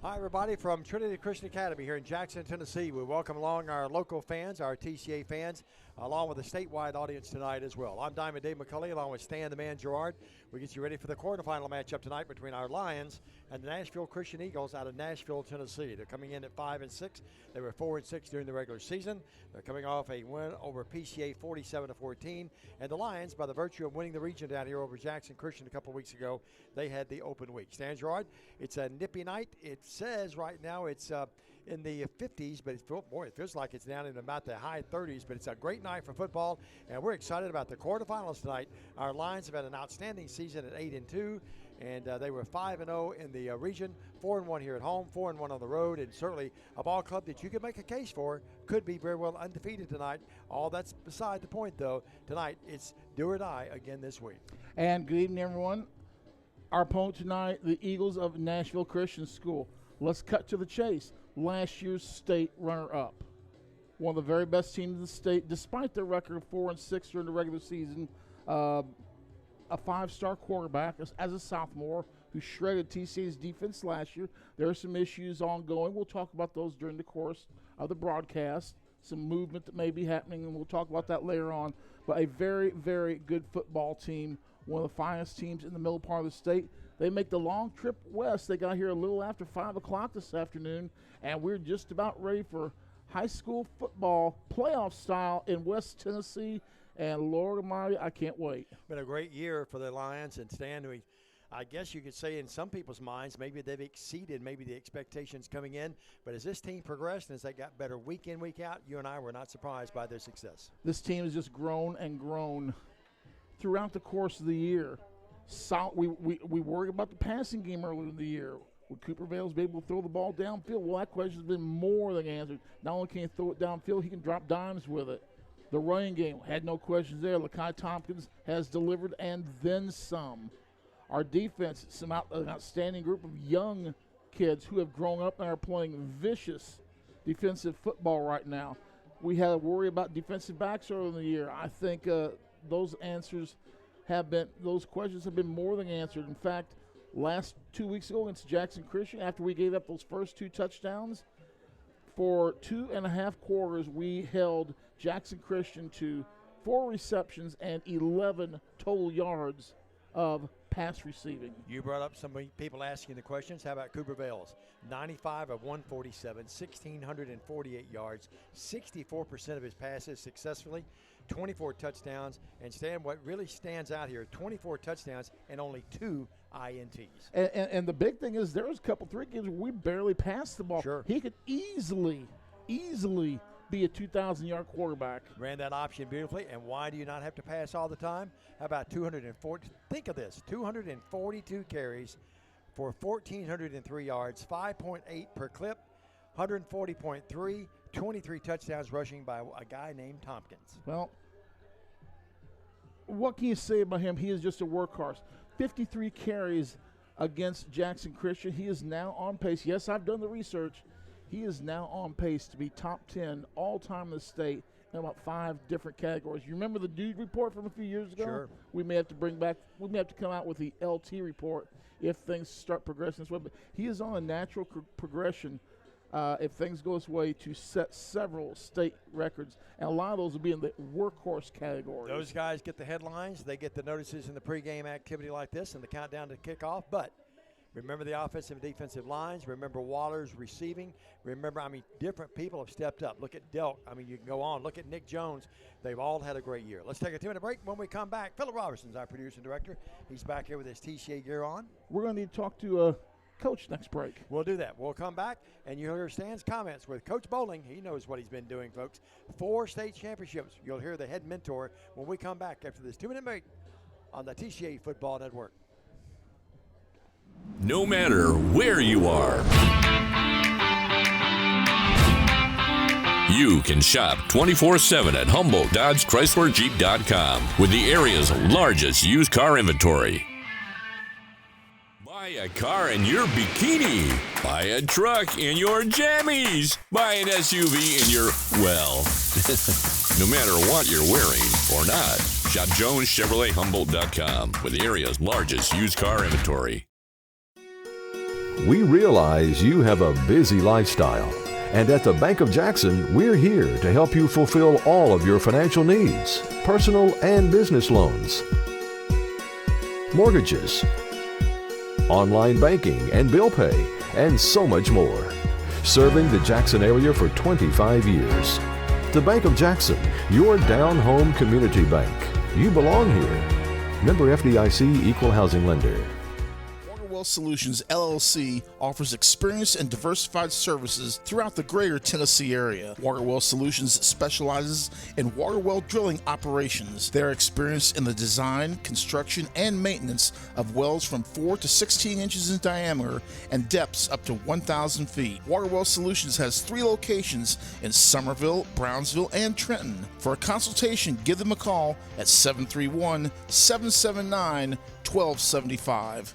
Hi, everybody, from Trinity Christian Academy here in Jackson, Tennessee. We welcome along our local fans, our TCA fans, along with a statewide audience tonight as well. I'm Diamond Dave McCulley, along with Stan the Man Gerard. We get you ready for the quarterfinal matchup tonight between our Lions and the Nashville Christian Eagles out of Nashville, Tennessee. They're coming in at 5-6. They were 4-6 during the regular season. They're coming off a win over PCA 47-14. And the Lions, by the virtue of winning the region down here over Jackson Christian a couple of weeks ago, they had the open week. Stan Gerard, it's a nippy night. It says right now it's in the 50s, but it feels like it's down in about the high 30s. But it's a great night for football, and we're excited about the quarterfinals tonight. Our Lions have had an outstanding season at 8-2, and they were 5-0 in the region, 4-1 here at home, 4-1 on the road, and certainly a ball club that you could make a case for could be very well undefeated tonight. All that's beside the point, though. Tonight it's do or die again this week. And good evening, everyone. Our opponent tonight, the Eagles of Nashville Christian School. Let's cut to the chase. Last year's state runner-up. One of the very best teams in the state, despite their record of 4-6 during the regular season. A 5-star quarterback as a sophomore who shredded TCA's defense last year. There are some issues ongoing. We'll talk about those during the course of the broadcast. Some movement that may be happening, and we'll talk about that later on. But a very, very good football team, one of the finest teams in the middle part of the state. They make the long trip west. They got here a little after 5 o'clock this afternoon, and we're just about ready for high school football playoff style in West Tennessee. And Lord Almighty, I can't wait. Been a great year for the Lions, and Stan, I guess you could say in some people's minds maybe they've exceeded maybe the expectations coming in. But as this team progressed and as they got better week in, week out, you and I were not surprised by their success. This team has just grown and grown throughout the course of the year. We worried about the passing game earlier in the year. Would Cooper Vales be able to throw the ball downfield? Well, that question has been more than answered. Not only can he throw it downfield, he can drop dimes with it. The running game, had no questions there. Lakai Tompkins has delivered and then some. Our defense, an outstanding group of young kids who have grown up and are playing vicious defensive football right now. We had a worry about defensive backs earlier in the year. I think those questions have been more than answered. In fact, last 2 weeks ago against Jackson Christian, after we gave up those first 2 touchdowns, for 2.5 quarters, we held Jackson Christian to 4 receptions and 11 total yards of pass receiving. You brought up some people asking the questions. How about Cooper Vales? 95 of 147, 1,648 yards, 64% of his passes successfully, 24 touchdowns. And Stan, what really stands out here, 24 touchdowns and only 2 INTs. And the big thing is there was a 3 games where we barely passed the ball. Sure. He could easily be a 2,000-yard quarterback. Ran that option beautifully. And why do you not have to pass all the time? How about 240? Think of this, 242 carries for 1,403 yards, 5.8 per clip, 140.3, 23 touchdowns rushing by a guy named Tompkins. Well, what can you say about him? He is just a workhorse. 53 carries against Jackson Christian. He is now on pace. Yes, I've done the research. He is now on pace to be top 10 all-time in the state in about 5 different categories. You remember the dude report from a few years ago? Sure. We may have to come out with the LT report if things start progressing this way. But he is on a natural progression if things go his way to set several state records. And a lot of those will be in the workhorse category. Those guys get the headlines. They get the notices in the pregame activity like this and the countdown to kickoff. But remember the offensive and defensive lines. Remember Waller's receiving. Remember, different people have stepped up. Look at Delk. You can go on. Look at Nick Jones. They've all had a great year. Let's take a 2-minute break. When we come back, Philip Robertson's our producer and director. He's back here with his TCA gear on. We're going to need to talk to Coach next break. We'll do that. We'll come back, and you'll hear Stan's comments with Coach Bowling. He knows what he's been doing, folks. 4 state championships. You'll hear the head mentor when we come back after this 2-minute break on the TCA Football Network. No matter where you are, you can shop 24/7 at HumboldtDodgeChryslerJeep.com with the area's largest used car inventory. Buy a car in your bikini. Buy a truck in your jammies. Buy an SUV in your, no matter what you're wearing or not, shop JonesChevroletHumboldt.com with the area's largest used car inventory. We realize you have a busy lifestyle, and at the Bank of Jackson, we're here to help you fulfill all of your financial needs, personal and business loans, mortgages, online banking and bill pay, and so much more. Serving the Jackson area for 25 years. The Bank of Jackson, your down-home community bank. You belong here. Member FDIC, Equal Housing Lender. Solutions LLC offers experienced and diversified services throughout the greater Tennessee area. Waterwell Solutions specializes in water well drilling operations. They're experienced in the design, construction, and maintenance of wells from 4 to 16 inches in diameter and depths up to 1,000 feet. Waterwell Solutions has 3 locations in Summerville, Brownsville, and Trenton. For a consultation, give them a call at 731-779-1275.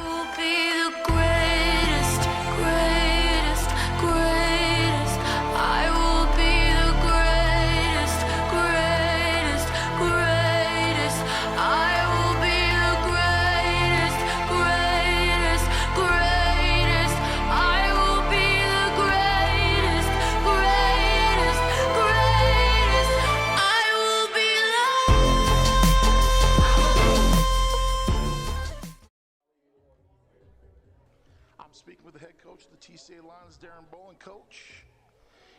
I will be the greatest, greatest, greatest. I will be the greatest, greatest, greatest. I will be the greatest, greatest, greatest. I will be the greatest, greatest, greatest. I will be I'm speaking with the head coach of the TCA Lions, Darren Bowling. Coach,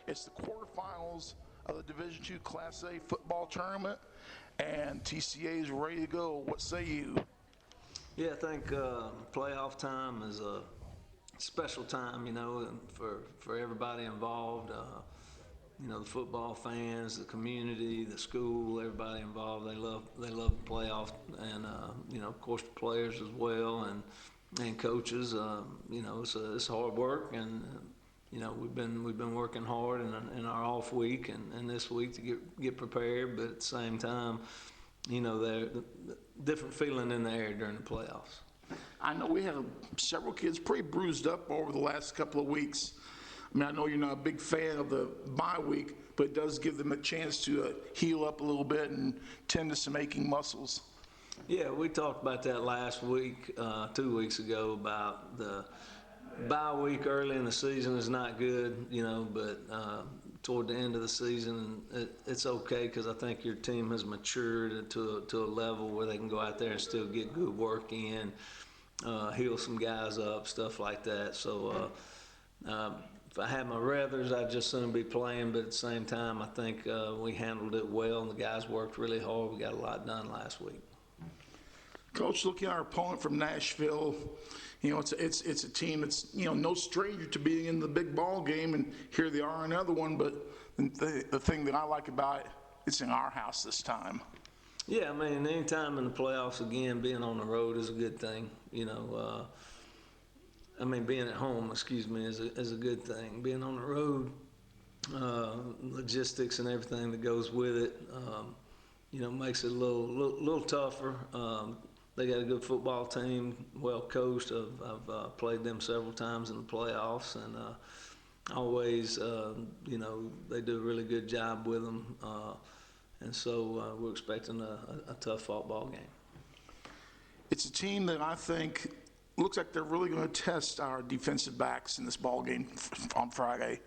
it's the quarterfinals of the Division II Class A football tournament, and TCA is ready to go. What say you? Yeah, I think playoff time is a special time, you know, for everybody involved. You know, the football fans, the community, the school, everybody involved. They love the playoff, and you know, of course, the players as well, and coaches. You know, it's hard work, and you know, we've been working hard in our off week and this week to get prepared. But at the same time, you know, the different feeling in the air during the playoffs. I know we have several kids pretty bruised up over the last couple of weeks. I mean, I know you're not a big fan of the bye week, but it does give them a chance to heal up a little bit and tend to some aching muscles. Yeah, we talked about that last week, 2 weeks ago, about the bye week early in the season is not good, you know, but toward the end of the season, it's okay because I think your team has matured to a level where they can go out there and still get good work in, heal some guys up, stuff like that. So if I had my ruthers, I'd just soon be playing, but at the same time, I think we handled it well, and the guys worked really hard. We got a lot done last week. Coach, looking at our opponent from Nashville, you know, it's a team that's, you know, no stranger to being in the big ball game, and here they are, another one. But the thing that I like about it, it's in our house this time. Yeah, I mean, anytime in the playoffs, again, being on the road is a good thing. You know, I mean, being at home, is a good thing. Being on the road, logistics and everything that goes with it, you know, makes it a little tougher. They got a good football team, well coached. I've played them several times in the playoffs, and always, you know, they do a really good job with them. And so we're expecting a tough football game. It's a team that I think looks like they're really going to test our defensive backs in this ball game on Friday.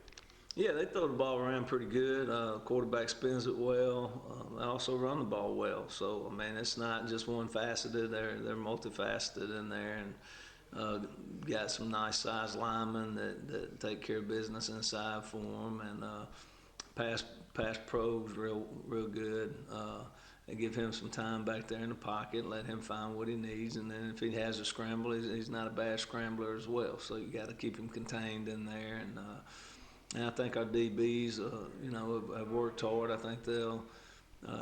Yeah, they throw the ball around pretty good. Quarterback spins it well. They also run the ball well. So, I mean, it's not just one-faceted. They're multifaceted in there, and got some nice-sized linemen that take care of business inside for them, and pass probes real good. They give him some time back there in the pocket, let him find what he needs, and then if he has a scramble, he's not a bad scrambler as well. So you got to keep him contained in there, and I think our DBs, you know, have worked hard. I think they'll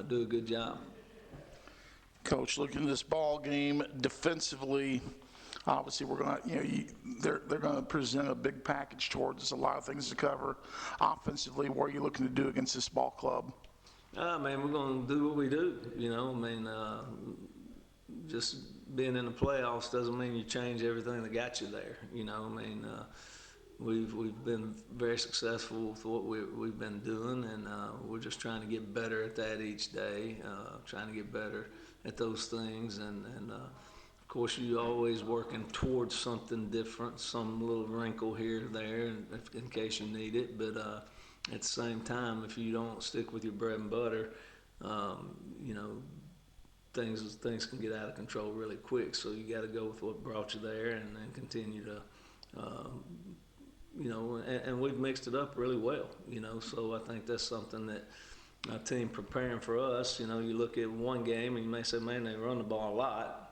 do a good job. Coach, looking at this ball game defensively, obviously we're going to, you know, they're going to present a big package towards us, a lot of things to cover. Offensively, what are you looking to do against this ball club? Man, we're going to do what we do. You know, I mean, just being in the playoffs doesn't mean you change everything that got you there. You know, I mean. We've been very successful with what we've been doing, and we're just trying to get better at that each day, trying to get better at those things. And of course, you're always working towards something different, some little wrinkle here or there in case you need it. But at the same time, if you don't stick with your bread and butter, you know, things can get out of control really quick. So you got to go with what brought you there and then continue to, you know, and we've mixed it up really well, you know. So I think that's something that our team preparing for us, you know, you look at one game and you may say, man, they run the ball a lot.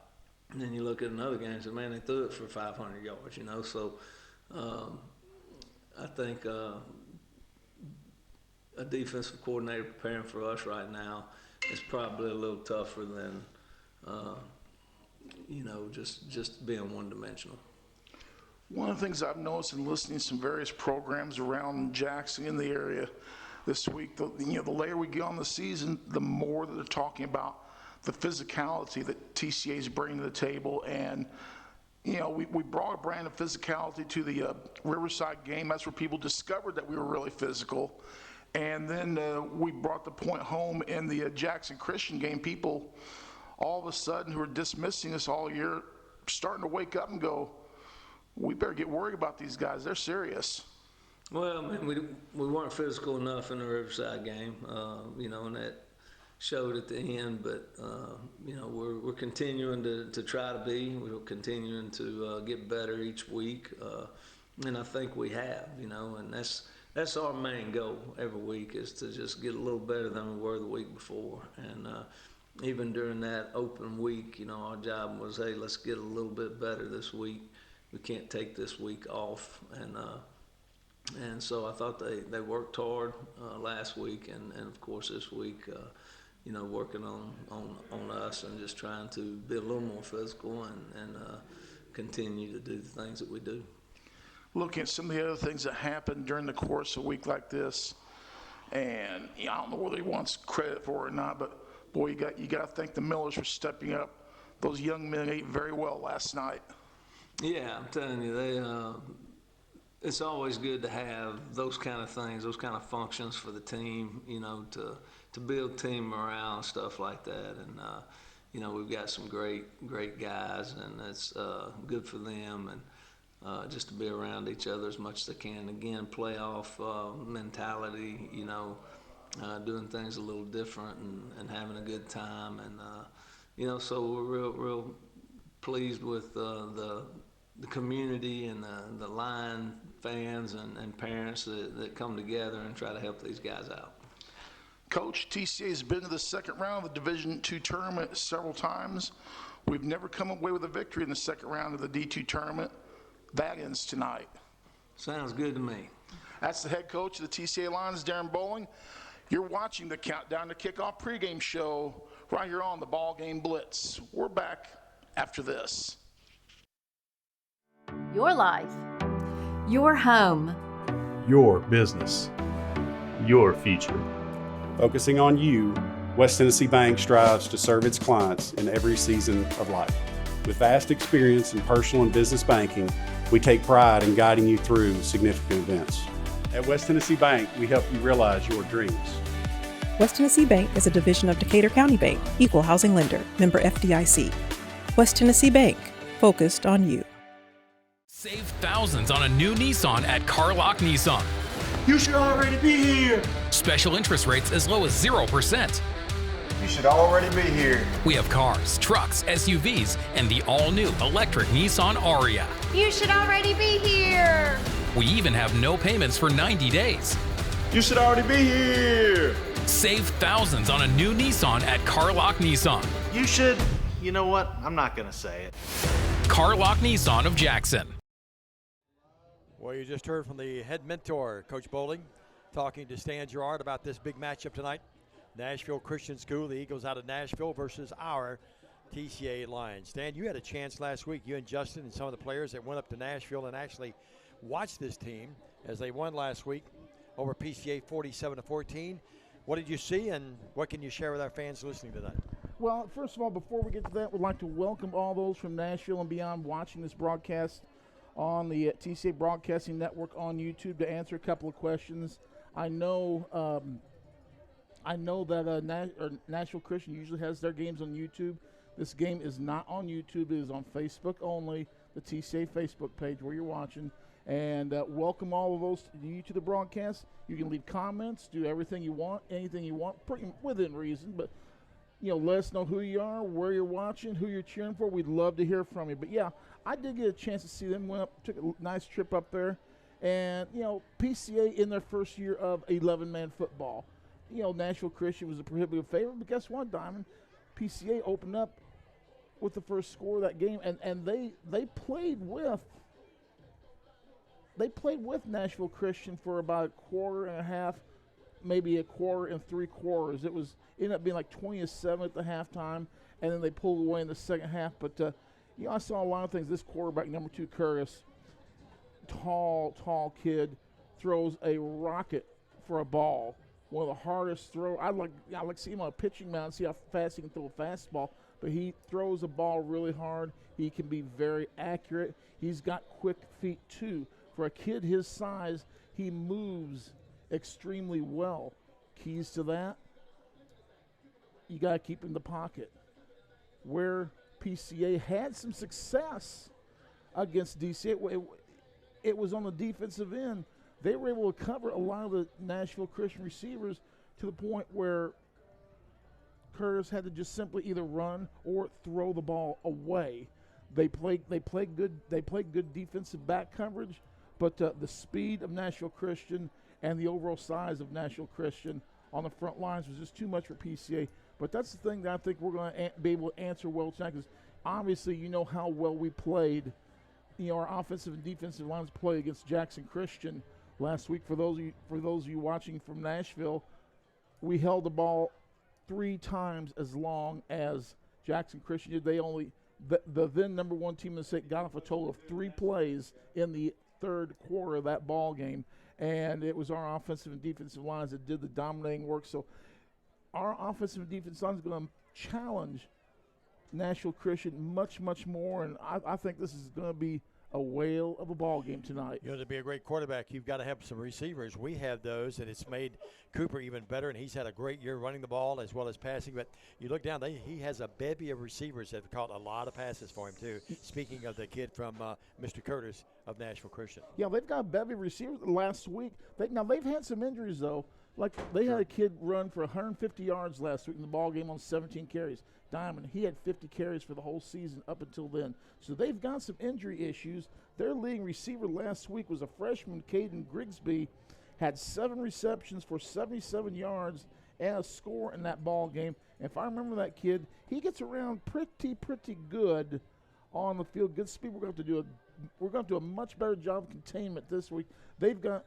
And then you look at another game and say, man, they threw it for 500 yards, you know. So I think a defensive coordinator preparing for us right now is probably a little tougher than, you know, just being one-dimensional. One of the things I've noticed in listening to some various programs around Jackson in the area this week, the later we get on the season, the more that they're talking about the physicality that TCA is bringing to the table. And, you know, we brought a brand of physicality to the Riverside game. That's where people discovered that we were really physical. And then we brought the point home in the Jackson Christian game. People all of a sudden who are dismissing us all year starting to wake up and go, we better get worried about these guys. They're serious. Well, I mean, we weren't physical enough in the Riverside game, you know, and that showed at the end. But you know, we're continuing to try to be. We're continuing to get better each week, and I think we have. You know, and that's our main goal every week, is to just get a little better than we were the week before. And even during that open week, you know, our job was, hey, let's get a little bit better this week. We can't take this week off. And so I thought they worked hard last week, and of course this week, you know, working on us and just trying to be a little more physical and continue to do the things that we do. Looking at some of the other things that happened during the course of a week like this, and you know, I don't know whether he wants credit for it or not, but boy, you got to thank the Millers for stepping up. Those young men ate very well last night. Yeah, I'm telling you, it's always good to have those kind of things, those kind of functions for the team, you know, to build team morale and stuff like that. And you know, we've got some great guys, and it's good for them, and just to be around each other as much as they can. Again, playoff mentality, you know, doing things a little different and having a good time. And you know, so we're real pleased with the community and the line fans and parents that come together and try to help these guys out. Coach, TCA has been to the second round of the Division II tournament several times. We've never come away with a victory in the second round of the D2 tournament. That ends tonight. Sounds good to me. That's the head coach of the TCA Lions, Darren Bowling. You're watching the Countdown to Kickoff pregame show right here on the BallGame Blitz. We're back after this. Your life. Your home. Your business. Your future. Focusing on you, West Tennessee Bank strives to serve its clients in every season of life. With vast experience in personal and business banking, we take pride in guiding you through significant events. At West Tennessee Bank, we help you realize your dreams. West Tennessee Bank is a division of Decatur County Bank, equal housing lender, member FDIC. West Tennessee Bank, focused on you. Save thousands on a new Nissan at Carlock Nissan. You should already be here. Special interest rates as low as 0%. You should already be here. We have cars, trucks, SUVs, and the all-new electric Nissan Aria. You should already be here. We even have no payments for 90 days. You should already be here. Save thousands on a new Nissan at Carlock Nissan. You should, you know what? I'm not going to say it. Carlock Nissan of Jackson. Well, you just heard from the head mentor, Coach Bowling, talking to Stan Gerard about this big matchup tonight. Nashville Christian School, the Eagles out of Nashville versus our TCA Lions. Stan, you had a chance last week, you and Justin and some of the players that went up to Nashville and actually watched this team as they won last week over PCA 47-14. What did you see, and what can you share with our fans listening tonight? Well, first of all, before we get to that, we'd like to welcome all those from Nashville and beyond watching this broadcast on the TCA Broadcasting Network on YouTube to answer a couple of questions. I know that Nashville Christian usually has their games on YouTube. This game is not on YouTube. It is on Facebook only, the TCA Facebook page where you're watching. And welcome all of those you to the broadcast. You can leave comments, do everything you want, anything you want, pretty within reason. But, let us know who you are, where you're watching, who you're cheering for. We'd love to hear from you. But, yeah, I did get a chance to see them. Went up, took a nice trip up there. And, PCA in their first year of 11-man football. Nashville Christian was a prohibitive favorite. But guess what, Diamond? PCA opened up with the first score of that game, and they played with Nashville Christian for about a quarter and a half, maybe a quarter and 3 quarters. It ended up being like 20-7 at the halftime, and then they pulled away in the second half. But I saw a lot of things. This quarterback, number 2, Curtis, tall kid, throws a rocket for a ball. One of the hardest throw. I like to see him on a pitching mound, see how fast he can throw a fastball. But he throws a ball really hard. He can be very accurate. He's got quick feet too. For a kid his size, he moves extremely well. Keys to that, you got to keep in the pocket. Where PCA had some success against DC, it was on the defensive end. They were able to cover a lot of the Nashville Christian receivers to the point where Curtis had to just simply either run or throw the ball away. They played good defensive back coverage, but the speed of Nashville Christian and the overall size of Nashville Christian on the front lines was just too much for PCA. But that's the thing that I think we're going to be able to answer well tonight, because obviously you know how well we played. Our offensive and defensive lines played against Jackson Christian last week. For those of you watching from Nashville, we held the ball 3 times as long as Jackson Christian did. They only the then number 1 team in the state got off a total of 3 plays in the third quarter of that ball game, and it was our offensive and defensive lines that did the dominating work. So our offensive and defensive lines are going to challenge Nashville Christian much more, and I think this is going to be a whale of a ball game tonight. To be a great quarterback, you've got to have some receivers. We have those, and it's made Cooper even better, and he's had a great year running the ball as well as passing. But you look down, he has a bevy of receivers that have caught a lot of passes for him, too. Speaking of the kid from Mr. Curtis of Nashville Christian. Yeah, they've got a bevy of receivers last week. They've had some injuries, though. Like, they had a kid run for 150 yards last week in the ball game on 17 carries. Diamond, he had 50 carries for the whole season up until then. So they've got some injury issues. Their leading receiver last week was a freshman, Caden Grigsby, had 7 receptions for 77 yards and a score in that ball game. And if I remember that kid, he gets around pretty good on the field. Good speed. We're going to do a much better job of containment this week. They've got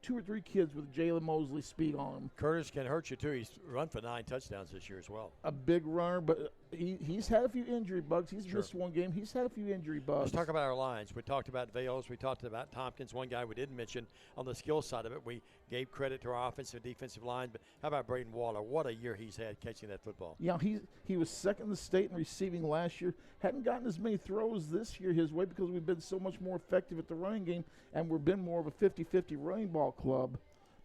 2 or 3 kids with Jalen Mosley speed on him. Curtis can hurt you, too. He's run for 9 touchdowns this year as well. A big runner, but he's had a few injury bugs. He's missed 1 game. He's had a few injury bugs. Let's talk about our lines. We talked about Vales. We talked about Tompkins. One guy we didn't mention on the skill side of it. We gave credit to our offensive and defensive line, but how about Braden Waller? What a year he's had catching that football. Yeah, he was second in the state in receiving last year. Hadn't gotten as many throws this year his way because we've been so much more effective at the running game, and we've been more of a 50-50 running ball club.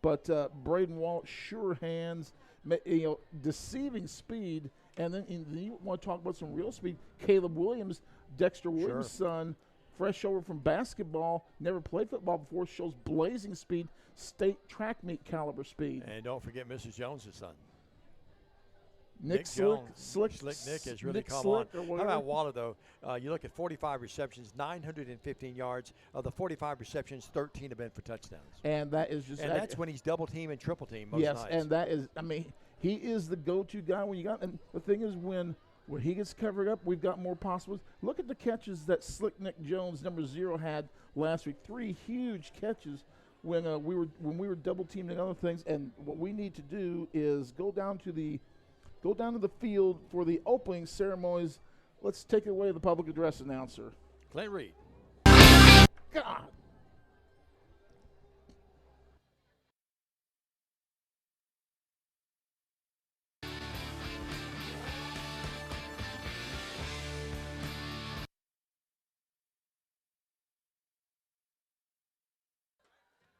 But Braden Waller, sure hands, deceiving speed. And then you want to talk about some real speed. Caleb Williams, Dexter Williams' son, fresh over from basketball, never played football before, shows blazing speed, state track meet caliber speed. And don't forget Mrs. Jones' son. Nick Slick Nick has really come on. How about Waller, though? You look at 45 receptions, 915 yards. Of the 45 receptions, 13 have been for touchdowns. And that is just – and that's when he's double-team and triple-team most nights. Yes, and that is – I mean, he is the go-to guy when you got – and the thing is when he gets covered up, we've got more possibilities. Look at the catches that Slick Nick Jones, number 0, had last week. 3 huge catches when we were double-teamed and other things. And what we need to do is go down to the field for the opening ceremonies. Let's take it away, the public address announcer. Clint Reed. God.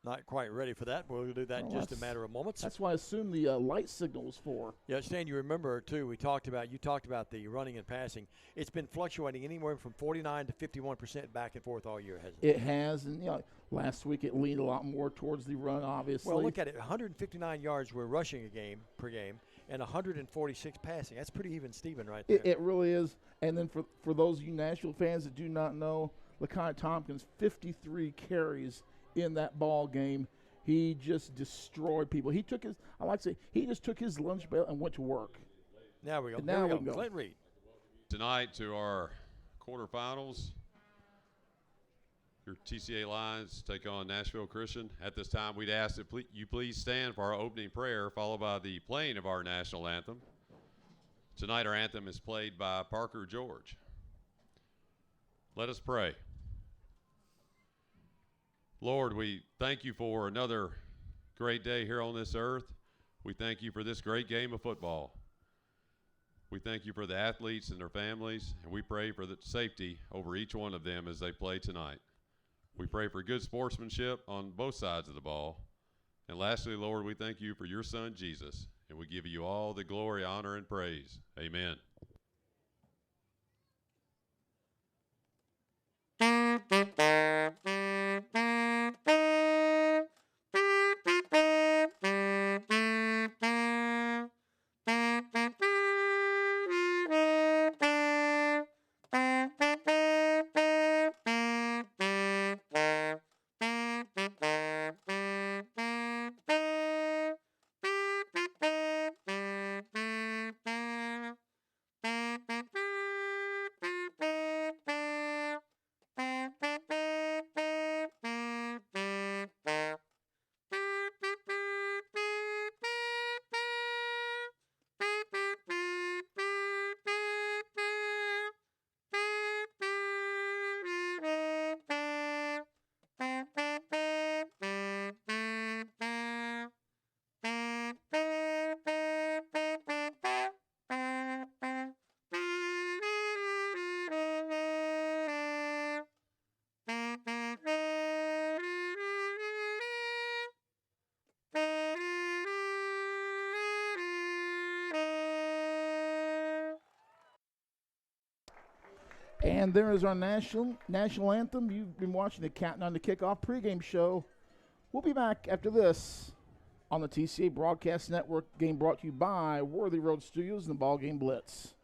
Not quite ready for that. We'll do that in just a matter of moments. That's why I assume the light signal was for. Yeah, Stan, you remember, too, you talked about the running and passing. It's been fluctuating anywhere from 49 to 51% back and forth all year, hasn't it? It has, and last week it leaned a lot more towards the run, obviously. Well, look at it. 159 yards we're rushing per game, and 146 passing. That's pretty even Steven right there. It really is. And then for those of you Nashville fans that do not know, LaCon Tompkins, 53 carries in that ball game. He just destroyed people. He just took his lunch bell and went to work. Now we go. Now we go. Clint Reed. Tonight to our quarterfinals. Your TCA Lions take on Nashville Christian. At this time, we'd ask that you please stand for our opening prayer, followed by the playing of our national anthem. Tonight, our anthem is played by Parker George. Let us pray. Lord, we thank you for another great day here on this earth. We thank you for this great game of football. We thank you for the athletes and their families, and we pray for the safety over each one of them as they play tonight. We pray for good sportsmanship on both sides of the ball. And lastly, Lord, we thank you for your son, Jesus, and we give you all the glory, honor, and praise. Amen. And there is our national anthem. You've been watching the Countdown to Kickoff pregame show. We'll be back after this on the TCA Broadcast Network. Game brought to you by Worthy Road Studios and the BallGame Blitz.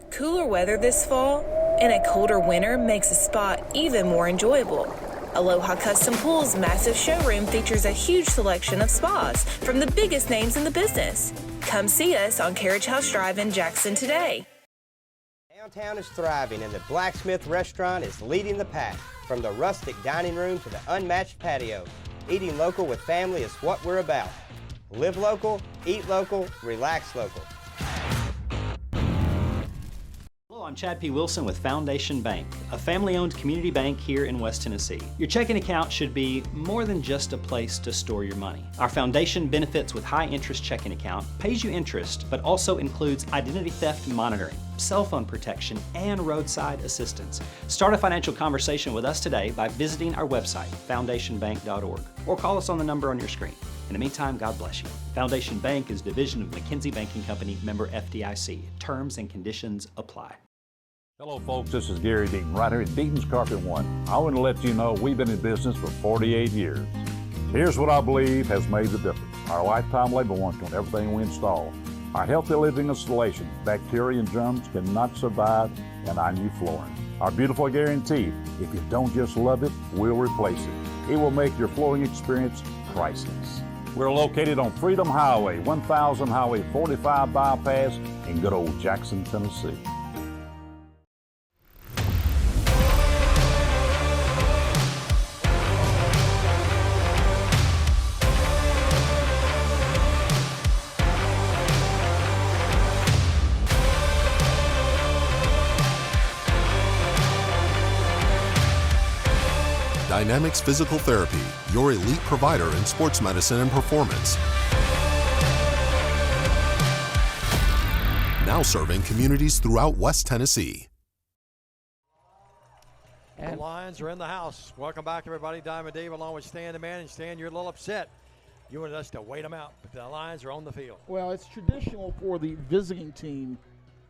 Cooler weather this fall and a colder winter makes a spot even more enjoyable. Aloha Custom Pool's massive showroom features a huge selection of spas from the biggest names in the business. Come see us on Carriage House Drive in Jackson today. Downtown is thriving and the Blacksmith Restaurant is leading the pack. From the rustic dining room to the unmatched patio, eating local with family is what we're about. Live local, eat local, relax local. Hello, I'm Chad P. Wilson with Foundation Bank, a family-owned community bank here in West Tennessee. Your checking account should be more than just a place to store your money. Our foundation benefits with high-interest checking account pays you interest, but also includes identity theft monitoring, cell phone protection, and roadside assistance. Start a financial conversation with us today by visiting our website, foundationbank.org, or call us on the number on your screen. In the meantime, God bless you. Foundation Bank is a division of McKinsey Banking Company, member FDIC. Terms and conditions apply. Hello folks, this is Gary Deaton, right here at Deaton's Carpet One. I want to let you know we've been in business for 48 years. Here's what I believe has made the difference. Our lifetime labor warranty on everything we install. Our healthy living installation, bacteria and germs cannot survive in our new flooring. Our beautiful guarantee, if you don't just love it, we'll replace it. It will make your flooring experience priceless. We're located on Freedom Highway, 1000 Highway 45 bypass in good old Jackson, Tennessee. Dynamics Physical Therapy, your elite provider in sports medicine and performance. Now serving communities throughout West Tennessee. The Lions are in the house. Welcome back, everybody. Diamond Dave along with Stan the Man. And Stan, you're a little upset. You wanted us to wait them out, but the Lions are on the field. Well, it's traditional for the visiting team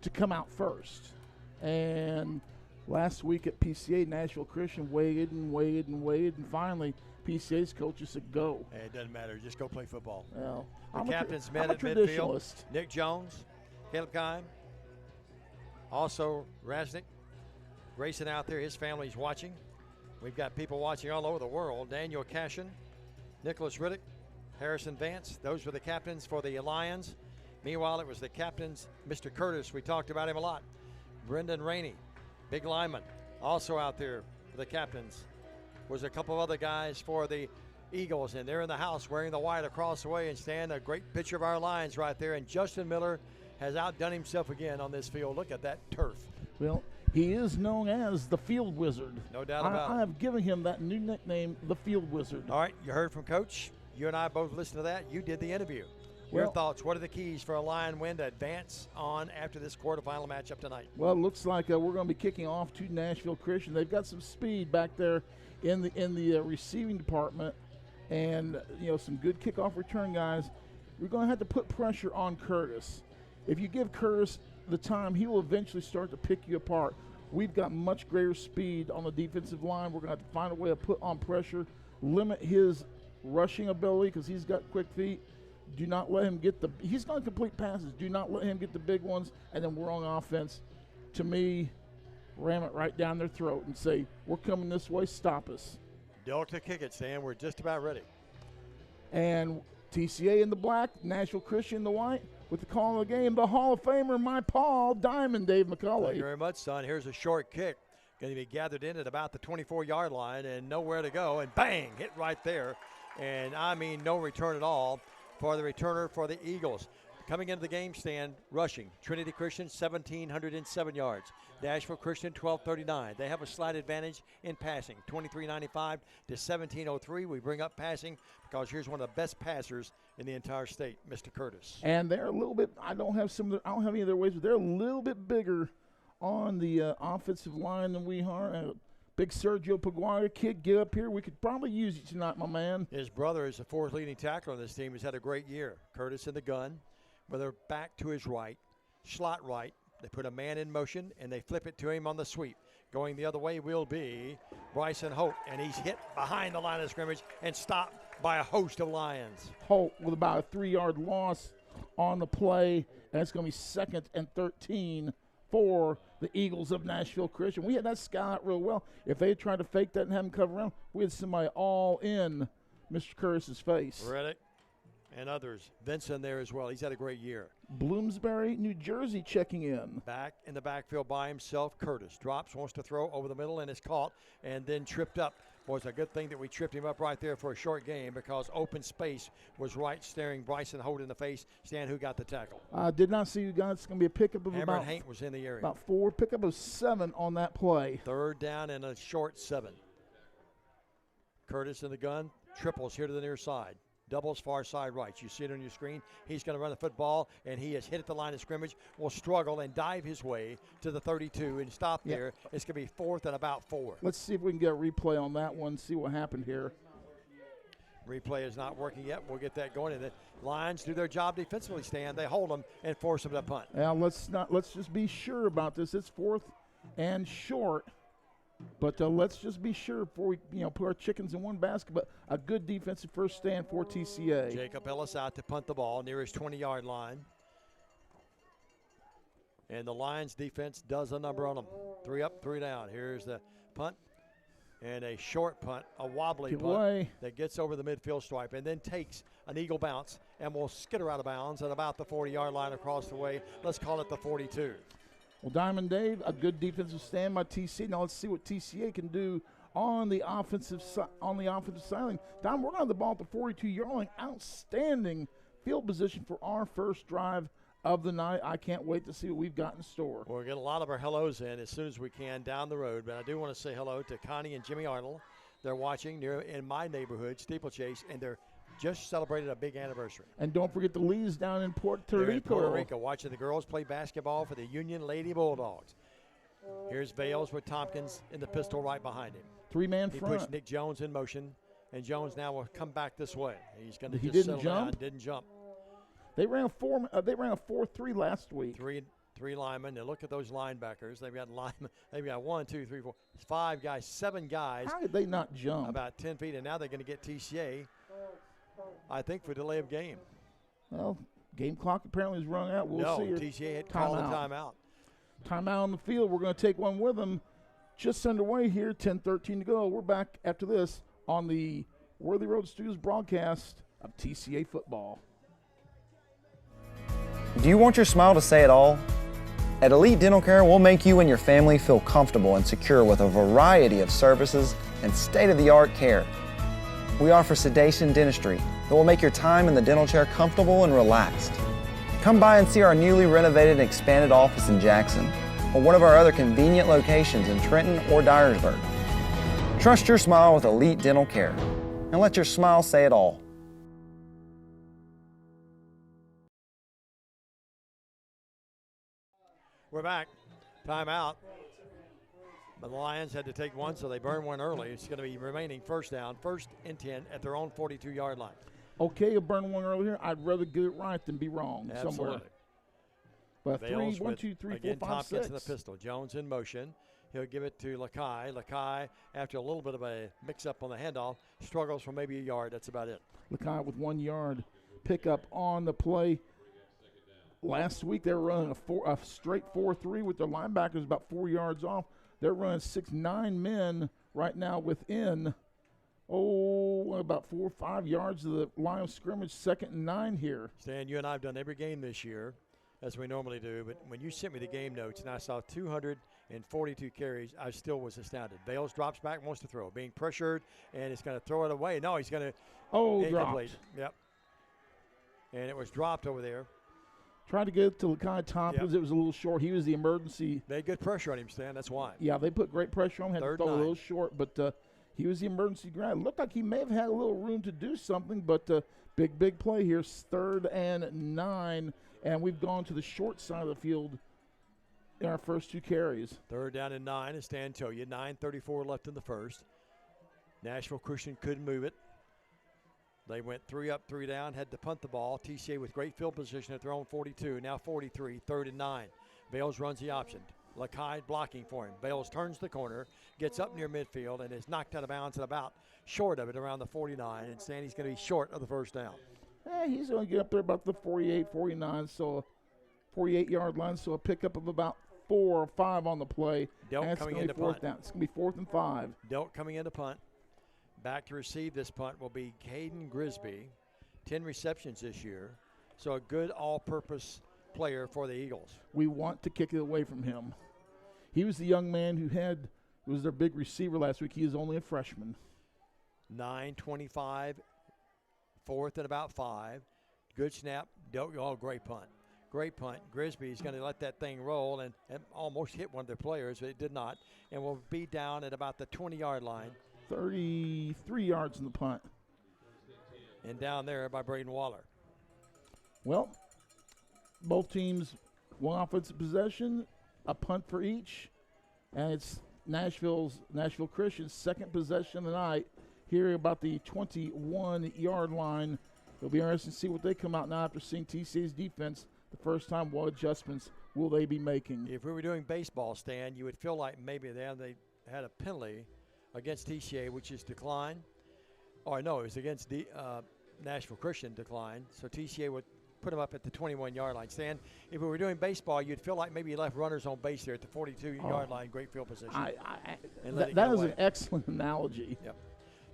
to come out first. And last week at PCA, Nashville Christian waited, and finally PCA's coaches said go. Hey, it doesn't matter. Just go play football. Well, the captains met I'm a at midfield. traditionalist. Nick Jones, Caleb Kime, also Rasnick. Grayson out there, his family's watching. We've got people watching all over the world. Daniel Cashin, Nicholas Riddick, Harrison Vance. Those were the captains for the Lions. Meanwhile, it was the captains, Mr. Curtis. We talked about him a lot. Brendan Rainey, big lineman, also out there for the captains. Was a couple of other guys for the Eagles, and they're in the house wearing the white across the way. And Stan, a great picture of our Lions right there. And Justin Miller has outdone himself again on this field. Look at that turf. Well, he is known as the Field Wizard. No doubt about it. I have given him that new nickname, the Field Wizard. All right, you heard from Coach. You and I both listened to that. You did the interview. Your thoughts, what are the keys for a Lion win to advance on after this quarterfinal matchup tonight? Well, it looks like we're going to be kicking off to Nashville Christian. They've got some speed back there in the receiving department, and some good kickoff return guys. We're going to have to put pressure on Curtis. If you give Curtis the time, he will eventually start to pick you apart. We've got much greater speed on the defensive line. We're going to have to find a way to put on pressure, limit his rushing ability because he's got quick feet. Do not let him get he's going to complete passes. Do not let him get the big ones, and then we're on offense. To me, ram it right down their throat and say, we're coming this way, stop us. Delta kick it, Stan. We're just about ready. And TCA in the black, Nashville Christian in the white. With the call of the game, the Hall of Famer, my Paul Diamond, Dave McCulley. Thank you very much, son. Here's a short kick. Going to be gathered in at about the 24-yard line and nowhere to go. And bang, hit right there. And I mean no return at all for the returner for the Eagles. Coming into the game, Stan, rushing. Trinity Christian, 1,707 yards. Nashville Christian, 1,239. They have a slight advantage in passing, 23.95 to 17.03. We bring up passing because here's one of the best passers in the entire state, Mr. Curtis. And they're a little bit, I don't have any of their ways, but they're a little bit bigger on the offensive line than we are. Big Sergio Paguayo kid, get up here. We could probably use you tonight, my man. His brother is the fourth leading tackler on this team. He's had a great year. Curtis in the gun, with their back to his right, slot right. They put a man in motion, and they flip it to him on the sweep. Going the other way will be Bryson Holt, and he's hit behind the line of scrimmage and stopped by a host of Lions. Holt with about a 3-yard loss on the play, and it's going to be 2nd and 13 for the Eagles of Nashville Christian. We had that scout out real well. If they had tried to fake that and have him cover around, we had somebody all in Mr. Curtis's face. Reddick and others. Vincent there as well. He's had a great year. Bloomsbury, New Jersey checking in. Back in the backfield by himself. Curtis drops, wants to throw over the middle, and is caught and then tripped up. Boy, it's a good thing that we tripped him up right there for a short game because open space was right staring Bryson Holt in the face. Stan, who got the tackle? Did not see you guys. It's going to be a pickup of Cameron Haint was in the area. About 4, pickup of 7 on that play. 3rd down and a short 7. Curtis in the gun, triples here to the near side. Doubles far side right. You see it on your screen. He's going to run the football, and he is hit at the line of scrimmage, will struggle and dive his way to the 32 and stop there. It's going to be 4th and about 4. Let's see if we can get a replay on that one, see what happened here. Replay is not working yet. We'll get that going. And the Lions do their job defensively, Stan. They hold them and force them to punt. Now, let's just be sure about this. It's 4th and short. But let's just be sure before we put our chickens in one basket. But a good defensive first stand for TCA. Jacob Ellis out to punt the ball near his 20-yard line. And the Lions defense does a number on them. 3 up, 3 down. Here's the punt. And a short punt, a wobbly punt that gets over the midfield stripe and then takes an eagle bounce and will skitter out of bounds at about the 40-yard line across the way. Let's call it the 42. Well, Diamond Dave, a good defensive stand by TCA. Now let's see what TCA can do on the offensive side. Dom, we're on the ball at the 42-yard line. Outstanding field position for our first drive of the night. I can't wait to see what we've got in store. We'll get a lot of our hellos in as soon as we can down the road. But I do want to say hello to Connie and Jimmy Arnold. They're watching near in my neighborhood, Steeplechase, and they're just celebrated a big anniversary. And don't forget the Lees down in Puerto Rico. In Puerto Rico, watching the girls play basketball for the Union Lady Bulldogs. Here's Bales with Tompkins in the pistol right behind him. Three-man He front. pushed Nick Jones in motion, and Jones now will come back this way. He's going to He just didn't settle down. jump? Didn't jump. They ran a 4-3 last week. Three linemen. And look at those linebackers. They've got linemen. They've got 1, 2, 3, 4, 5 guys, 7 guys. How did they not jump? About 10 feet, and now they're going to get TCA, I think, for delay of game. Well, game clock apparently is run out. We'll see. No, TCA had called a timeout. Timeout on the field. We're going to take one with them. Just underway here, 10:13 to go. We're back after this on the Worthy Road Studios broadcast of TCA football. Do you want your smile to say it all? At Elite Dental Care, we'll make you and your family feel comfortable and secure with a variety of services and state-of-the-art care. We offer sedation dentistry that will make your time in the dental chair comfortable and relaxed. Come by and see our newly renovated and expanded office in Jackson, or one of our other convenient locations in Trenton or Dyersburg. Trust your smile with Elite Dental Care, and let your smile say it all. We're back. Timeout. But the Lions had to take one, so they burned one early. It's going to be remaining first down, 1st and 10 at their own 42-yard line. Okay, you burned one earlier. I'd rather get it right than be wrong somewhere. Absolutely. But Bales 1, 2, 3, 4, again, 5, Tompkins 6. in the pistol. Jones in motion. He'll give it to Lakai. Lakai, after a little bit of a mix-up on the handoff, struggles for maybe a yard. That's about it. Lakai with 1 yard pickup on the play. Last week they were running a straight 4-3 with their linebackers about 4 yards off. They're running 6-9 men right now within, about 4 or 5 yards of the line of scrimmage, 2nd and 9 here. Stan, you and I have done every game this year, as we normally do, but when you sent me the game notes and I saw 242 carries, I still was astounded. Bales drops back, wants to throw, being pressured, and it's going to throw it away. No, he's going to dropped. Yep. And it was dropped over there. Tried to get it to Lakai Tompkins. Yep. It was a little short. He was the emergency. They had good pressure on him, Stan. That's why. Yeah, they put great pressure on him. Had to throw 9. a little short, but he was the emergency grab. It looked like he may have had a little room to do something, but big play here. 3rd and 9, and we've gone to the short side of the field in our first 2 carries. 3rd down and 9, as Stan told you. 9:34 left in the first. Nashville Christian couldn't move it. They went 3 up, 3 down, had to punt the ball. TCA with great field position at their own 42, now 43, 3rd and 9. Bales runs the option. Lakai blocking for him. Bales turns the corner, gets up near midfield, and is knocked out of bounds at about short of it around the 49. And Sandy's going to be short of the first down. He's going to get up there about the 48, 49, so 48-yard line, so a pickup of about 4 or 5 on the play. Delt coming into punt. Down. It's going to be 4th and 5. Delt coming into punt. Back to receive this punt will be Caden Grisby. 10 receptions this year. So a good all-purpose player for the Eagles. We want to kick it away from him. He was the young man who was their big receiver last week. He is only a freshman. 9:25, 4th and about 5. Good snap. Great punt. Great punt. Grisby's going to let that thing roll and almost hit one of their players, but it did not. And will be down at about the 20-yard line. 33 yards in the punt. And down there by Braden Waller. Well, both teams, one offensive possession, a punt for each. And it's Nashville Christian's 2nd possession of the night here about the 21-yard line. It'll be interesting to see what they come out now after seeing TCA's defense the first time. What adjustments will they be making? If we were doing baseball, Stan, you would feel like maybe they had a penalty against TCA, which is decline. Or no, it was against the Nashville Christian decline. So TCA would put them up at the 21-yard line. Stan, if we were doing baseball, you'd feel like maybe you left runners on base there at the 42-yard line. Great field position. That is an excellent analogy. Yep.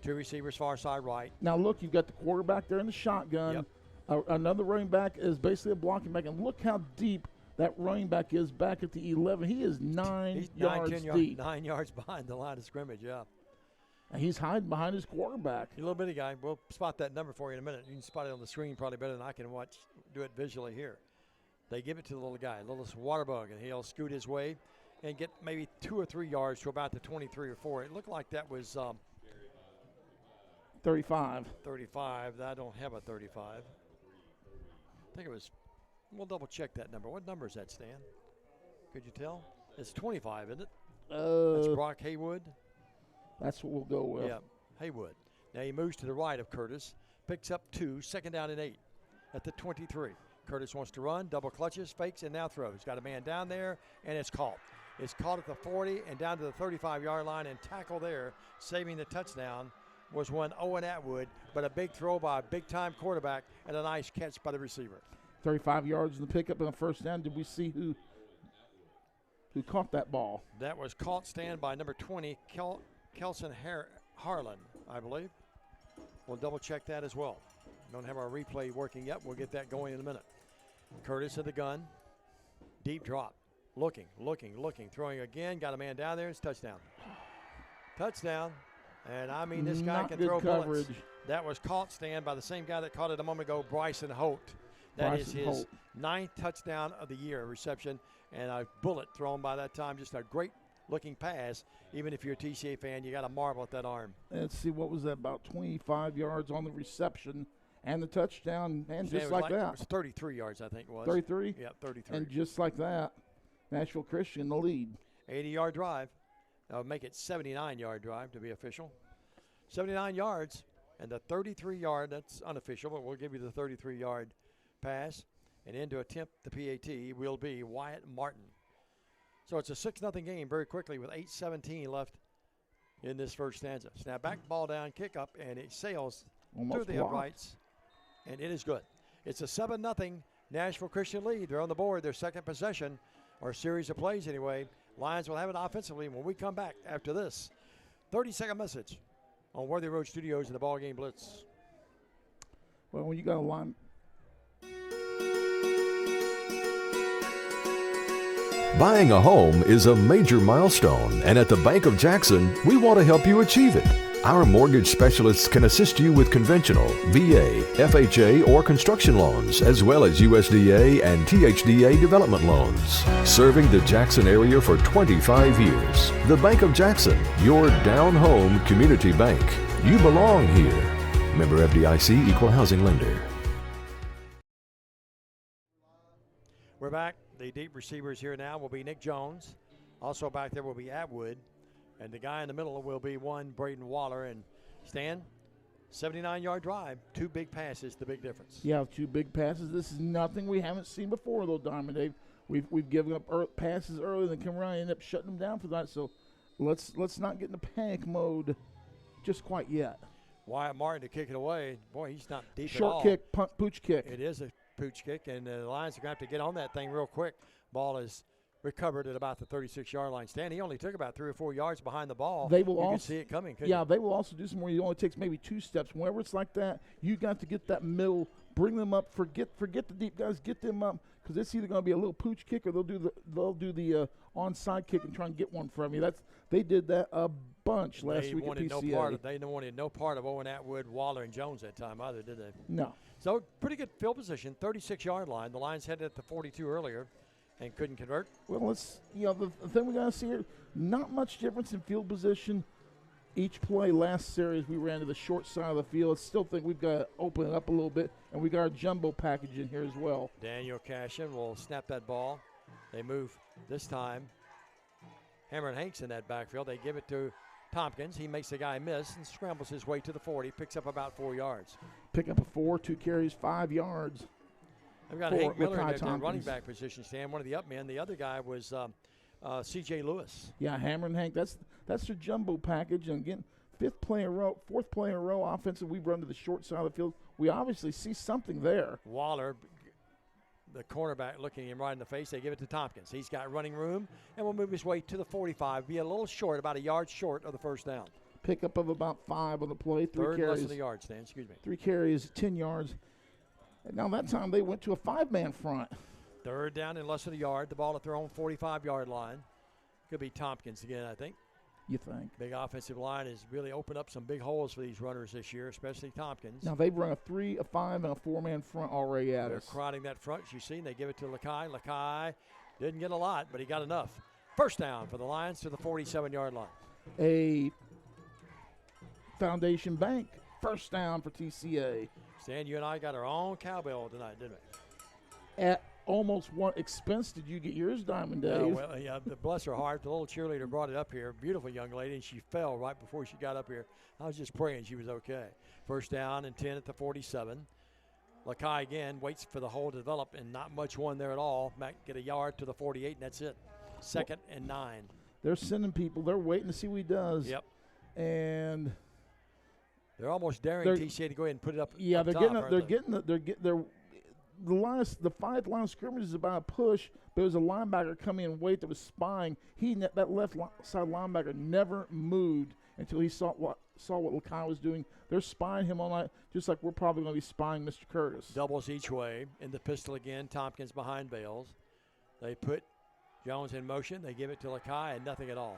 2 receivers far side right. Now, look, you've got the quarterback there in the shotgun. Yep. Another running back is basically a blocking back. And look how deep that running back is back at the 11. He is 9 yards deep. 9 yards behind the line of scrimmage, yeah. And he's hiding behind his quarterback. He's a little bitty guy. We'll spot that number for you in a minute. You can spot it on the screen probably better than I can do it visually here. They give it to the little guy, little Waterbug, and he'll scoot his way and get maybe 2 or 3 yards to about the 23 or 4. It looked like that was 35. 35. I don't have a 35. I think it was. We'll double check that number. What number is that, Stan? Could you tell? It's 25, isn't it? That's Brock Haywood. That's what we'll go with. Yeah, Haywood. Now he moves to the right of Curtis, picks up 2, second down and 8 at the 23. Curtis wants to run, double clutches, fakes, and now throws. Got a man down there, and it's caught. It's caught at the 40 and down to the 35-yard line, and tackle there, saving the touchdown, was one Owen Atwood, but a big throw by a big-time quarterback and a nice catch by the receiver. 35 yards in the pickup and a first down. Did we see who caught that ball? That was caught, Stan, by number 20, Kelson Harlan, I believe. We'll double-check that as well. Don't have our replay working yet. We'll get that going in a minute. Curtis at the gun. Deep drop. Looking, throwing again. Got a man down there. It's touchdown. Touchdown. And, I mean, this guy can throw bullets. That was caught, Stan, by the same guy that caught it a moment ago, Bryson Holt. That is his 9th touchdown of the year reception, and a bullet thrown by that time. Just a great-looking pass. Even if you're a TCA fan, you got to marvel at that arm. Let's see, what was that, about 25 yards on the reception and the touchdown, and just like that. It was 33 yards, I think it was. 33? Yeah, 33. And just like that, Nashville Christian in the lead. 80-yard drive. That would make it 79-yard drive to be official. 79 yards, and the 33-yard, that's unofficial, but we'll give you the 33-yard pass. And in to attempt the PAT will be Wyatt Martin. So it's a 6-0 game very quickly with 8:17 left in this first stanza. Snap back, ball down, kick up, and it sails through the uprights, and it is good. It's a 7-0 Nashville Christian lead. They're on the board, their second possession, or series of plays anyway. Lions will have it offensively when we come back after this 30-second message on Worthy Road Studios in the BallGame Blitz. Well, when you got a line. Buying a home is a major milestone, and at the Bank of Jackson, we want to help you achieve it. Our mortgage specialists can assist you with conventional, VA, FHA, or construction loans, as well as USDA and THDA development loans. Serving the Jackson area for 25 years. The Bank of Jackson, your down-home community bank. You belong here. Member FDIC, Equal Housing Lender. We're back. The deep receivers here now will be Nick Jones. Also back there will be Atwood. And the guy in the middle will be one Braden Waller. And Stan, 79-yard drive, 2 big passes, the big difference. Yeah, 2 big passes. This is nothing we haven't seen before, though, Diamond Dave. We've given up passes early and then come around and end up shutting them down for that. So let's not get into panic mode just quite yet. Wyatt Martin to kick it away. Boy, he's not deep at Short all. kick, pooch kick. It is a pooch kick, and the Lions are going to have to get on that thing real quick. Ball is recovered at about the 36-yard line. Stan, he only took about 3 or 4 yards behind the ball. They will you also can see it coming. Yeah, they will also do some more. It only takes maybe 2 steps. Whenever it's like that, you got to get that middle, bring them up. Forget the deep guys, get them up, because it's either going to be a little pooch kick or they'll do the onside kick and try and get one from you. They did that a bunch last week at TCA. They wanted no part of Owen Atwood, Waller, and Jones that time either, did they? No. So pretty good field position, 36-yard line. The Lions headed at the 42 earlier and couldn't convert. Well, the thing we got to see here, not much difference in field position. Each play last series, we ran to the short side of the field. Still think we've got to open it up a little bit, and we got our jumbo package in here as well. Daniel Cashin will snap that ball. They move this time. Hammer and Hanks in that backfield. They give it to Tompkins. He makes the guy miss and scrambles his way to the 40, picks up about 4 yards. Pick up a 4, 2 carries, 5 yards. I've got Hank Miller in their running back position, Stan, one of the up men. The other guy was C.J. Lewis. Yeah, Hammer and Hank. That's their jumbo package. And again, 4th play in a row offensive. We run to the short side of the field. We obviously see something there. Waller, the cornerback, looking him right in the face. They give it to Tompkins. He's got running room and will move his way to the 45. Be a little short, about a yard short of the first down. Pickup of about 5 on the play. 3 Third carries. less than the yard, Stan. Excuse me. 3 carries, 10 yards. And now that time they went to a 5-man front. Third down and less than a yard. The ball at their own 45-yard line. Could be Tompkins again, I think. You think? Big offensive line has really opened up some big holes for these runners this year, especially Tompkins. Now they've run a 3, a 5, and a 4-man front already at us. They're crowding that front, as you see. They give it to Lakai. Lakai didn't get a lot, but he got enough. First down for the Lions to the 47-yard line. A Foundation Bank first down for TCA. Stan, you and I got our own cowbell tonight, didn't we? almost what expense did you get yours, Diamond Dave? Well, yeah, bless her heart, the little cheerleader brought it up here. Beautiful young lady, and she fell right before she got up here. I was just praying she was okay. First down and 10 at the 47. Lakai again waits for the hole to develop, and not much one there at all. Might get a yard to the 48, and that's it. Second and 9. They're sending people. They're waiting to see what he does. Yep. And they're almost daring TCA to go ahead and put it up. Yeah, up they're top, getting the 5th line of scrimmage is about a push, but it was a linebacker coming in wait that was spying. That left side linebacker never moved until he saw what Lakai was doing. They're spying him all night, just like we're probably going to be spying Mr. Curtis. Doubles each way. In the pistol again, Tompkins behind Bales. They put Jones in motion. They give it to Lakai, and nothing at all.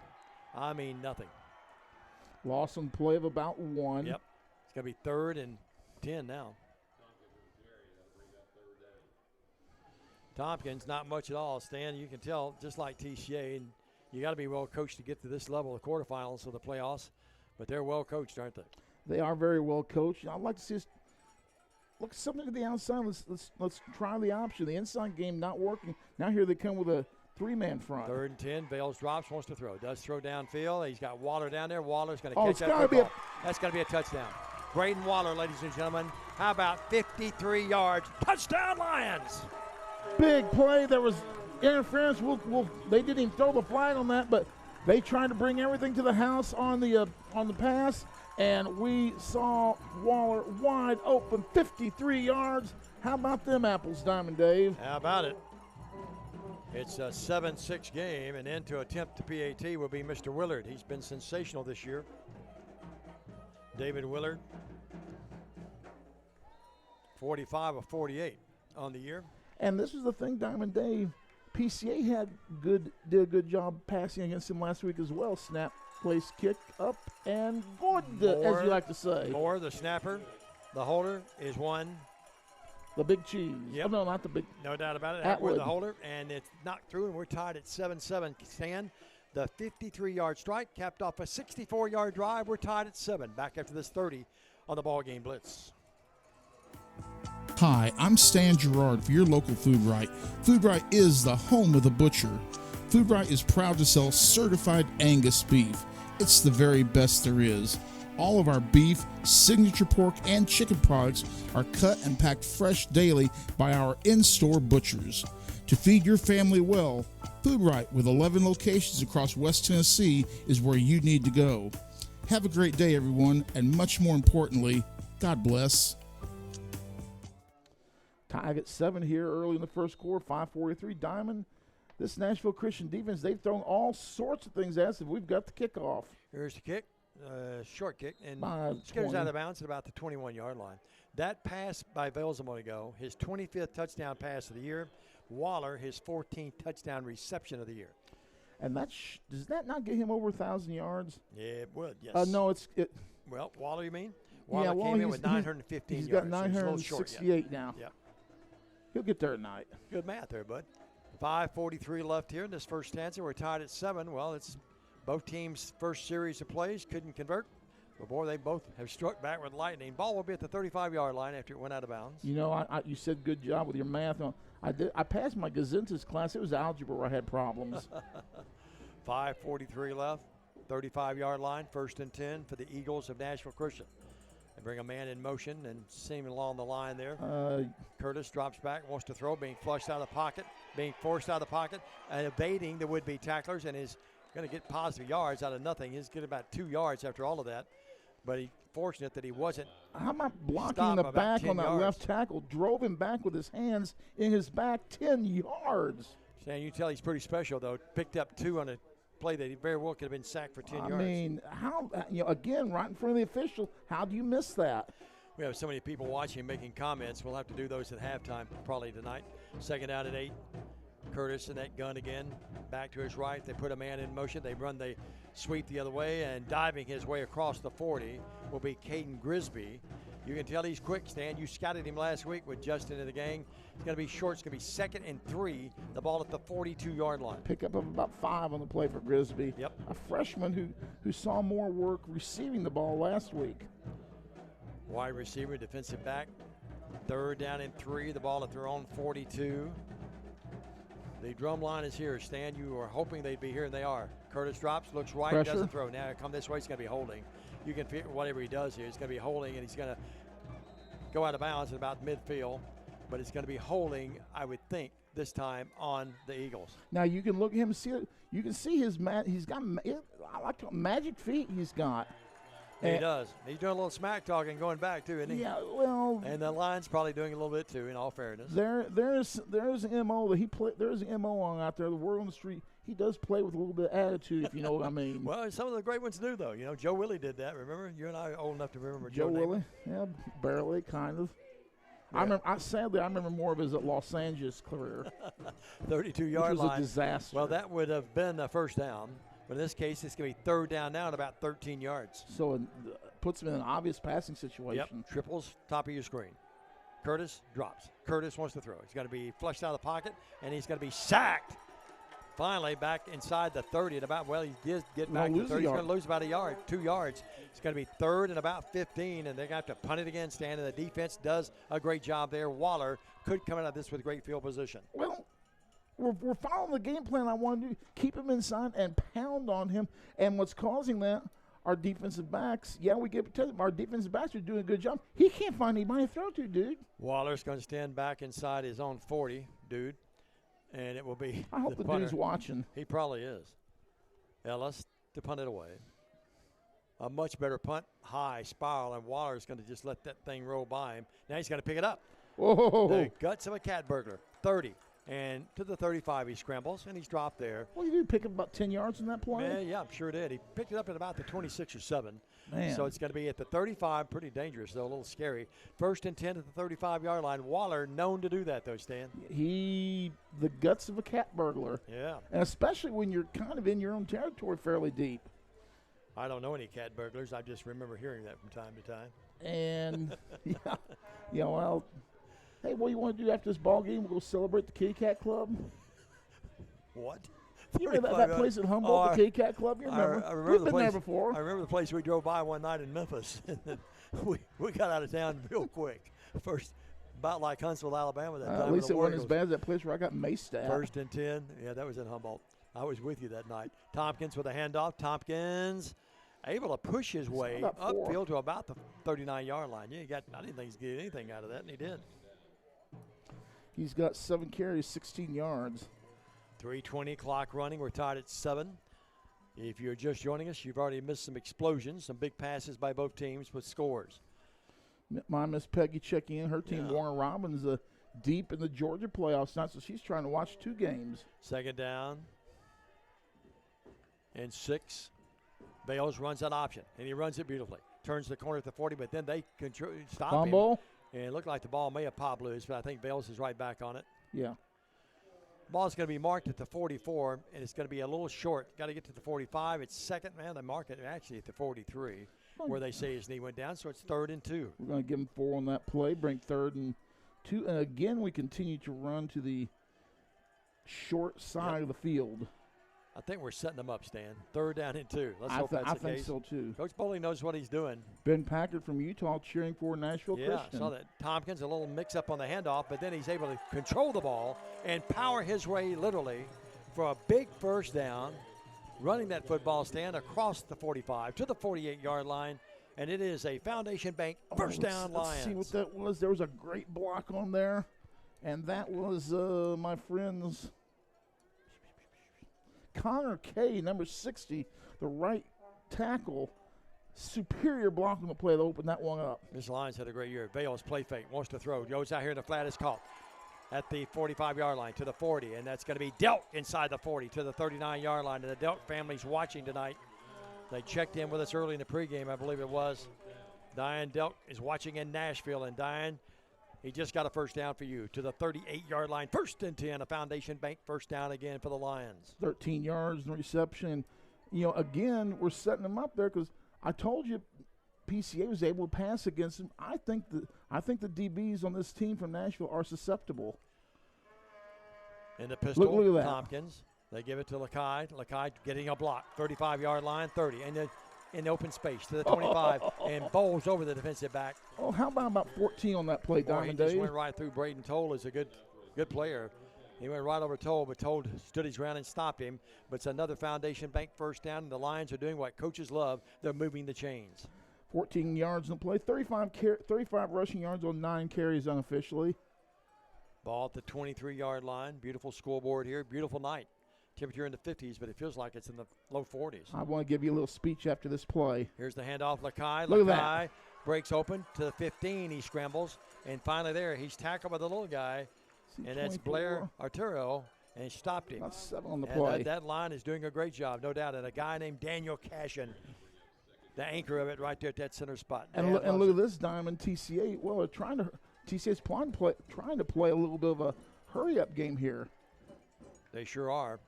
I mean nothing. Loss on play of about 1. Yep. It's going to be 3rd and 10 now. Tompkins, not much at all. Stan, you can tell, just like TCA, and you got to be well coached to get to this level of the quarterfinals of the playoffs. But they're well coached, aren't they? They are very well coached. I'd like to see us look something to the outside. Let's try the option. The inside game not working. Now here they come with a 3-man front. 3rd and 10. Bales drops, wants to throw. Does throw downfield. He's got Waller down there. Waller's going to catch that football. That's going to be a touchdown. Braden Waller, ladies and gentlemen. How about 53 yards? Touchdown, Lions! Big play. There was interference. They didn't even throw the flag on that, but they tried to bring everything to the house on the pass, and we saw Waller wide open, 53 yards. How about them apples, Diamond Dave? How about it? It's a 7-6 game, and in to attempt the PAT will be Mr. Willard. He's been sensational this year. David Willard, 45 of 48 on the year. And this was the thing, Diamond Dave. PCA did a good job passing against him last week as well. Snap, place, kick, up, and good, as you like to say. Moore, the snapper, the holder, is one. The big cheese. Yep. Oh, no, not the big. No doubt about it. Atwood, the holder, and it's knocked through, and we're tied at 7-7. Stan, the 53-yard strike capped off a 64-yard drive. We're tied at 7. Back after this 30 on the BallGame Blitz. Hi, I'm Stan Gerard for your local Food Right. Food Right is the home of the butcher. Food Right is proud to sell certified Angus beef. It's the very best there is. All of our beef, signature pork, and chicken products are cut and packed fresh daily by our in-store butchers. To feed your family well, Food Right, with 11 locations across West Tennessee, is where you need to go. Have a great day, everyone, and much more importantly, God bless. Tied at 7 here early in the first quarter, 5:43. Diamond, this Nashville Christian defense, they've thrown all sorts of things at us. We've got the kickoff. Here's the kick, short kick, and skitters out of bounds at about the 21-yard line. That pass by Bales a moment ago, his 25th touchdown pass of the year. Waller, his 14th touchdown reception of the year. And does that not get him over 1,000 yards? Yeah, it would, yes. No, Well, Waller, you mean? Waller yeah, came in with 915 yards. He's got 968 now. Yep. He'll get there tonight. Good math there, bud. 5:43 left here in this first stanza. We're tied at 7. Well, it's both teams' first series of plays. Couldn't convert. But, boy, they both have struck back with lightning. Ball will be at the 35-yard line after it went out of bounds. You know, you said good job with your math. I passed my Gazintas class. It was algebra where I had problems. 5:43 left. 35-yard line. 1st and 10 for the Eagles of Nashville Christian. They bring a man in motion and seem along the line there. Curtis drops back, wants to throw, being flushed out of the pocket, being forced out of the pocket, and evading the would-be tacklers, and is going to get positive yards out of nothing. He's getting about 2 yards after all of that, but he's fortunate that he wasn't. How about blocking the back on that left tackle? Drove him back with his hands in his back 10 yards. Stan, you can tell he's pretty special, though. Picked up 2 on a play that he very well could have been sacked for 10 yards. I mean, how, again, right in front of the official, how do you miss that? We have so many people watching, making comments. We'll have to do those at halftime probably tonight. 2nd down at 8. Curtis in that gun again. Back to his right. They put a man in motion. They run the sweep the other way, and diving his way across the 40 will be Caden Grisby. You can tell he's quick, Stan. You scouted him last week with Justin in the gang. It's going to be short. It's going to be 2nd and 3. The ball at the 42-yard line. Pick up of about 5 on the play for Grisby. Yep. A freshman who saw more work receiving the ball last week. Wide receiver, defensive back. 3rd down and 3. The ball at their own 42. The drum line is here. Stan, you were hoping they'd be here, and they are. Curtis drops, looks right, Pressure. doesn't throw. Now come this way, he's going to be holding. You can figure whatever he does here, he's going to be holding, and he's going to go out of bounds at about midfield. But it's going to be holding, I would think, this time on the Eagles. Now you can look at him and see. You can see he's got I like magic feet he's got. He does. He's doing a little smack talking going back too, isn't he? Yeah, well. And the line's probably doing a little bit too. In all fairness, there's an MO that he play. There's an MO on out there. The word on the street. He does play with a little bit of attitude, if you know what I mean. Well, some of the great ones do, though. You know, Joe Willie did that. Remember, you and I are old enough to remember Joe Willie. Yeah, barely, kind of. Yeah. Sadly, I remember more of his Los Angeles career. 32-yard line. Which was a disaster. Well, that would have been a first down. But in this case, it's going to be third down now at about 13 yards. So it puts him in an obvious passing situation. Yep, triples, top of your screen. Curtis drops. Curtis wants to throw. He's going to be flushed out of the pocket, and he's going to be sacked. Finally, back inside the 30 at about, well, he did get back to 30. He's going to lose about 2 yards. It's going to be third and about 15, and they're going to have to punt it again, Stan, and the defense does a great job there. Waller could come out of this with great field position. Well, we're following the game plan I want to do. Keep him inside and pound on him. And what's causing that, our defensive backs, we get protected. Our defensive backs are doing a good job. He can't find anybody to throw to, dude. Waller's going to stand back inside his own 40, dude. And it will be I hope the dude's watching. He probably is. Ellis to punt it away. A much better punt, high spiral, and Waller's going to just let that thing roll by him. Now he's going to pick it up. Whoa. The guts of a cat burglar. 30. And to the 35 he scrambles, and he's dropped there. Well, you did pick up about 10 yards in that play? Yeah, I'm sure did. He picked it up at about the 26 or 7. Man. So it's going to be at the 35. Pretty dangerous, though, a little scary. First and 10 at the 35-yard line. Waller known to do that, though, Stan. The guts of a cat burglar. Yeah. And especially when you're kind of in your own territory fairly deep. I don't know any cat burglars. I just remember hearing that from time to time. And, well, hey, what do you want to do after this ball game? We'll go celebrate the Kitty Cat Club. What? You remember that place in Humboldt, the Kitty Cat Club? You remember? I remember We've the been place, there before. I remember the place we drove by one night in Memphis. And we got out of town real quick. First, about like Huntsville, Alabama that time. At least it wasn't as bad as that place where I got maced at. First and 10. Yeah, that was in Humboldt. I was with you that night. Tompkins with a handoff. Tompkins able to push his way upfield to about the 39-yard line. Yeah, I didn't think he'd get anything out of that, and he did. He's got 7 carries, 16 yards. 3:20 clock running. We're tied at 7. If you're just joining us, you've already missed some explosions, some big passes by both teams with scores. My Miss Peggy checking in. Her team, Warner Robins, deep in the Georgia playoffs now, so she's trying to watch 2 games. Second down and 6. Bales runs that option, and he runs it beautifully. Turns the corner at the 40, but then they stop Fumble. him. And it looked like the ball may have popped loose, but I think Bales is right back on it. Yeah. Ball's going to be marked at the 44, and it's going to be a little short. Got to get to the 45. It's second. Man, they mark it actually at the 43, where they say his knee went down, so it's 3rd and 2. We're going to give him 4 on that play, bring 3rd and 2. And again, we continue to run to the short side of the field. I think we're setting them up, Stan. 3rd down and 2. Let's hope that's the case. I think so, too. Coach Bowling knows what he's doing. Ben Packard from Utah cheering for Nashville Christian. Yeah, I saw that. Tompkins, a little mix-up on the handoff, but then he's able to control the ball and power his way, literally, for a big first down, running that football, Stan, across the 45 to the 48-yard line, and it is a Foundation Bank first down Lions. Let's see what that was. There was a great block on there, and that was my friend's Connor Kay, number 60, the right tackle. Superior block on the play to open that one up. This Lions had a great year. Bales play fake, wants to throw. Goes out here in the flat, is caught at the 45-yard line to the 40, and that's going to be Delk inside the 40 to the 39-yard line. And the Delk family's watching tonight. They checked in with us early in the pregame, I believe it was. Diane Delk is watching in Nashville, and Diane, he just got a first down for you to the 38-yard line. 1st and 10, a Foundation Bank first down again for the Lions. 13 yards in reception. Again, we're setting them up there because I told you PCA was able to pass against him. I think the DBs on this team from Nashville are susceptible. In the pistol, look at that. Tompkins. They give it to Lakai. Lakai getting a block. 35-yard line, 30. And in open space to the 25 and bowls over the defensive back. Oh, how about 14 on that play, Diamond Dave? He just went right through. Braden Toll is a good player. He went right over Toll, but Toll stood his ground and stopped him. But it's another Foundation Bank first down, and the Lions are doing what coaches love. They're moving the chains. 14 yards in the play, 35 rushing yards on 9 carries unofficially. Ball at the 23-yard line. Beautiful scoreboard here. Beautiful night. Temperature in the 50s, but it feels like it's in the low 40s. I want to give you a little speech after this play. Here's the handoff. Lakai. Look at Lakai breaks open to the 15. He scrambles. And finally there, he's tackled by the little guy. And that's Blair Arturo. And he stopped him. That's 7 on the play. That line is doing a great job, no doubt. And a guy named Daniel Cashin, the anchor of it right there at that center spot. And look at this Diamond TCA. Well, they're TCA's trying to play a little bit of a hurry-up game here. They sure are.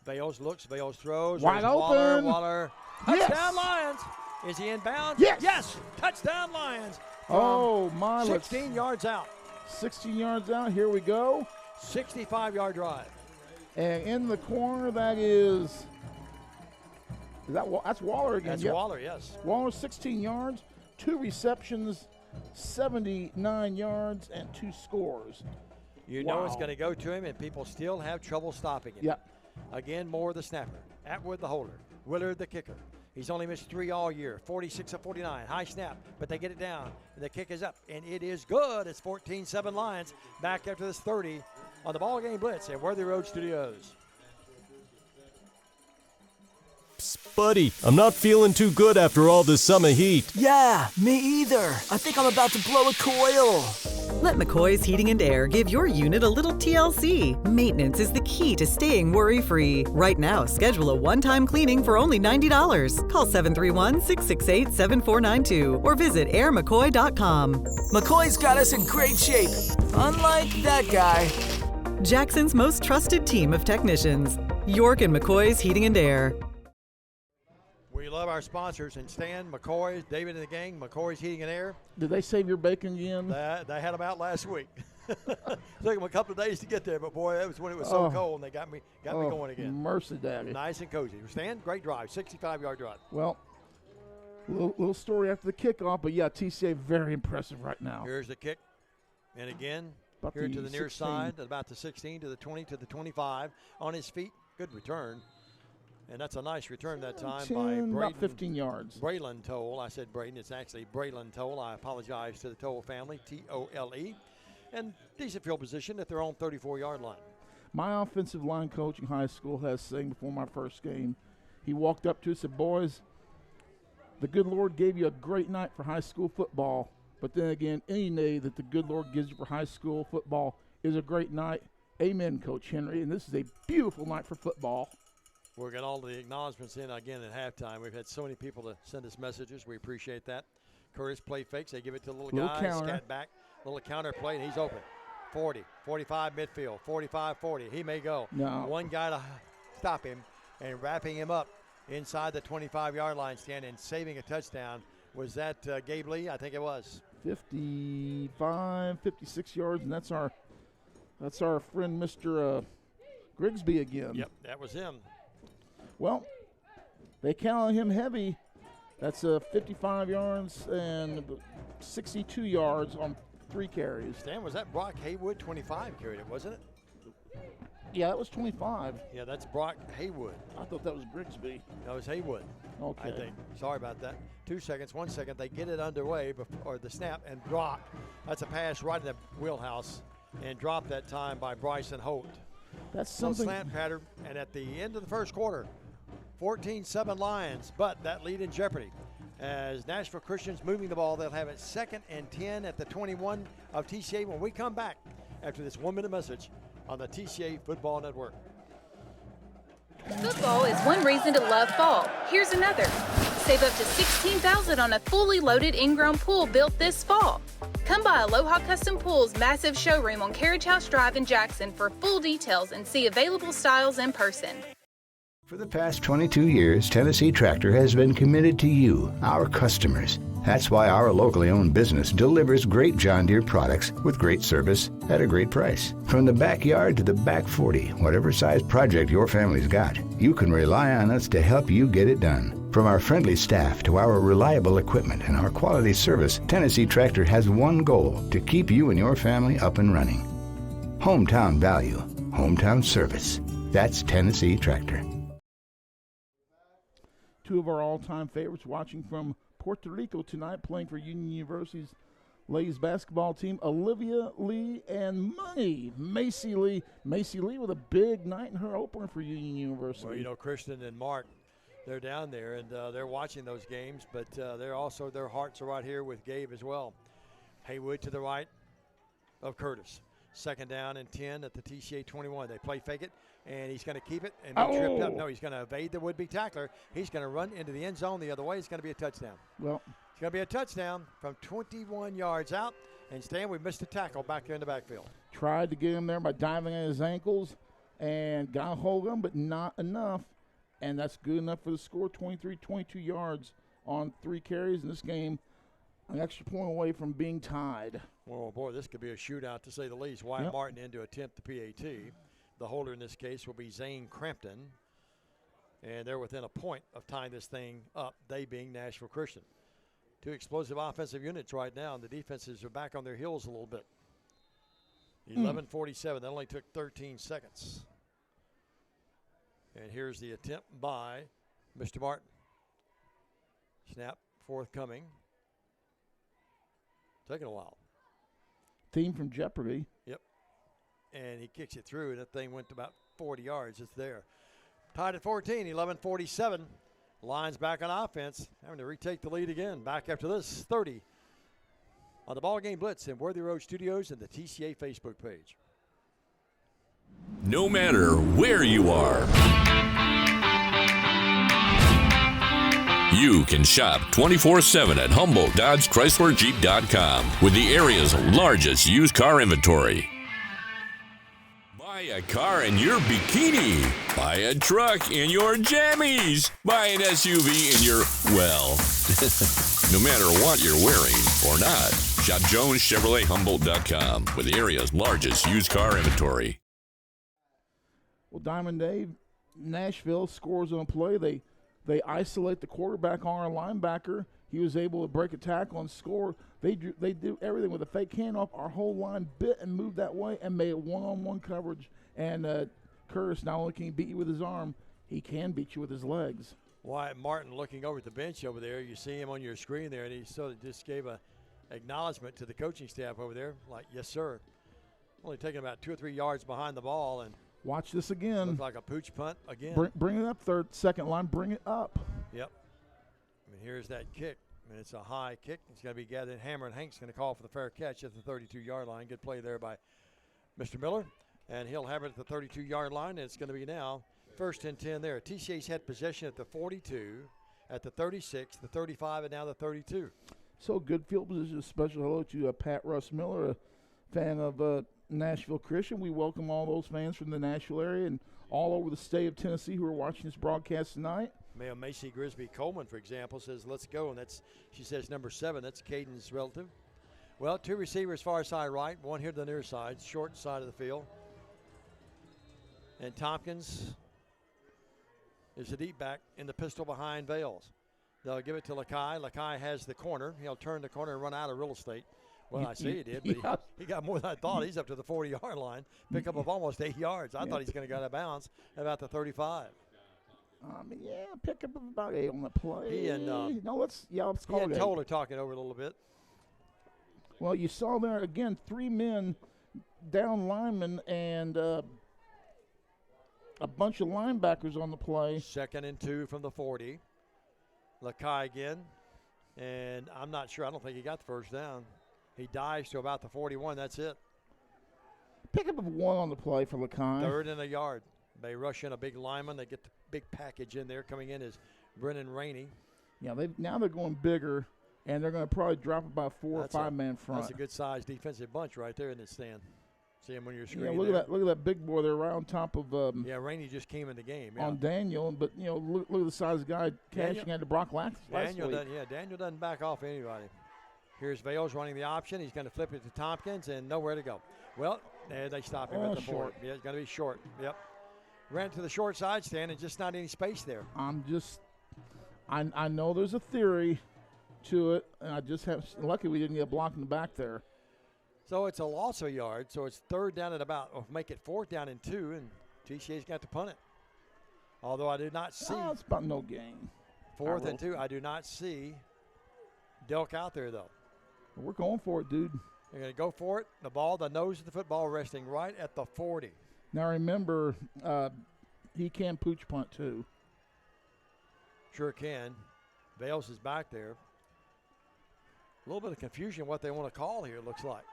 Bales looks, Bales throws. Wide open. Waller. Yes. Touchdown Lions. Is he in bounds? Yes. Yes. Touchdown Lions. Oh, my. 16 yards out. 16 yards out. Here we go. 65-yard drive. And in the corner, that's Waller again. That's Waller, yes. Waller, 16 yards, 2 receptions, 79 yards, and 2 scores. You know it's going to go to him, and people still have trouble stopping him. Yep. Again, Moore the snapper. Atwood the holder. Willard the kicker. He's only missed 3 all year. 46 of 49. High snap, but they get it down. And the kick is up, and it is good. It's 14-7 Lions back after this 30 on the BallGame Blitz at Worthy Road Studios. Buddy, I'm not feeling too good after all this summer heat. Yeah, me either. I think I'm about to blow a coil. Let McCoy's Heating and Air give your unit a little TLC. Maintenance is the key to staying worry-free. Right now, schedule a one-time cleaning for only $90. Call 731-668-7492 or visit airmccoy.com. McCoy's got us in great shape, unlike that guy. Jackson's most trusted team of technicians. York and McCoy's Heating and Air. We love our sponsors, and Stan, McCoy, David and the gang, McCoy's Heating and Air. Did they save your bacon again? They had them out last week. Took them a couple of days to get there, but boy, that was when it was so cold, and they got me going again. Mercy, Daddy. Nice and cozy. Stan, great drive, 65-yard drive. Well, little story after the kickoff, but yeah, TCA very impressive right now. Here's the kick, and again, about here to the near 16. side, about the 16 to the 20 to the 25. On his feet, good return. And that's a nice return that time 10, by Braden. about 15 yards. Braylon Toll. I said Braden. It's actually Braylon Toll. I apologize to the Toll family, T-O-L-E. And decent field position at their own 34-yard line. My offensive line coach in high school has saying before my first game, he walked up to us and said, boys, the good Lord gave you a great night for high school football. But then again, any day that the good Lord gives you for high school football is a great night. Amen, Coach Henry. And this is a beautiful night for football. We'll get all the acknowledgments in again at halftime. We've had so many people to send us messages. We appreciate that. Curtis play fakes. They give it to the little guy. Counter. Scat back. Little counter play, and he's open. 40, 45 midfield, 45, 40. He may go. No. One guy to stop him and wrapping him up inside the 25-yard line stand and saving a touchdown. Was that Gabe Lee? I think it was. 55, 56 yards, and that's our friend Mr. Grigsby again. Yep, that was him. Well, they count on him heavy. That's 55 yards and 62 yards on 3 carries. Stan, was that Brock Haywood? 25 carried it, wasn't it? Yeah, that was 25. Yeah, that's Brock Haywood. I thought that was Grigsby. That was Haywood. Okay. I think. Sorry about that. 2 seconds, 1 second. They get it underway, or the snap, and drop. That's a pass right in the wheelhouse, and dropped that time by Bryson Holt. That's something. Slant pattern, and at the end of the first quarter, 14-7 Lions, but that lead in jeopardy. As Nashville Christian's moving the ball, they'll have it 2nd and 10 at the 21 of TCA when we come back after this 1-minute message on the TCA Football Network. Football is one reason to love fall. Here's another. Save up to $16,000 on a fully loaded in-ground pool built this fall. Come by Aloha Custom Pool's massive showroom on Carriage House Drive in Jackson for full details and see available styles in person. For the past 22 years, Tennessee Tractor has been committed to you, our customers. That's why our locally owned business delivers great John Deere products with great service at a great price. From the backyard to the back 40, whatever size project your family's got, you can rely on us to help you get it done. From our friendly staff to our reliable equipment and our quality service, Tennessee Tractor has one goal: to keep you and your family up and running. Hometown value, hometown service. That's Tennessee Tractor. Two of our all-time favorites watching from Puerto Rico tonight, playing for Union University's ladies basketball team, Olivia Lee and Macy Lee. Macy Lee with a big night in her opener for Union University. Well, you know, Kristen and Mark, they're down there, and they're watching those games, but they're also, their hearts are right here with Gabe as well. Haywood to the right of Curtis. Second down and 10 at the TCA 21. They play fake it, and he's going to keep it and be tripped up. No, he's going to evade the would-be tackler. He's going to run into the end zone the other way. It's going to be a touchdown. Well, it's going to be a touchdown from 21 yards out. And Stan, we missed a tackle back there in the backfield. Tried to get him there by diving at his ankles and got a hold of him, but not enough. And that's good enough for the score, 23-22 yards on 3 carries in this game. An extra point away from being tied. Well, boy, this could be a shootout to say the least. Wyatt Martin in to attempt the PAT. The holder in this case will be Zane Crampton. And they're within a point of tying this thing up, they being Nashville Christian. 2 explosive offensive units right now, and the defenses are back on their heels a little bit. 11:47. That only took 13 seconds. And here's the attempt by Mr. Martin. Snap forthcoming. Taking a while. Theme from Jeopardy. Yep. And he kicks it through, and that thing went to about 40 yards. It's there. Tied at 14, 11:47. Lions back on offense, having to retake the lead again. Back after this, 30 on the BallGame Blitz in Worthy Road Studios and the TCA Facebook page. No matter where you are, you can shop 24/7 at HumboldtDodgeChryslerJeep.com with the area's largest used car inventory. Buy a car in your bikini. Buy a truck in your jammies. Buy an SUV in your, well, no matter what you're wearing or not, shop JonesChevroletHumboldt.com with the area's largest used car inventory. Well, Diamond Dave, Nashville scores on a play. They isolate the quarterback on our linebacker. He was able to break a tackle and score. They do everything with a fake handoff. Our whole line bit and moved that way and made it one-on-one coverage. And Curtis, not only can he beat you with his arm, he can beat you with his legs. Wyatt Martin looking over at the bench over there. You see him on your screen there, and he sort of just gave a acknowledgement to the coaching staff over there, like, yes, sir. Only taking about 2 or 3 yards behind the ball, and watch this again. Looks like a pooch punt again. Bring it up, second line, bring it up. Yep. And here's that kick. And it's a high kick. It's going to be gathered. Hammer, and Hank's going to call for the fair catch at the 32-yard line. Good play there by Mr. Miller. And he'll have it at the 32-yard line. And it's going to be now 1st and 10 there. TCA's had possession at the 42, at the 36, the 35, and now the 32. So good field position. Special hello to Pat Russ Miller, a fan of Nashville Christian. We welcome all those fans from the Nashville area and all over the state of Tennessee who are watching this broadcast tonight. Mayor Macy Grisby Coleman, for example, says, let's go. And she says number 7. That's Caden's relative. Well, 2 receivers far side right, 1 here to the near side, short side of the field. And Tompkins is the deep back in the pistol behind Vales. They'll give it to Lakai. Lakai has the corner. He'll turn the corner and run out of real estate. Well, I see he did, but he got more than I thought. He's up to the 40-yard line. Pickup of almost 8 yards. I thought he's going to go out of bounds about the 35. Pick up about 8 on the play. He and let's call he and it. Toller talking over it a little bit. Well, you saw there again 3 men down linemen and a bunch of linebackers on the play. 2nd and 2 from the 40. Lakai again, and I'm not sure. I don't think he got the first down. He dives to about the 41. That's it. Pick up of 1 on the play for Lakai. 3rd and a yard. They rush in a big lineman. They get the big package in there. Coming in is Brennan Rainey. Yeah, now they're going bigger, and they're going to probably drop about 4 or 5 man front. That's a good sized defensive bunch right there in the stand. See him on your screen. Yeah, look at that big boy there right on top of. Rainey just came in the game. On Daniel, but look at the size of the guy cashing out to Brock last Daniel week. Daniel doesn't back off anybody. Here's Vales running the option. He's going to flip it to Tompkins and nowhere to go. Well, there they stop him at the 40. Yeah, it's going to be short. Yep. Ran to the short side stand and just not any space there. I know there's a theory to it, and lucky we didn't get a block in the back there. So it's a loss of a yard. So it's third down and about, or make it fourth down and 2, and TCA's got to punt it. Although I do not see. Oh, it's about no gain. Fourth and 2. I do not see Delk out there, though. We're going for it, dude. They're going to go for it. The nose of the football resting right at the 40. Now remember, he can pooch punt too. Sure can. Bales is back there. A little bit of confusion what they want to call here, it looks like.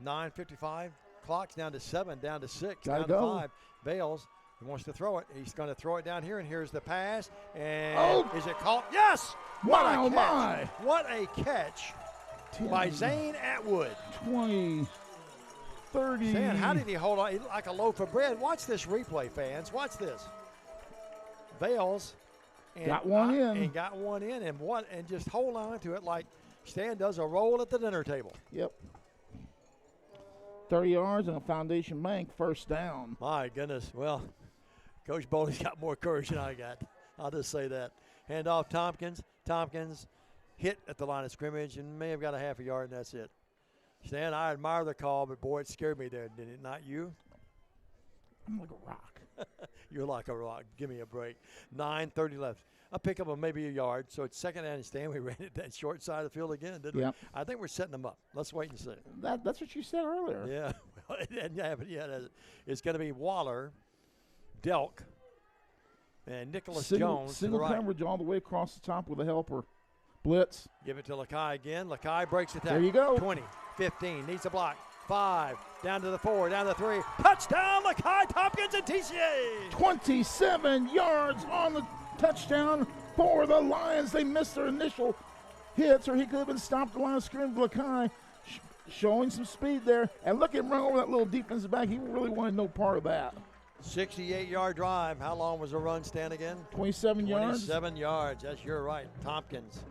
9:55. Clock's down to 7, down to 6, Gotta down to go. 5. Bales, he wants to throw it. He's going to throw it down here, and here's the pass. And is it caught? Yes! My, oh, catch. my. What a catch 10, by Zane Atwood. 20, 30. Zane, how did he hold on? He looked like a loaf of bread. Watch this replay, fans. Watch this. Bales. And got one in. And got one in, and just hold on to it like Stan does a roll at the dinner table. Yep. 30 yards and a Foundation Bank first down. My goodness. Well, Coach Bowley's got more courage than I got. I'll just say that. Hand off Tompkins. Tompkins hit at the line of scrimmage and may have got a half a yard, and that's it. Stan, I admire the call, but, boy, it scared me there, didn't it? Not you? I'm like a rock. You're like a rock. Give me a break. 9:30 left. I'll pick up maybe a yard. So it's second down and Stan. We ran it that short side of the field again, didn't we? I think we're setting them up. Let's wait and see. That's what you said earlier. Yeah. Well, it didn't happen yet. It's going to be Waller, Delk, and Nicholas Jones. Single to the right. coverage all the way across the top with a helper. Blitz. Give it to Lakai again. Lakai breaks the tackle. There you go. 20, 15, needs a block. 5, down to the 4, down to the 3. Touchdown, Lakai Tompkins and TCA. 27 yards on the touchdown for the Lions. They missed their initial hits, or he could have been stopped at the line of scrimmage. Lakai showing some speed there. And look at him run over that little defensive back. He really wanted no part of that. 68-yard drive. How long was the run, Stan, again? 27 yards. 27 yards. That's you're right. Tompkins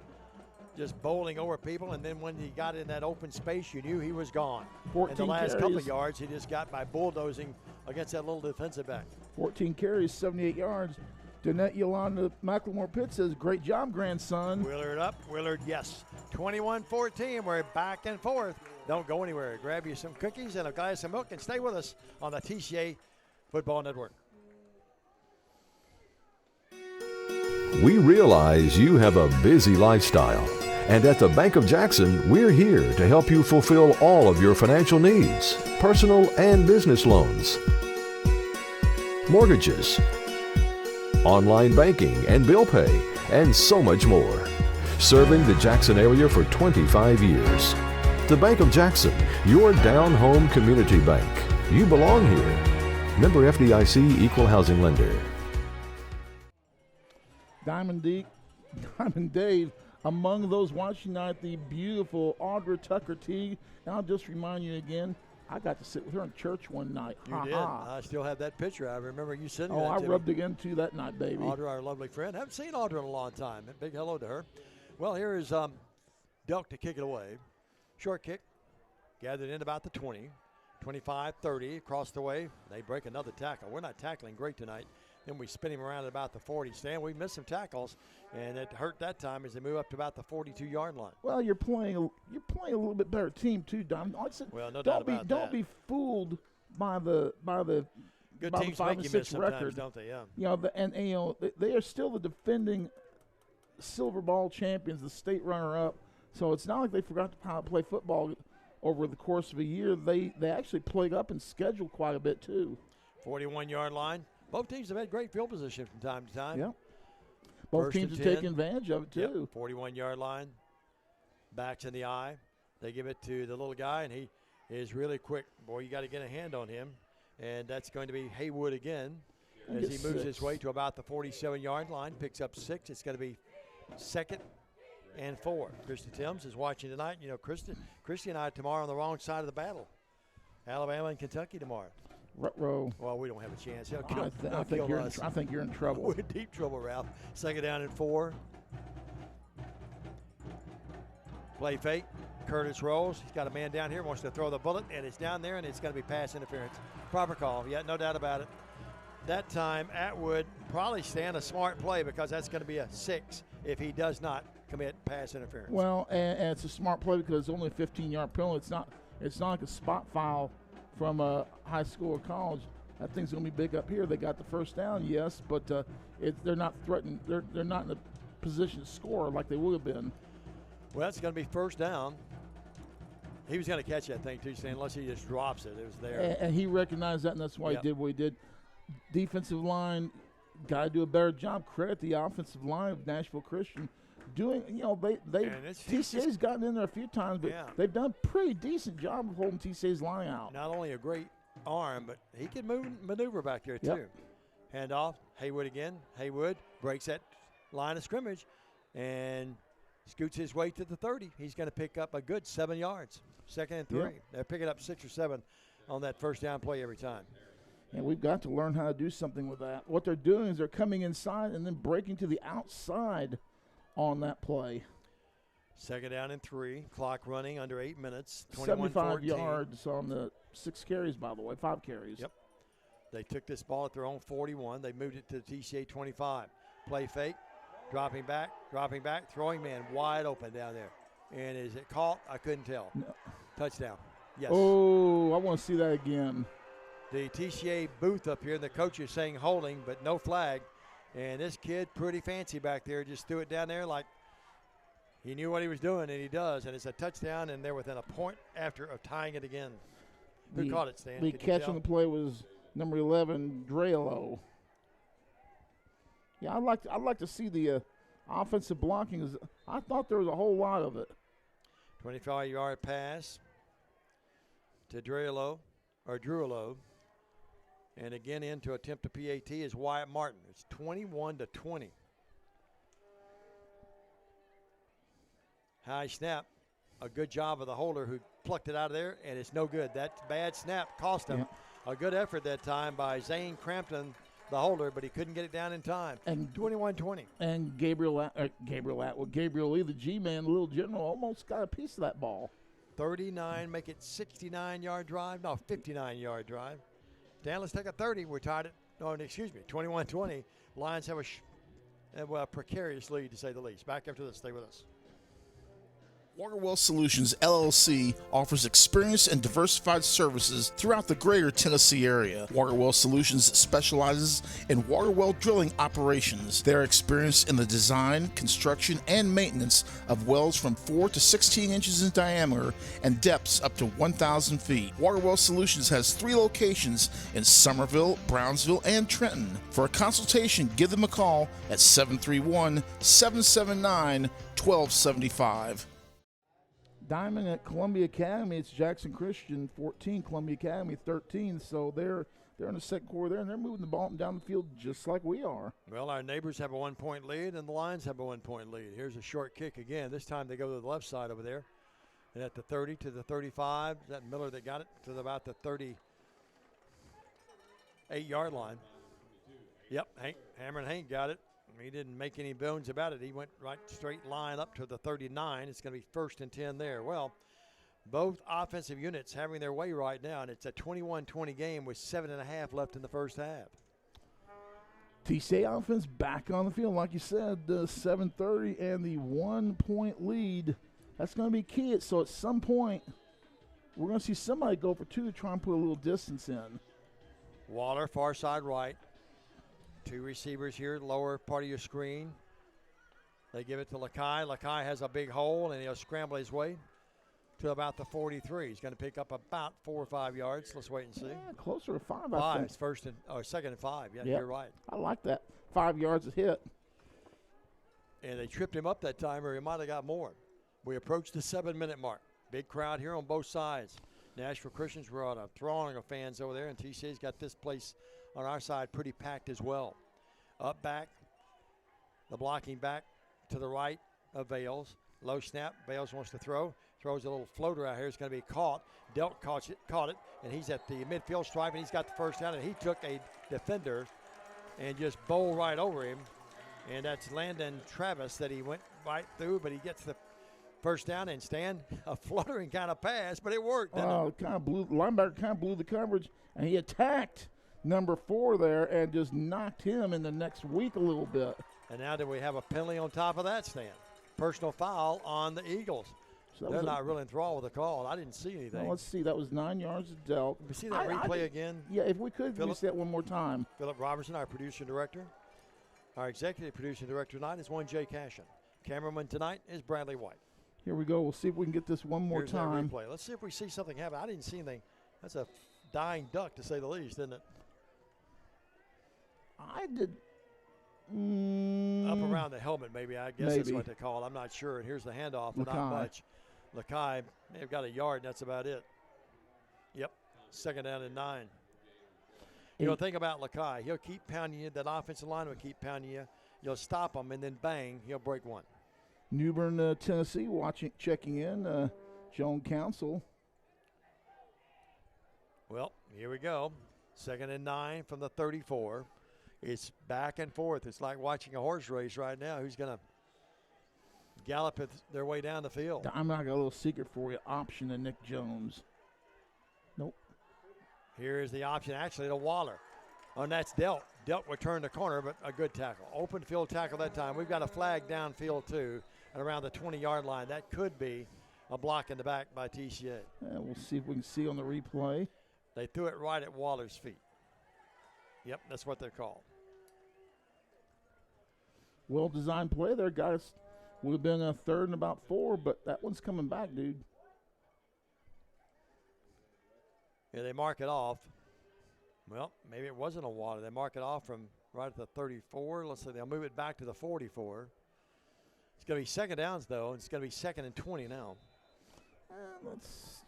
just bowling over people, and then when he got in that open space, you knew he was gone. 14 and the last carries. couple of yards, he just got by bulldozing against that little defensive back. 14 carries, 78 yards. Danette Yolanda McLemore-Pitt says, great job, grandson. Willard up. Willard, yes. 21-14. We're back and forth. Don't go anywhere. Grab you some cookies and a glass of milk and stay with us on the TCA Football Network. We realize you have a busy lifestyle, and at the Bank of Jackson, we're here to help you fulfill all of your financial needs, personal and business loans, mortgages, online banking and bill pay, and so much more. Serving the Jackson area for 25 years. The Bank of Jackson, your down-home community bank. You belong here. Member FDIC Equal Housing Lender. Diamond Dave, among those watching tonight, the beautiful Audra Tucker Teague. And I'll just remind you again, I got to sit with her in church one night. You did. I still have that picture. I remember you sending that to me. I rubbed again too that night, baby. Audra, our lovely friend. Haven't seen Audra in a long time. Big hello to her. Well, here is Delk to kick it away. Short kick. Gathered in about the 20. 25, 30, across the way. They break another tackle. We're not tackling great tonight. Then we spin him around at about the 40. Stan, we missed some tackles, and it hurt that time as they move up to about the 42-yard line. Well, you're playing a little bit better team too, Don. Well, no doubt about that. Don't be fooled by the good teams 5 make and you 6 miss sometimes, record, don't they? Yeah. You know, they are still the defending Silver Ball champions, the state runner-up. So it's not like they forgot how to play football over the course of a year. They actually played up and scheduled quite a bit too. 41-yard line. Both teams have had great field position from time to time. Yeah. Both teams are taking advantage of it too. Yep. 41-yard line. Backs in the eye. They give it to the little guy, and he is really quick. Boy, you got to get a hand on him. And that's going to be Haywood again as he moves his way to about the 47-yard line. Picks up 6. It's going to be 2nd and 4. Christy Timms is watching tonight. You know, Christy and I tomorrow on the wrong side of the battle. Alabama and Kentucky tomorrow. Ruh-roh. Well, we don't have a chance. I think you're in trouble. We're in deep trouble, Ralph. 2nd down and 4. Play fake. Curtis rolls. He's got a man down here. Wants to throw the bullet, and it's down there, and it's going to be pass interference. Proper call. Yeah, no doubt about it. That time, Atwood probably stand a smart play because that's going to be a 6 if he does not commit pass interference. Well, and it's a smart play because it's only a 15-yard penalty. It's not It's not like a spot foul from a high school or college. That thing's going to be big up here. They got the first down, yes, but they're not threatened. They're not in a position to score like they would have been. Well, it's going to be first down. He was going to catch that thing, too, unless he just drops it. It was there. And he recognized that, and that's why he did what he did. Defensive line, got to do a better job. Credit the offensive line of Nashville Christian. TCA's gotten in there a few times, but they've done a pretty decent job of holding TCA's line out. Not only a great arm, but he can maneuver back there, too. Handoff, Haywood again. Haywood breaks that line of scrimmage and scoots his way to the 30. He's going to pick up a good 7 yards. 2nd and 3. They're picking up 6 or 7 on that first down play every time. And we've got to learn how to do something with that. What they're doing is they're coming inside and then breaking to the outside on that play. 2nd down and 3. Clock running under 8 minutes. 75 yards on the 6 carries, by the way, 5 carries. Yep. They took this ball at their own 41. They moved it to the TCA 25. Play fake. Dropping back, throwing man wide open down there. And is it caught? I couldn't tell. No. Touchdown. Yes. Oh, I want to see that again. The TCA booth up here, and the coach is saying holding, but no flag. And this kid, pretty fancy back there, just threw it down there like he knew what he was doing, and he does. And it's a touchdown, and they're within a point after of tying it again. Who caught it, Stan? The catch on the play was number 11, Drelo. Yeah, I'd like to see the offensive blocking. I thought there was a whole lot of it. 25-yard pass to Drelo. And again in to attempt a PAT is Wyatt Martin. It's 21-20. High snap. A good job of the holder who plucked it out of there, and it's no good. That bad snap cost him. A good effort that time by Zane Crampton, the holder, but he couldn't get it down in time. And 21-20. And Gabriel Lee, the G-man, the little general, almost got a piece of that ball. 39, make it 69-yard drive. No, 59-yard drive. Dan, let's take a 30. We're tied at, 21-20. Lions have a precarious lead, to say the least. Back after this. Stay with us. Waterwell Solutions, LLC offers experienced and diversified services throughout the greater Tennessee area. Waterwell Solutions specializes in water well drilling operations. They're experienced in the design, construction, and maintenance of wells from 4 to 16 inches in diameter and depths up to 1,000 feet. Waterwell Solutions has 3 locations in Summerville, Brownsville, and Trenton. For a consultation, give them a call at 731-779-1275. Diamond at Columbia Academy, it's Jackson Christian 14, Columbia Academy 13. So they're in the second quarter there, and they're moving the ball down the field just like we are. Well, our neighbors have a 1-point lead, and the Lions have a 1-point lead. Here's a short kick again. This time they go to the left side over there. And at the 30 to the 35, is that Miller that got it to about the 38-yard line? Yep, Hammer and Hank got it. He didn't make any bones about it. He went right straight line up to the 39. It's going to be 1st and 10 there. Well, both offensive units having their way right now, and it's a 21-20 game with 7.5 left in the first half. TCA offense back on the field. Like you said, the 7:30 and the 1-point lead. That's going to be key. So at some point, we're going to see somebody go for 2 to try and put a little distance in. Waller, far side right. 2 receivers here, lower part of your screen. They give it to Lakai. Lakai has a big hole, and he'll scramble his way to about the 43. He's going to pick up about 4 or 5 yards. Let's wait and see. Yeah, closer to 5, I 5. think. It's 2nd and 5. Yeah, you're right. I like that. 5 yards a hit. And they tripped him up that time, or he might have got more. We approached the 7-minute mark. Big crowd here on both sides. Nashville Christians were on a throng of fans over there, and TCA's got this place on our side pretty packed as well. Up back, the blocking back to the right of Bales. Low snap, Bales wants to throw. Throws a little floater out here. It's going to be caught. Delk caught it, and he's at the midfield stripe, and he's got the first down, and he took a defender and just bowled right over him. And that's Landon Travis that he went right through, but he gets the first down and Stan, a fluttering kind of pass, but it worked. Linebacker kind of blew the coverage, and he attacked number 4 there and just knocked him in the next week a little bit. And now do we have a penalty on top of that, Stan? Personal foul on the Eagles. So they're not really enthralled with the call. I didn't see anything. Well, let's see. That was 9 yards to Delk. Can we see that replay again? Yeah, if we could, we see that one more time. Philip Robertson, our producer and director. Our executive producer and director tonight is one Jay Cashin. Cameraman tonight is Bradley White. Here we go. We'll see if we can get this one more Here's time. That replay. Let's see if we see something happen. I didn't see anything. That's a dying duck, to say the least, isn't it? I did. Up around the helmet, maybe. I guess that's what they call it. I'm not sure. And here's the handoff, but not much. Lakai may have got a yard, and that's about it. Yep, 2nd down and 9. You know, think about Lakai. He'll keep pounding you. That offensive line will keep pounding you. You'll stop him, and then bang, he'll break one. New Bern, Tennessee, checking in. Joan Council. Well, here we go. 2nd and 9 from the 34. It's back and forth. It's like watching a horse race right now. Who's going to gallop their way down the field? I'm not got a little secret for you. Option to Nick Jones. Nope. Here is the option actually to Waller. And that's Delk. Delk would turn the corner, but a good tackle. Open field tackle that time. We've got a flag downfield, too, at around the 20-yard line. That could be a block in the back by TCA. We'll see if we can see on the replay. They threw it right at Waller's feet. Yep, that's what they're called. Well-designed play there, guys. Would have been a 3rd and about 4, but that one's coming back, dude. Yeah, they mark it off. Well, maybe it wasn't a Waller. They mark it off from right at the 34. Let's say they'll move it back to the 44. It's going to be 2nd downs, though. It's going to be 2nd and 20 now.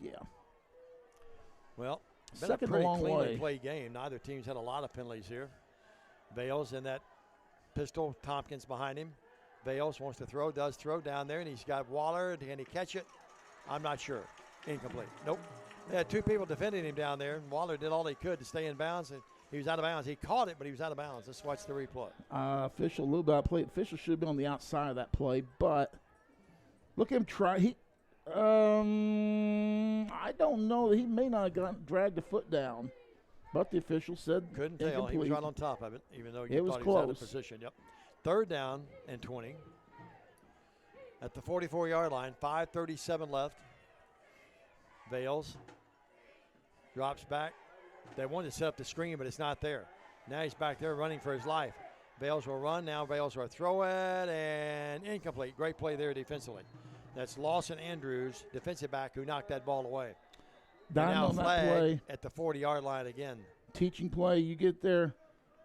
Yeah. Well, been Second a pretty long cleanly way. played game. Neither team's had a lot of penalties here. Bales in that pistol. Tompkins behind him. Bales wants to throw, does throw down there, and he's got Waller. Can he catch it? I'm not sure. Incomplete. Nope. They had 2 people defending him down there, and Waller did all he could to stay in bounds, and he was out of bounds. He caught it, but he was out of bounds. Let's watch the replay. Official, a little bit of play. Official should have been on the outside of that play, but look at him try. I don't know. He may not have dragged the foot down, but the official said couldn't tell. incomplete. He was right on top of it, even though he It was thought he was out of close. position. Yep. 3rd down and 20 at the 44-yard line. 5:37 left. Vales drops back. They wanted to set up the screen, but it's not there. Now he's back there running for his life. Vales will run. Now Vales will throw it, and incomplete. Great play there defensively. That's Lawson Andrews, defensive back, who knocked that ball away. Down now on that flag play. at the 40-yard line again. Teaching play, you get there,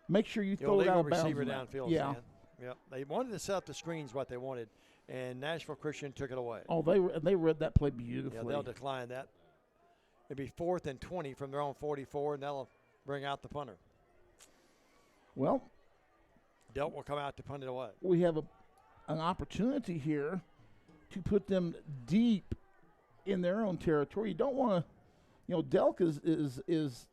make sure you throw it Illegal out of bounds. receiver on that. downfield. Yeah. Stan. Yep. They wanted to set up the screens, what they wanted, and Nashville Christian took it away. Oh, they read that play beautifully. Yeah, they'll decline that. It'd be 4th and 20 from their own 44, and they'll bring out the punter. Well, Delk will come out to punt it away. we have an opportunity here to put them deep in their own territory. You don't want to, Delk is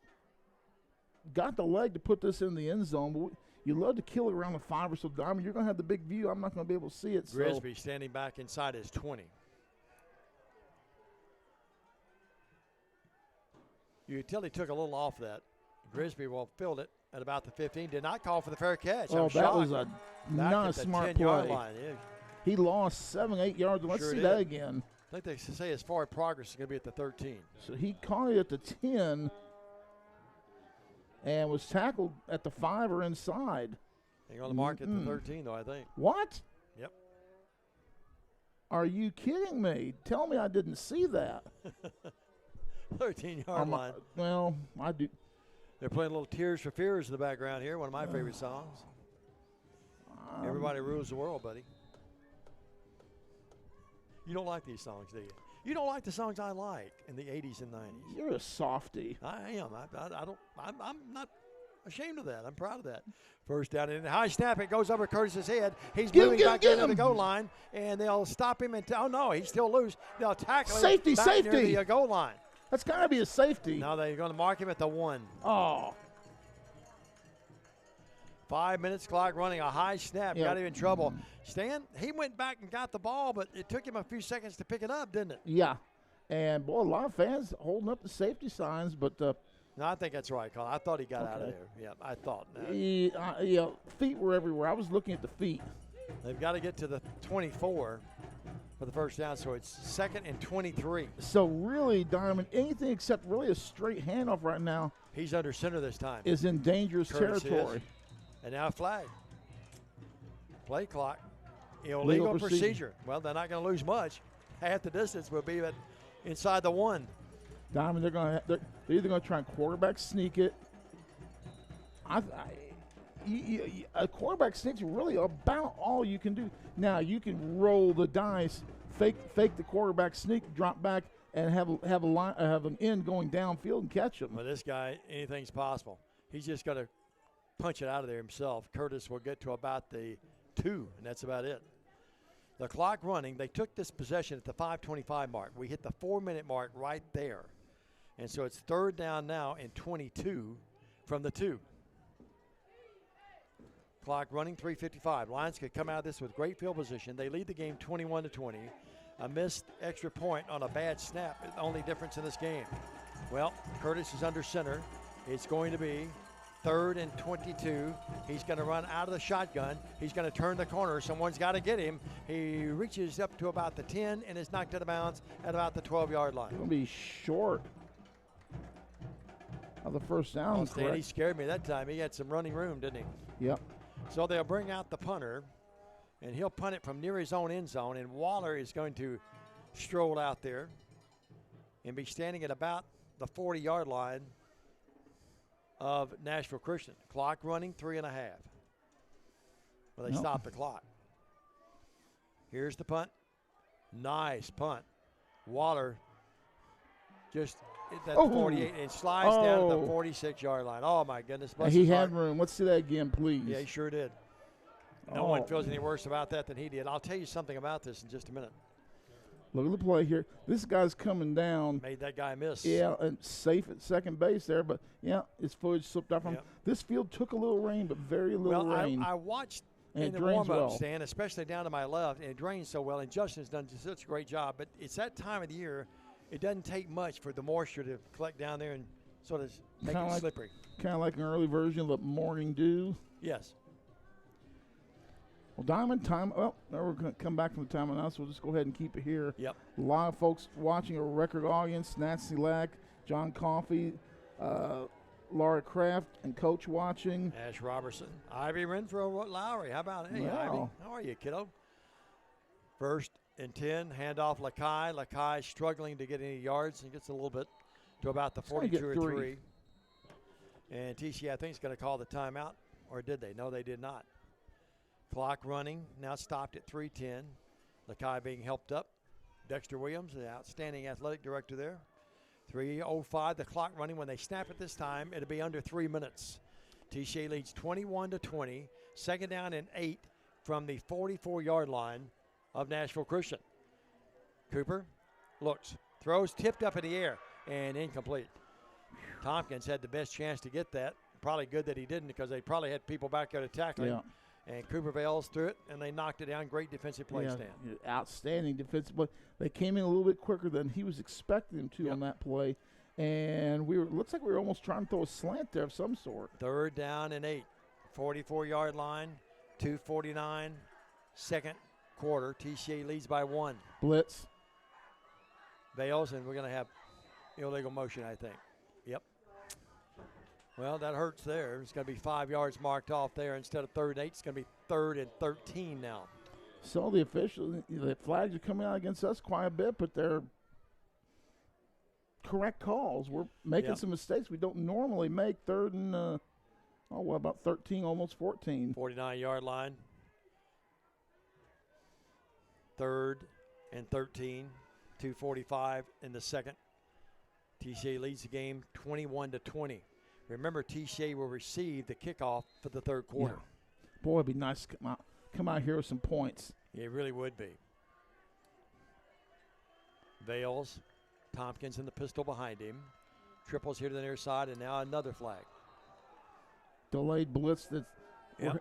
got the leg to put this in the end zone, but you love to kill it around the 5 or so diamond. You're going to have the big view. I'm not going to be able to see it. Grisby standing back inside his 20. Utility took a little off that. Grisby will field it at about the 15. Did not call for the fair catch. Oh, I'm that shocked. was a not a smart play. Line. Yeah. He lost 7-8 yards. Let's Sure see did. that again. I think they say his forward progress is going to be at the 13. So he caught it at the 10 and was tackled at the 5 or inside. They're going to mark at the 13, though, I think. What? Yep. Are you kidding me? Tell me I didn't see that. 13-yard line. Well, I do. They're playing a little Tears for Fears in the background here, one of my favorite songs. Everybody rules the world, buddy. You don't like these songs, do you? You don't like the songs I like in the 80s and 90s. You're a softy. I am. I'm not ashamed of that. I'm proud of that. First down and high snap. It goes over Curtis's head. He's moving back into the goal line, and they'll stop him. Oh, no, he's still loose. They'll tackle him back near the goal line. That's got to be a safety. No, they're going to mark him at the 1. Oh. 5 minutes clock running, a high snap, got him in trouble. Stan, he went back and got the ball, but it took him a few seconds to pick it up, didn't it? Yeah. And, boy, a lot of fans holding up the safety signs, but no, I think that's right, Colin. I thought he got out of there. Yeah, I thought. Feet were everywhere. I was looking at the feet. They've got to get to the 24. for the first down, so it's 2nd and 23. So really, Diamond, anything except really a straight handoff right now. He's under center this time. Is in dangerous Curtis territory. Is. And now a flag. Play clock. Illegal procedure. Well, they're not going to lose much. Half the distance will be inside the 1. Diamond, they're either going to try and quarterback sneak it. A quarterback sneak's really about all you can do. Now you can roll the dice, fake the quarterback sneak, drop back, and have an end going downfield and catch him. Well, this guy, anything's possible. He's just going to punch it out of there himself. Curtis will get to about the 2, and that's about it. The clock running. They took this possession at the 5:25 mark. We hit the 4-minute mark right there, and so it's 3rd down now and 22 from the 2. Clock running, 3:55. Lions could come out of this with great field position. They lead the game 21-20. A missed extra point on a bad snap is the only difference in this game. Well, Curtis is under center. It's going to be 3rd and 22. He's going to run out of the shotgun. He's going to turn the corner. Someone's got to get him. He reaches up to about the 10 and is knocked out of bounds at about the 12-yard line. Going to be short of the first down. Stan, he scared me that time. He had some running room, didn't he? Yep. So they'll bring out the punter, and he'll punt it from near his own end zone, and Waller is going to stroll out there and be standing at about the 40-yard line of Nashville Christian. Clock running, 3.5. Well, they stop the clock. Here's the punt. Nice punt. Waller just at that 48 and slides down to the 46-yard line. Oh, my goodness. He had room. Let's see that again, please. Yeah, he sure did. No one feels any worse about that than he did. I'll tell you something about this in just a minute. Look at the play here. This guy's coming down. Made that guy miss. Yeah, and safe at second base there, but, yeah, his footage slipped off from him. This field took a little rain, but very little rain. I watched and in the warm-up stand, especially down to my left, and it drains so well, and Justin's done such a great job. But it's that time of the year, it doesn't take much for the moisture to collect down there and sort of make it slippery. Kind of like an early version of the morning dew. Yes. Well, Diamond, time. Well, now we're going to come back from the time now, so we'll just go ahead and keep it here. Yep. A lot of folks watching, a record audience. Nancy Lack, John Coffey, Laura Kraft, and Coach watching. Ash Robertson. Ivy Renfro Lowry. How about it? Hey, wow. Ivy. How are you, kiddo? 1st and 10. Handoff Lakai. Lakai struggling to get any yards and gets a little bit to about the 42 or 3. And TCA, I think, is going to call the timeout. Or did they? No, they did not. Clock running, now stopped at 3:10. Lakai being helped up. Dexter Williams, the outstanding athletic director there. 3:05, the clock running. When they snap it this time, it'll be under 3 minutes. TCA leads 21-20. 2nd down and 8 from the 44-yard line of Nashville Christian. Cooper looks, throws, tipped up in the air, and incomplete. Tompkins had the best chance to get that. Probably good that he didn't, because they probably had people back there to tackle him. And Cooper Vales threw it, and they knocked it down. Great defensive play, Stan. Outstanding defensive play. They came in a little bit quicker than he was expecting them to on that play. And looks like we were almost trying to throw a slant there of some sort. 3rd down and 8. 44-yard line, 2:49, 2nd quarter. TCA leads by 1. Blitz. Vales, and we're going to have illegal motion, I think. Yep. Well, that hurts there. It's going to be 5 yards marked off there instead of 3rd and 8. It's going to be 3rd and 13 now. So the officials, the flags are coming out against us quite a bit, but they're correct calls. We're making some mistakes we don't normally make. 3rd and, about 13, almost 14. 49-yard line. 3rd and 13. 2:45 in the 2nd. TCA leads the game 21-20. Remember, TCA will receive the kickoff for the 3rd quarter. Yeah. Boy, it'd be nice to come out here with some points. It really would be. Vales, Tompkins in the pistol behind him. Triples here to the near side, and now another flag. Delayed blitz.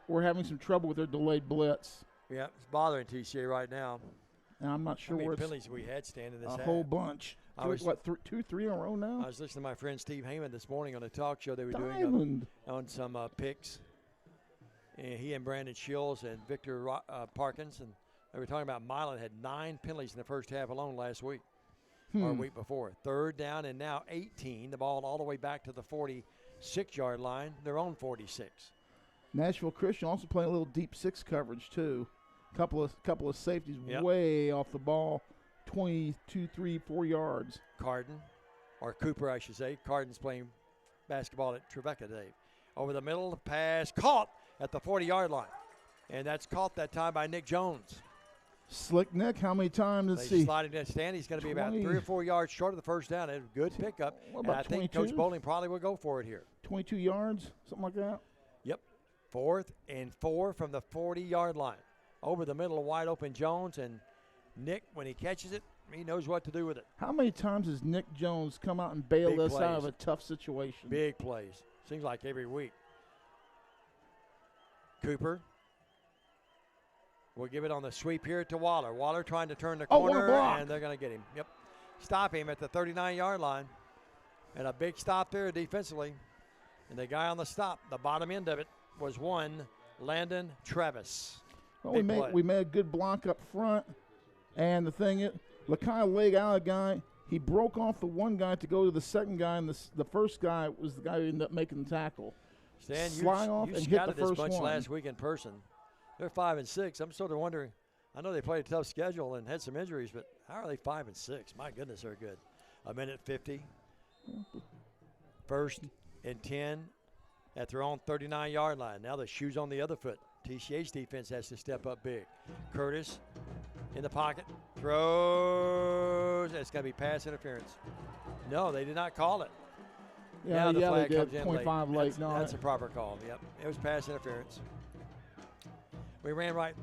We're having some trouble with their delayed blitz. Yeah, it's bothering TCA right now. And I'm not sure how many where penalties we had standing this half. A whole bunch. Two, three in a row now? I was listening to my friend Steve Heyman this morning on a talk show they were doing on some picks. And he and Brandon Shields and Victor Parkins, and They were talking about Milan had 9 penalties in the first half alone last week or a week before. 3rd down and now 18. The ball all the way back to the 46-yard line, their own 46. Nashville Christian also playing a little deep 6 coverage too. Couple of safeties way off the ball, 22, 3, 4 yards. Carden, or Cooper, I should say. Carden's playing basketball at Trevecca, Dave. Over the middle, the pass caught at the 40-yard line. And that's caught that time by Nick Jones. Slick Nick, how many times does They he? sliding that stand. He's going to be about 3 or 4 yards short of the first down. A good pickup. And I think 22? Coach Bowling probably will go for it here. 22 yards, something like that? Yep. 4th and 4 from the 40-yard line. Over the middle, wide open Jones. And Nick, when he catches it, he knows what to do with it. How many times has Nick Jones come out and bailed us out of a tough situation? Big plays. Seems like every week. Cooper will give it on the sweep here to Waller. Waller trying to turn the corner, and they're going to get him. Yep. Stop him at the 39-yard line. And a big stop there defensively. And the guy on the stop, the bottom end of it, was one Landon Travis. Well, we made a good block up front. And the thing is, Lakai leg out a guy. He broke off the one guy to go to the second guy, and the first guy was the guy who ended up making the tackle. Stan, Fly off you and hit the scouted this first bunch one. last week in person. They're 5-6. I'm sort of wondering. I know they played a tough schedule and had some injuries, but how are they 5-6? My goodness, they're good. 1:50. 1st and 10 at their own 39-yard line. Now the shoe's on the other foot. TCA's defense has to step up big. Curtis in the pocket, throws. It's going to be pass interference. No, they did not call it. Yeah, now the flag they did. comes in 25 late. That's a proper call. Yep, it was pass interference. We ran right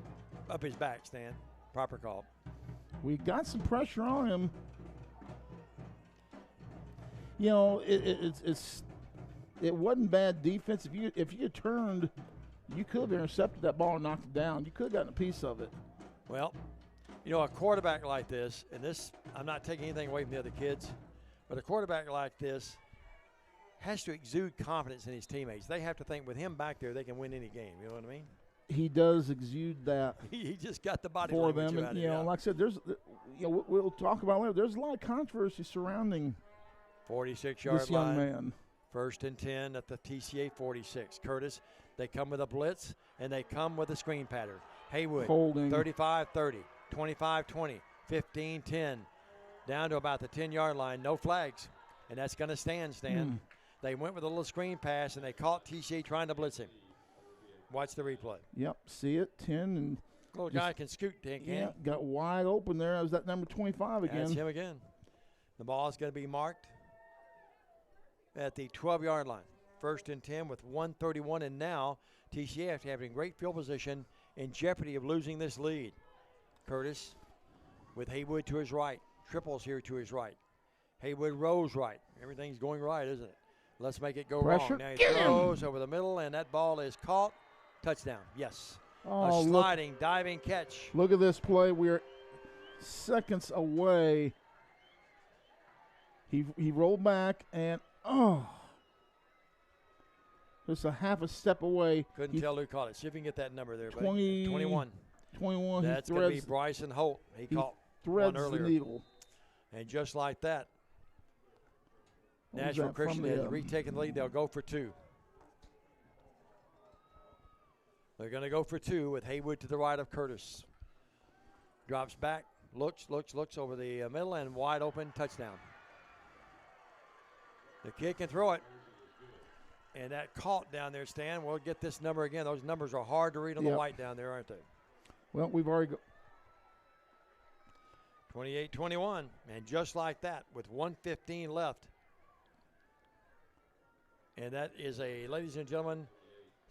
up his back, Stan. Proper call. We got some pressure on him. You know, it wasn't bad defense. If you turned, you could have intercepted that ball and knocked it down. You could have gotten a piece of it. Well, you know, a quarterback like this, and this, I'm not taking anything away from the other kids, but a quarterback like this has to exude confidence in his teammates. They have to think with him back there, they can win any game. You know what I mean? He does exude that. He just got the body for language them, about and it, like I said, we'll talk about later. There's a lot of controversy surrounding 46-yard this young line. man. 1st and 10 at the TCA 46. Curtis, they come with a blitz, and they come with a screen pattern. Haywood, Holding. 35-30, 25-20, 15-10, down to about the 10-yard line. No flags, and that's going to stand, Stan. They went with a little screen pass, and they caught TCA trying to blitz him. Watch the replay. Yep, see it, 10. And little guy can scoot, can yeah, got wide open there. That was that number 25 again. That's him again. The ball is going to be marked at the 12-yard line. 1st and 10 with 1:31, and now TCA after having great field position in jeopardy of losing this lead. Curtis with Haywood to his right. Triples here to his right. Haywood rolls right. Everything's going right, isn't it? Let's make it go Pressure. wrong. Now he throws over the middle, and that ball is caught. Touchdown. Yes. Oh, a sliding, diving catch. Look at this play. We're seconds away. He rolled back, and just a half a step away. Couldn't tell who caught it. See if you can get that number there, 20, 21. 21. That's going to be Bryson Holt. He caught one earlier. The needle. And just like that, What was Nashville that from Christian the, has retaken the lead. They'll go for 2. They're going to go for 2 with Haywood to the right of Curtis. Drops back, looks over the middle, and wide open, touchdown. The kid can throw it. And that caught down there, Stan. We'll get this number again. Those numbers are hard to read on the white down there, aren't they? Well, we've already got 28-21. And just like that, with 1:15 left. And that is a, ladies and gentlemen,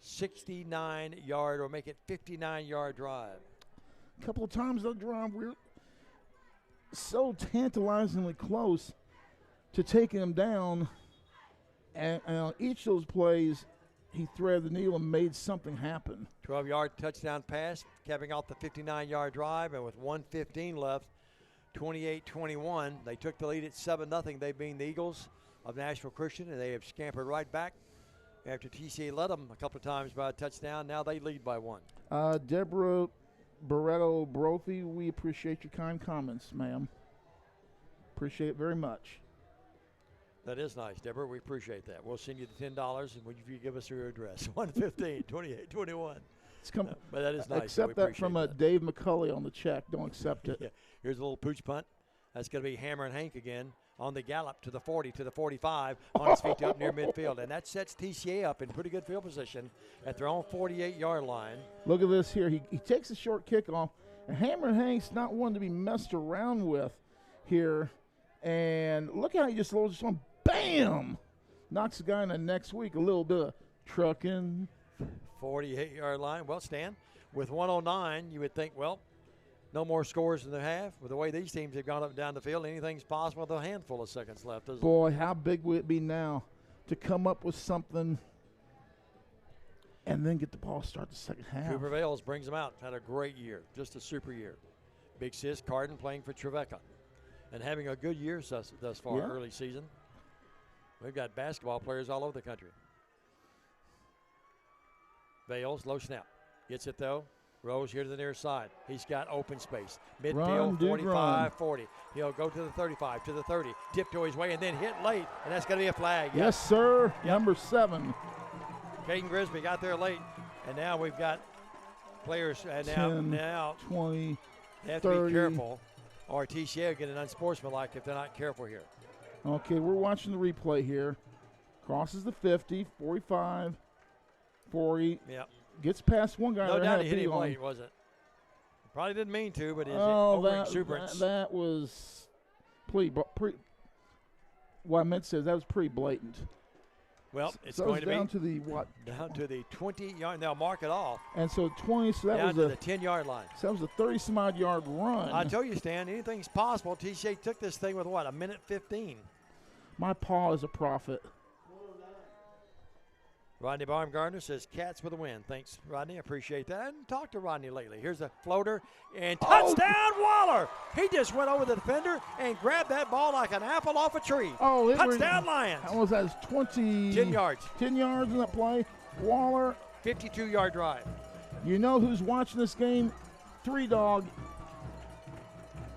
69-yard, or make it 59-yard drive. A couple of times on the drive, we're so tantalizingly close to taking him down. And on each of those plays, he threaded the needle and made something happen. 12-yard touchdown pass, capping off the 59-yard drive. And with 1:15 left, 28-21. They took the lead at 7-0. They being the Eagles of Nashville Christian, and they have scampered right back after TCA led them a couple of times by a touchdown. Now they lead by 1. Deborah Barretto Brophy, we appreciate your kind comments, ma'am. Appreciate it very much. That is nice, Deborah. We appreciate that. We'll send you the $10, and if you give us your address, 115-2821. It's come, but that is nice. Accept that from Dave McCulley on the check. Don't accept it. Yeah. Here's a little pooch punt. That's going to be Hammer and Hank again on the gallop to the 40, to the 45, on his feet up near midfield. And that sets TCA up in pretty good field position at their own 48-yard line. Look at this here. He takes a short kickoff. And Hammer and Hank's not one to be messed around with here. And look how he just loads on. Bam! Knocks the guy in the next week. A little bit of trucking. 48-yard line. Well, Stan, with 109, you would think, well, no more scores in the half. With the way these teams have gone up and down the field, anything's possible with a handful of seconds left, isn't it? Boy, how big would it be now to come up with something and then get the ball start the second half? Cooper Vales brings them out. Had a great year. Just a super year. Big Sis Carden playing for Trevecca and having a good year thus far, early season. We've got basketball players all over the country. Vales, low snap. Gets it, though. Rose here to the near side. He's got open space. Midfield, 45-40. He'll go to the 35, to the 30. Tiptoe his way and then hit late, and that's going to be a flag. Yes, sir. Yep. Number 7. Caden Grisby got there late, and now we've got players. And 10, now 20, they have 30. to be careful, or TCA will get an unsportsmanlike if they're not careful here. Okay, we're watching the replay here. Crosses the 50, 45, 40. Yep. Gets past one guy. No doubt he hit him late, was it? Probably didn't mean to, but his overexuberance. That was what I meant to say is that was pretty blatant. Well, it's so going to be down to the what? Down to the 20-yard. They'll mark it off. And so 20. So that down was to the 10-yard line. So that was a 30-some-odd yard run. I tell you, Stan, anything's possible. TCA took this thing with what? A minute 15. My paw is a prophet. Rodney Baumgartner says Cats with a win. Thanks, Rodney. I appreciate that. I haven't talked to Rodney lately. Here's a floater, and touchdown, Waller. He just went over the defender and grabbed that ball like an apple off a tree. Touchdown, Lions. How was that? 20. 10 yards. 10 yards in that play. Waller. 52-yard drive. You know who's watching this game? 3-Dog.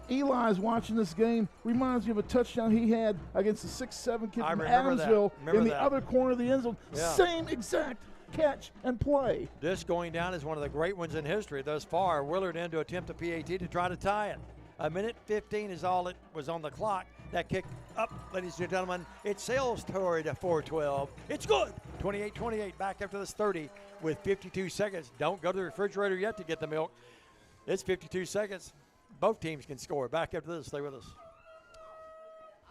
Eli's watching this game. Reminds me of a touchdown he had against the 6'7" kid from Adamsville in the other corner of the end zone. Yeah. Same exact catch and play. This going down is one of the great ones in history thus far. Willard in to attempt a PAT to try to tie it. A minute 15 is all it was on the clock. That kick up, ladies and gentlemen. It sails toward a 4-12. It's good. 28-28 back after this 30 with 52 seconds. Don't go to the refrigerator yet to get the milk. It's 52 seconds. Both teams can score. Back after this. Stay with us.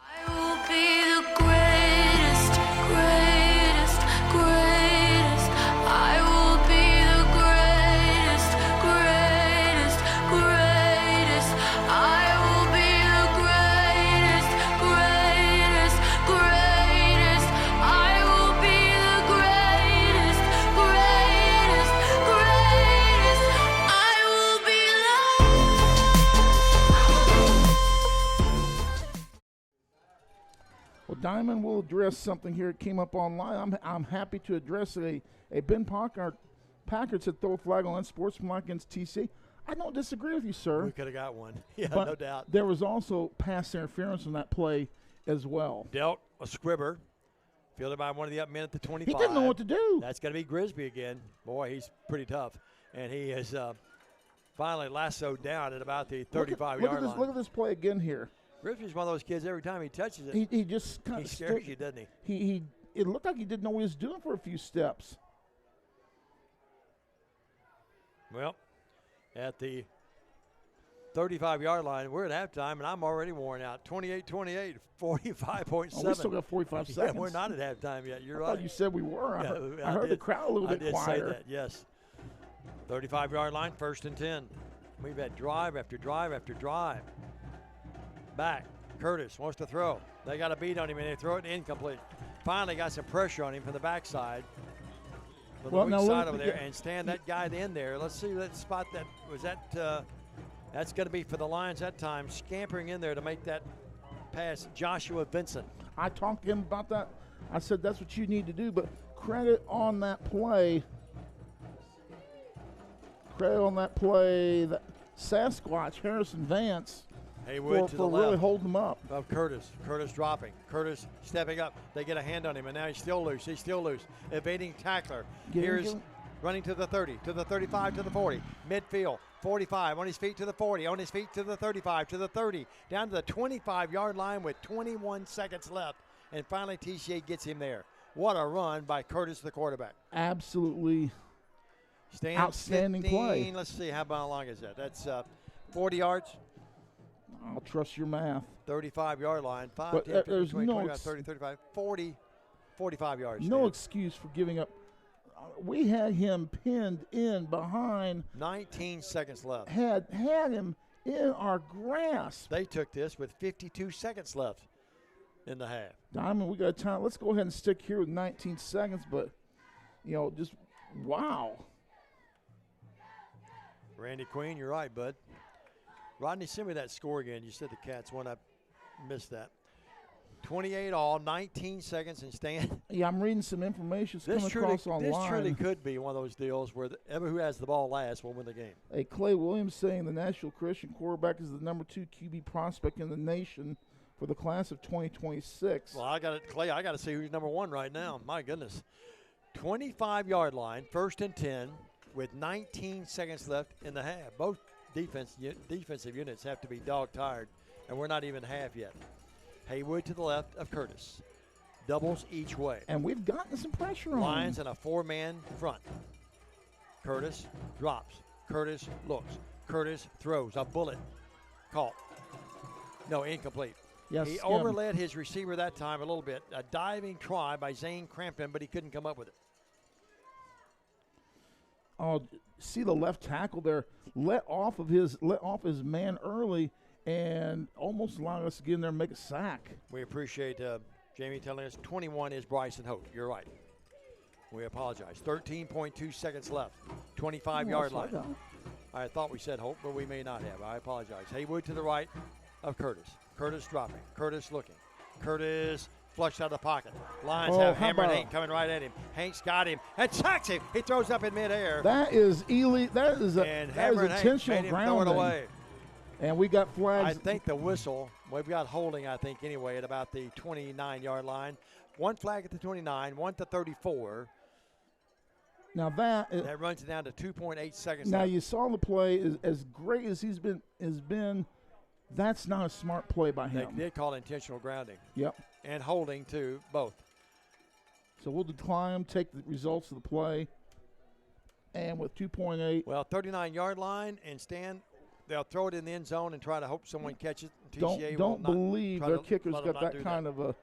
I will be the greatest, greatest, greatest. I will be the greatest, greatest, greatest. I will be the greatest, greatest, greatest. I will be the greatest, greatest, greatest. I will be Well, Diamond will address something here. It came up online. I'm happy to address it. A Ben Packard said throw a flag on unsportsmanlike against TC. I don't disagree with you, sir. We could have got one. Yeah, but no doubt. There was also pass interference on that play as well. Dealt a squibber. Fielded by one of the up men at the 25. He didn't know what to do. That's going to be Grisby again. Boy, he's pretty tough. And he is finally lassoed down at about the 35-yard line. Look at this play again here. Grisby's one of those kids, every time he touches it, he just kind of scares you, doesn't he? It looked like he didn't know what he was doing for a few steps. Well, at the 35-yard line, we're at halftime, and I'm already worn out. 28-28, 45.7. Oh, we still got 45 seconds. Yeah, we're not at halftime yet. You're I right. thought you said we were. Yeah, I heard the crowd a little bit quieter. I did say that, yes. 35-yard line, 1st and 10. We've had drive after drive after drive. Back. Curtis wants to throw. They got a beat on him, and they throw it incomplete. Finally got some pressure on him from the backside. From the weak side over there, and stand that guy in there. Let's see that spot. That was that. That's going to be for the Lions that time. Scampering in there to make that pass, Joshua Vincent. I talked to him about that. I said that's what you need to do, but credit on that play. credit on that play, that Sasquatch, Harrison Vance, Haywood to the really left holding him up. of Curtis. Curtis dropping. Curtis stepping up. They get a hand on him, and now he's still loose. He's still loose. Evading tackler. Here's running to the 30, to the 35, to the 40. Midfield, 45, on his feet to the 40, on his feet to the 35, to the 30, down to the 25-yard line with 21 seconds left. And finally, TCA gets him there. What a run by Curtis, the quarterback. Absolutely outstanding 15, play. Let's see, how long is that? That's 40 yards. I'll trust your math. 35-yard line. 5, But 10, 15, there's 20, no 25, 30, 35, 40, 45 yards. No Stan. excuse for giving up. We had him pinned in behind. 19 seconds left. Had him in our grasp. They took this with 52 seconds left in the half. Diamond, we got time. Let's go ahead and stick here with 19 seconds, but, just wow. Randy Queen, you're right, bud. Rodney, send me that score again. You said the Cats won. I missed that. 28 all, 19 seconds, and Stan. Yeah, I'm reading some information coming across online. This truly could be one of those deals where ever who has the ball last will win the game. Hey, Clay Williams saying the Nashville Christian quarterback is the number 2 QB prospect in the nation for the class of 2026. Well, I got it, Clay. I got to see who's number 1 right now. My goodness. 25-yard line, 1st and 10, with 19 seconds left in the half. Both defensive units have to be dog-tired, and we're not even half yet. Haywood to the left of Curtis. Doubles each way. And we've gotten some pressure on Lions him. in a 4-man front. Curtis drops. Curtis looks. Curtis throws. A bullet. Caught. No, incomplete. Yes, he overled his receiver that time a little bit. A diving try by Zane Crampton, but he couldn't come up with it. Oh, see the left tackle there. Let off his man early and almost allowed us to get in there and make a sack. We appreciate Jamie telling us 21 is Bryson Hope. You're right. We apologize. 13.2 seconds left. 25-yard line. I thought we said Hope, but we may not have. I apologize. Haywood to the right of Curtis. Curtis dropping. Curtis looking. Curtis flushed out of the pocket. Lions have Hammer and Hank coming right at him. Hank's got him and sacks him. He throws up in midair. That is elite. That is intentional grounding. Throw it away. And we got flags. I think the whistle, we've got holding, I think, anyway, at about the 29-yard line. 1 flag at the 29, 1 to 34. Now that runs it down to 2.8 seconds. Now you saw the play. As great as he's been, that's not a smart play by him. They did call intentional grounding. Yep. And holding, too, both. So we'll decline them, take the results of the play. And with 2.8. Well, 39-yard line, and Stan, they'll throw it in the end zone and try to hope someone catches it. TCA Don't believe their kicker's got that kind of a.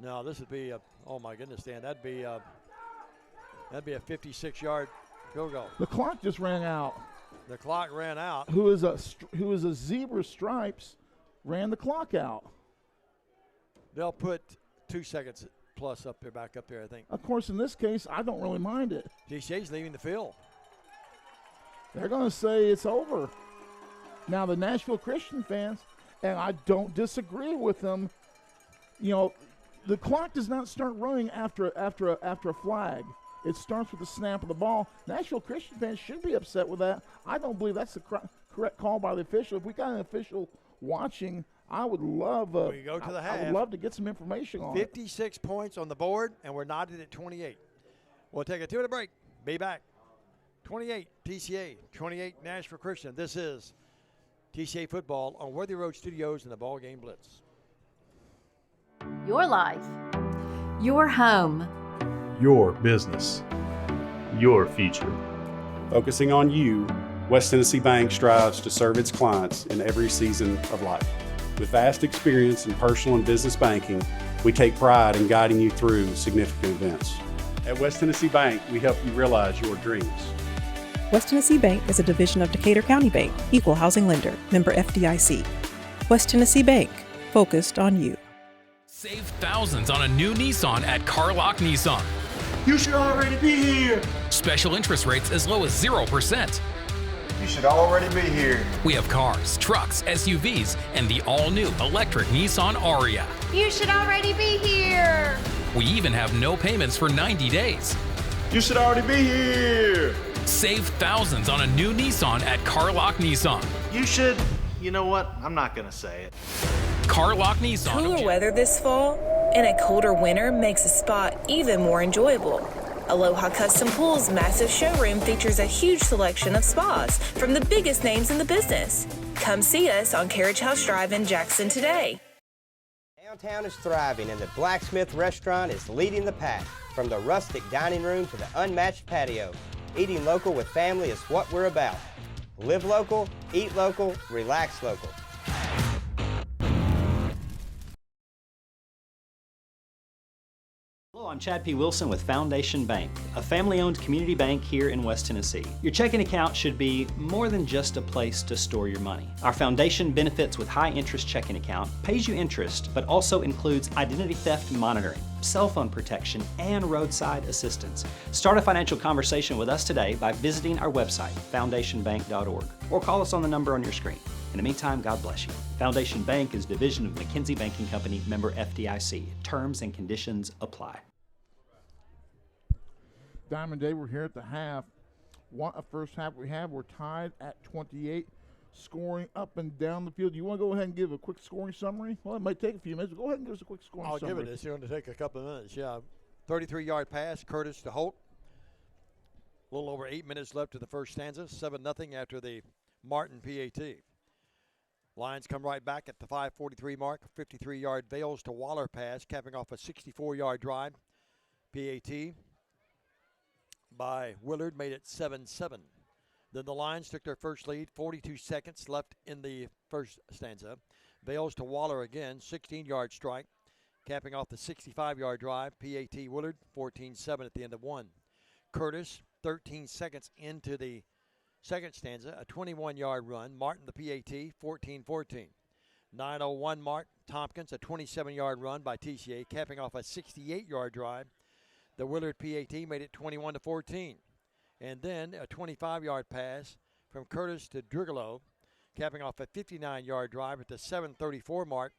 No, this would be oh my goodness, Stan, that'd be a 56-yard field goal. The clock just ran out. The clock ran out. Who is a zebra stripes ran the clock out. They'll put 2 seconds plus back up there, I think. Of course, in this case, I don't really mind it. TCA's leaving the field. They're going to say it's over. Now, the Nashville Christian fans, and I don't disagree with them, the clock does not start running after a flag. It starts with the snap of the ball. Nashville Christian fans should be upset with that. I don't believe that's the correct call by the official. If we got an official watching, I would love we go to the half. I would love to get some information on 56 points on the board, and we're knotted at 28. We'll take a 2-minute break. Be back. 28 TCA, 28 Nashville Christian. This is TCA football on Worthy Road Studios in the BallGame Blitz. Your life, your home, your business, your future. Focusing on you, West Tennessee Bank strives to serve its clients in every season of life. With vast experience in personal and business banking, we take pride in guiding you through significant events. At West Tennessee Bank, we help you realize your dreams. West Tennessee Bank is a division of Decatur County Bank, equal housing lender, member FDIC. West Tennessee Bank, focused on you. Save thousands on a new Nissan at Carlock Nissan. You should already be here. Special interest rates as low as 0%. You should already be here. We have cars, trucks, SUVs, and the all-new electric Nissan Aria. You should already be here. We even have no payments for 90 days. You should already be here. Save thousands on a new Nissan at Carlock Nissan. You know what? I'm not going to say it. Carlock Nissan. Cooler weather this fall and a colder winter makes a spa even more enjoyable. Aloha Custom Pool's massive showroom features a huge selection of spas from the biggest names in the business. Come see us on Carriage House Drive in Jackson today. Downtown is thriving and the Blacksmith Restaurant is leading the pack. From the rustic dining room to the unmatched patio, eating local with family is what we're about. Live local, eat local, relax local. Hello, I'm Chad P. Wilson with Foundation Bank, a family-owned community bank here in West Tennessee. Your checking account should be more than just a place to store your money. Our foundation benefits with high-interest checking account pays you interest, but also includes identity theft monitoring, cell phone protection, and roadside assistance. Start a financial conversation with us today by visiting our website, foundationbank.org, or call us on the number on your screen. In the meantime, God bless you. Foundation Bank is a division of McKinsey Banking Company, member FDIC. Terms and conditions apply. Diamond Day, we're here at the half. First half we're tied at 28, scoring up and down the field. Do you want to go ahead and give a quick scoring summary? Well, it might take a few minutes, but go ahead and give us a quick scoring summary. I'll give it. It's going to take a couple of minutes, yeah. 33-yard pass, Curtis to Holt. A little over 8 minutes left to the first stanza, 7-0 after the Martin PAT. Lions come right back at the 5:43 mark. 53-yard Vales to Waller pass, capping off a 64-yard drive. PAT by Willard made it 7-7. Then the Lions took their first lead, 42 seconds left in the first stanza. Vales to Waller again, 16-yard strike, capping off the 65-yard drive. PAT Willard, 14-7 at the end of one. Curtis, 13 seconds into the second stanza, a 21-yard run. Martin, the PAT, 14-14. 9:01 mark, Tompkins, a 27-yard run by TCA, capping off a 68-yard drive. The Willard PAT made it 21-14. And then a 25-yard pass from Curtis to Drigolo, capping off a 59-yard drive at the 7:34 mark.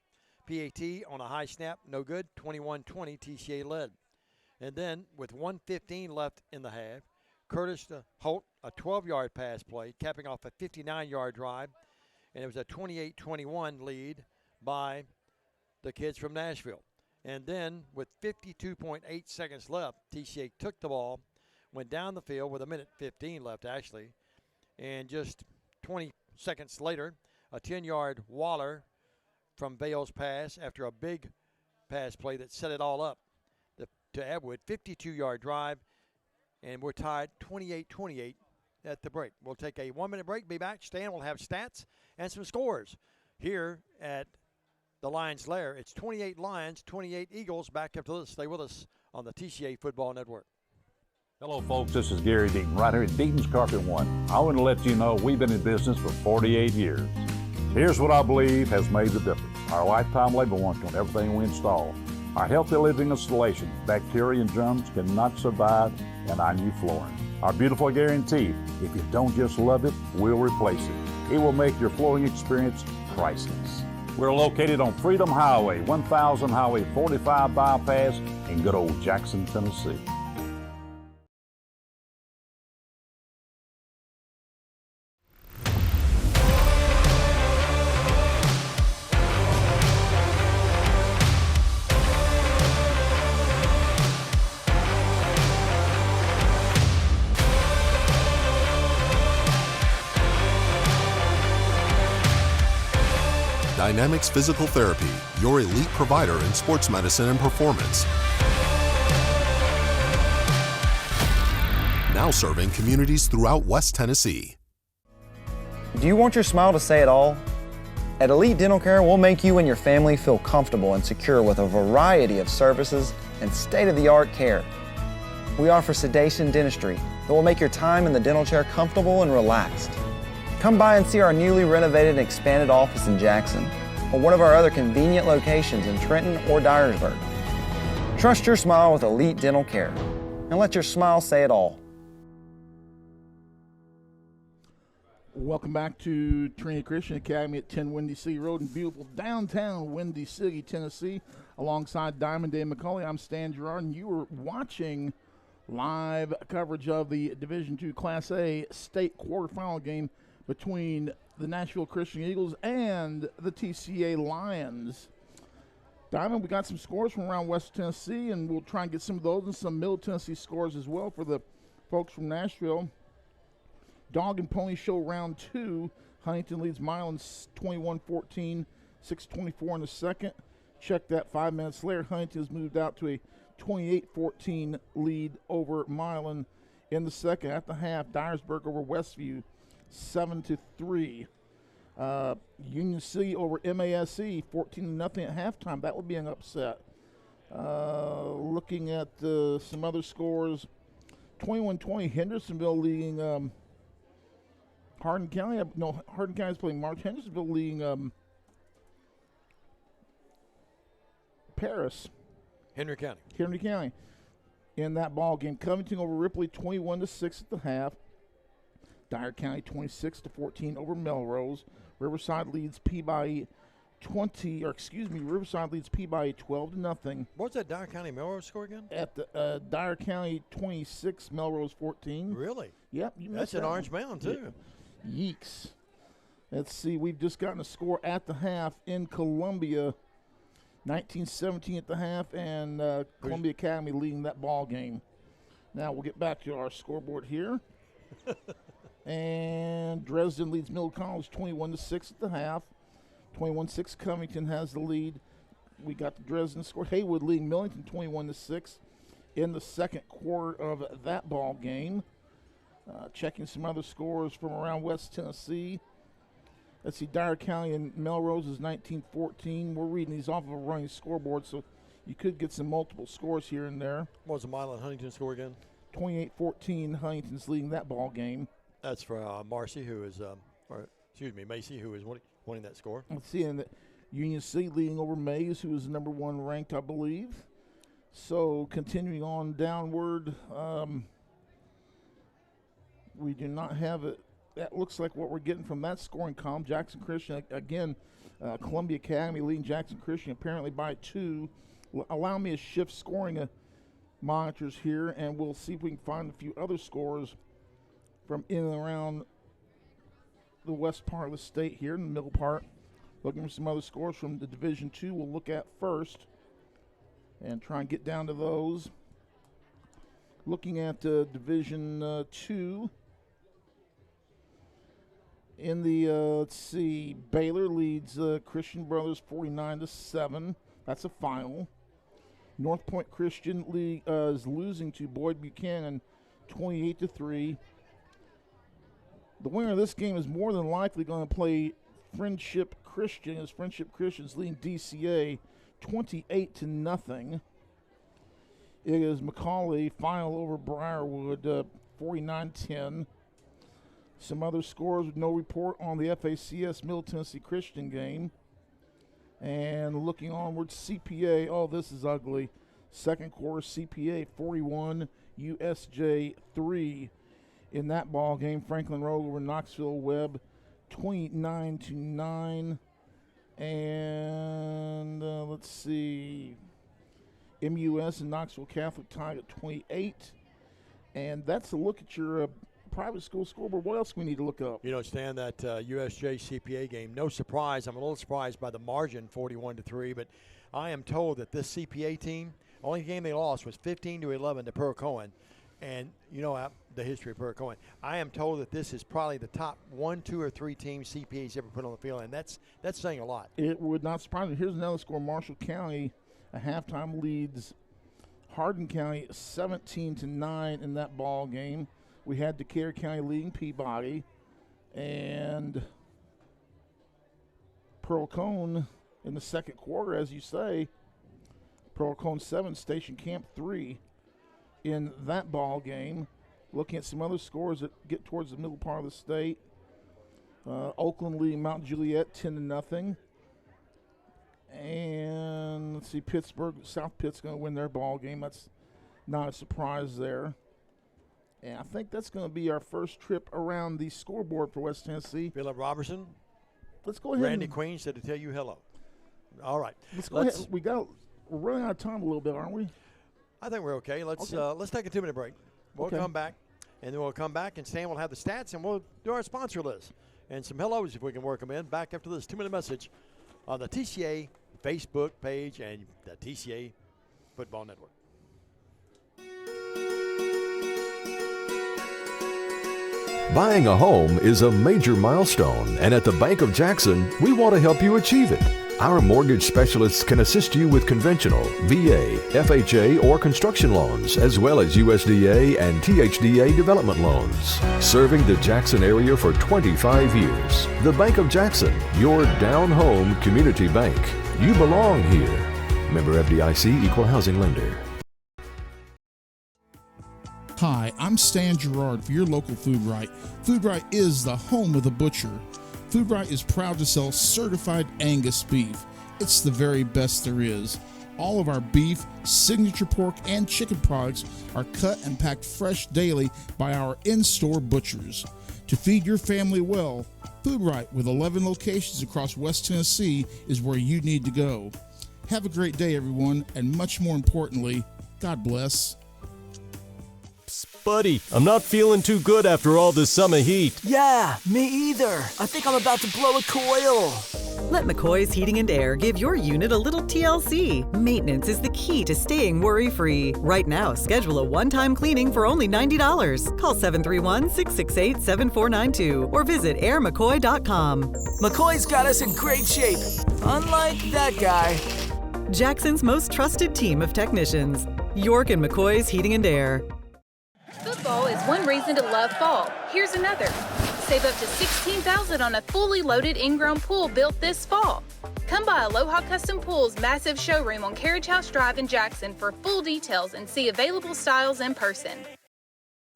PAT on a high snap, no good, 21-20, TCA led. And then with 1:15 left in the half, Curtis to Holt, a 12-yard pass play, capping off a 59-yard drive, and it was a 28-21 lead by the kids from Nashville. And then with 52.8 seconds left, TCA took the ball, went down the field with 1:15 left actually, and just 20 seconds later, a 10-yard Waller from Vales pass after a big pass play that set it all up to Edwood, 52-yard drive, and we're tied 28-28 at the break. We'll take a 1-minute break, be back. Stan will have stats and some scores here at the Lions Lair. It's 28 Lions, 28 Eagles. Back after this. Stay with us on the TCA Football Network. Hello, folks. This is Gary Deaton, right here at Deaton's Carpet One. I want to let you know we've been in business for 48 years. Here's what I believe has made the difference. Our lifetime labor warranty on everything we install. Our healthy living installation, bacteria and germs cannot survive in our new flooring. Our beautiful guarantee, if you don't just love it, we'll replace it. It will make your flooring experience priceless. We're located on Freedom Highway, 1000 Highway 45 bypass in good old Jackson, Tennessee. Dynamics Physical Therapy, your elite provider in sports medicine and performance. Now serving communities throughout West Tennessee. Do you want your smile to say it all? At Elite Dental Care, we'll make you and your family feel comfortable and secure with a variety of services and state-of-the-art care. We offer sedation dentistry that will make your time in the dental chair comfortable and relaxed. Come by and see our newly renovated and expanded office in Jackson or one of our other convenient locations in Trenton or Dyersburg. Trust your smile with Elite Dental Care and let your smile say it all. Welcome back to Trinity Christian Academy at 10 Windy City Road in beautiful downtown Windy City, Tennessee. Alongside Diamond Day McCauley, I'm Stan Gerard, and you are watching Live coverage of the Division II Class A state quarterfinal game between the Nashville Christian Eagles and the TCA Lions. Diamond, we got some scores from around West Tennessee, and we'll try and get some of those and some Middle Tennessee scores as well for the folks from Nashville. Dog and Pony Show round 2. Huntington leads Milan 21-14, 6:24 in the second. Check that 5 minutes later. Huntington has moved out to a 28-14 lead over Milan in the second. At the half, Dyersburg over Westview, 7-3. Union City over MASC, 14-0 at halftime. That would be an upset. Looking at some other scores, 21-20, Hendersonville leading Hardin County. No, Hardin County is playing March. Hendersonville leading Paris. Henry County. Henry County in that ball game. Covington over Ripley, 21-6 at the half. Dyer County 26-14 over Melrose. Riverside leads Peabody Riverside leads Peabody 12-0. What's that Dyer County Melrose score again? At the Dyer County 26, Melrose 14. Really? Yep. That's in Orange Mound too. Yeeks. Let's see. We've just gotten a score at the half in Columbia. 19-17 at the half, and Columbia Academy leading that ball game. Now we'll get back to our scoreboard here. And Dresden leads Middle College 21-6 at the half. 21-6, Covington has the lead. We got the Dresden score. Haywood leading Millington 21-6 in the second quarter of that ball game. Checking some other scores from around West Tennessee. Let's see, Dyer County and Melrose is 19-14. We're reading these off of a running scoreboard, so you could get some multiple scores here and there. What was the Milan Huntington score again? 28-14, Huntington's leading that ball game. That's for Macy, who is winning that score. Let's see, and Union City leading over Mays, who is number 1 ranked, I believe. So continuing on downward, we do not have it. That looks like what we're getting from that scoring column. Jackson Christian, again, Columbia Academy leading Jackson Christian apparently by 2. Allow me to shift scoring monitors here, and we'll see if we can find a few other scores from in and around the west part of the state here, in the middle part. Looking for some other scores from the Division II we'll look at first and try and get down to those. Looking at Division II. In the, let's see, Baylor leads Christian Brothers 49-7. That's a final. North Point Christian League is losing to Boyd Buchanan 28-3. The winner of this game is more than likely going to play Friendship Christian, as Friendship Christian's leading DCA 28-0. It is McCauley final over Briarwood 49-10. Some other scores with no report on the FACS Middle Tennessee Christian game. And looking onward, CPA. Oh, this is ugly. Second quarter, CPA 41, USJ 3. In that ball game, Franklin Road over Knoxville Webb 29-9. And let's see, MUS and Knoxville Catholic tied at 28. And that's a look at your private school scoreboard. What else do we need to look up? You know, Stan, that USJ CPA game, no surprise. I'm a little surprised by the margin, 41-3, but I am told that this CPA team, only game they lost was 15-11 to Pearl Cohen. And you know the history of Pearl Cohen. I am told that this is probably the top 1, 2, or 3 teams CPA's ever put on the field, and that's saying a lot. It would not surprise me. Here's another score. Marshall County, a halftime leads Hardin County 17-9 in that ball game. We had Decatur County leading Peabody, and Pearl Cone in the second quarter, as you say. Pearl Cone 7, Station Camp 3 in that ball game. Looking at some other scores that get towards the middle part of the state. Oakland leading Mount Juliet 10-0. And let's see, Pittsburgh, South Pitt's going to win their ball game. That's not a surprise there. And I think that's going to be our first trip around the scoreboard for West Tennessee. Philip Robertson. Let's go ahead. Randy Queen said to tell you hello. All right. Let's go ahead. We're running out of time a little bit, aren't we? I think we're okay. Let's take a 2-minute break. We'll Okay. come back, and then we'll come back, and Stan will have the stats, and we'll do our sponsor list and some hellos if we can work them in. Back after this 2-minute message on the TCA Facebook page and the TCA Football Network. Buying a home is a major milestone, and at the Bank of Jackson, we want to help you achieve it. Our mortgage specialists can assist you with conventional, VA, FHA, or construction loans, as well as USDA and THDA development loans. Serving the Jackson area for 25 years. The Bank of Jackson, your down-home community bank. You belong here. Member FDIC, Equal Housing Lender. Hi, I'm Stan Gerard for your local Food Right. Food Right is the home of the butcher. Food Right is proud to sell certified Angus beef. It's the very best there is. All of our beef, signature pork, and chicken products are cut and packed fresh daily by our in-store butchers. To feed your family well, Food Right, with 11 locations across West Tennessee, is where you need to go. Have a great day, everyone, and much more importantly, God bless. Buddy, I'm not feeling too good after all this summer heat. Yeah, me either. I think I'm about to blow a coil. Let McCoy's Heating and Air give your unit a little TLC. Maintenance is the key to staying worry-free. Right now, schedule a one-time cleaning for only $90. Call 731-668-7492 or visit airmccoy.com. McCoy's got us in great shape, unlike that guy. Jackson's most trusted team of technicians. York and McCoy's Heating and Air. Football is one reason to love fall. Here's another. Save up to $16,000 on a fully loaded in-ground pool built this fall. Come by Aloha Custom Pool's massive showroom on Carriage House Drive in Jackson for full details and see available styles in person.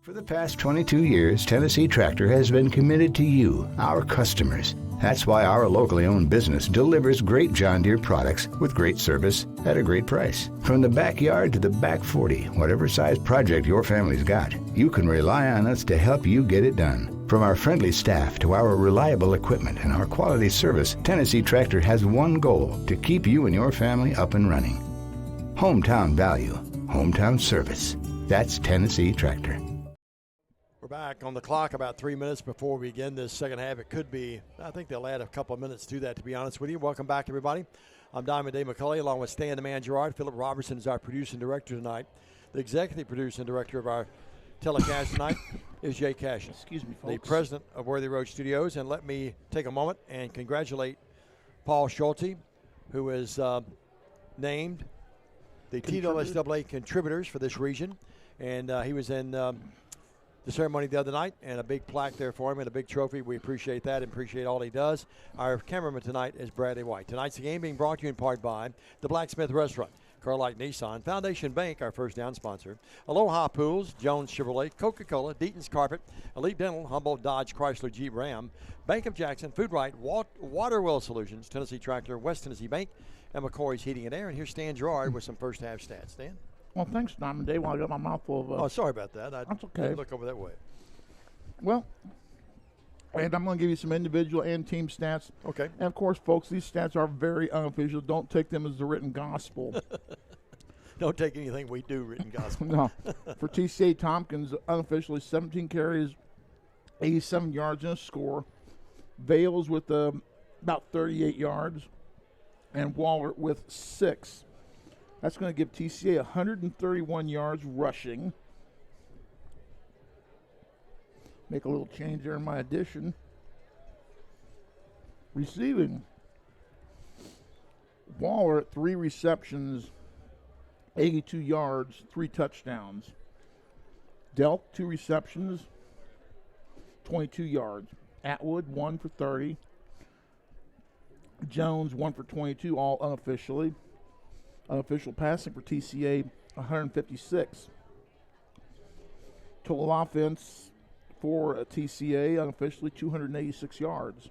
For the past 22 years, Tennessee Tractor has been committed to you, our customers. That's why our locally owned business delivers great John Deere products with great service at a great price. From the backyard to the back 40, whatever size project your family's got, you can rely on us to help you get it done. From our friendly staff to our reliable equipment and our quality service, Tennessee Tractor has one goal: to keep you and your family up and running. Hometown value, hometown service. That's Tennessee Tractor. We're back on the clock about 3 minutes before we begin this second half. It could be, I think they'll add a couple of minutes to that, to be honest with you. Welcome back, everybody. I'm Diamond Dave McCulley, along with Stan the Man Gerard. Philip Robertson is our producer and director tonight. The executive producer and director of our telecast tonight is Jay Cashin. Excuse me, folks. The president of Worthy Road Studios. And let me take a moment and congratulate Paul Schulte, who is named the TWSAA contributors for this region. And he was in the ceremony the other night, and a big plaque there for him and a big trophy. We appreciate that and appreciate all he does. Our cameraman tonight is Bradley White. Tonight's game being brought to you in part by the Blacksmith Restaurant, Carlite Nissan, Foundation Bank, our first down sponsor, Aloha Pools, Jones Chevrolet, Coca-Cola, Deaton's Carpet, Elite Dental, Humboldt Dodge, Chrysler Jeep Ram, Bank of Jackson, Food Right, Waterwell Solutions, Tennessee Tractor, West Tennessee Bank, and McCoy's Heating and Air. And here's Stan Gerard with some first half stats. Stan? Well, thanks, Diamond Dave. While I got my mouth full of. Oh, sorry about that. That's okay. Didn't look over that way. Well, and I'm going to give you some individual and team stats. Okay. And of course, folks, these stats are very unofficial. Don't take them as the written gospel. Don't take anything we do written gospel. No. For TCA, Tompkins, unofficially 17 carries, 87 yards and a score. Vales with about 38 yards, and Waller with 6. That's going to give TCA 131 yards rushing. Make a little change there in my addition. Receiving. Waller at 3 receptions, 82 yards, 3 touchdowns. Delk, 2 receptions, 22 yards. Atwood, 1 for 30. Jones, 1 for 22, all unofficially. Unofficial passing for TCA, 156. Total offense for TCA, unofficially 286 yards.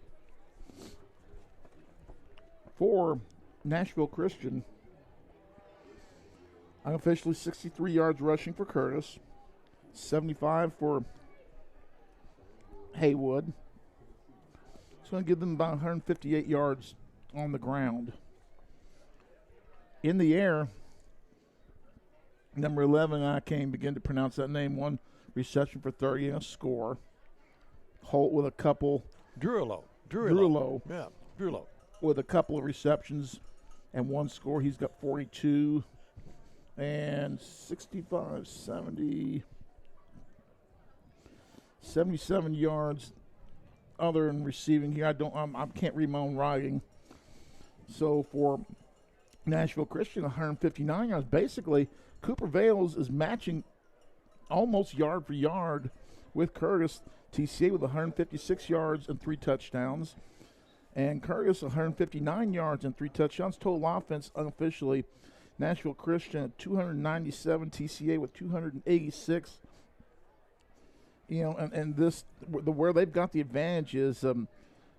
For Nashville Christian, unofficially 63 yards rushing for Curtis, 75 for Haywood. It's going to give them about 158 yards on the ground. In the air, Number 11, I can't begin to pronounce that name. 1 reception for 30 and a score. Holt with a couple. Drulo. Yeah, Drulo. With a couple of receptions and 1 score. He's got 42 and 65, 70, 77 yards other than receiving here. I can't read my own writing. So for Nashville Christian, 159 yards. Basically, Cooper Vales is matching almost yard for yard with Curtis. TCA with 156 yards and 3 touchdowns. And Curtis 159 yards and 3 touchdowns. Total offense unofficially, Nashville Christian at 297, TCA with 286. You know, and this where they've got the advantage is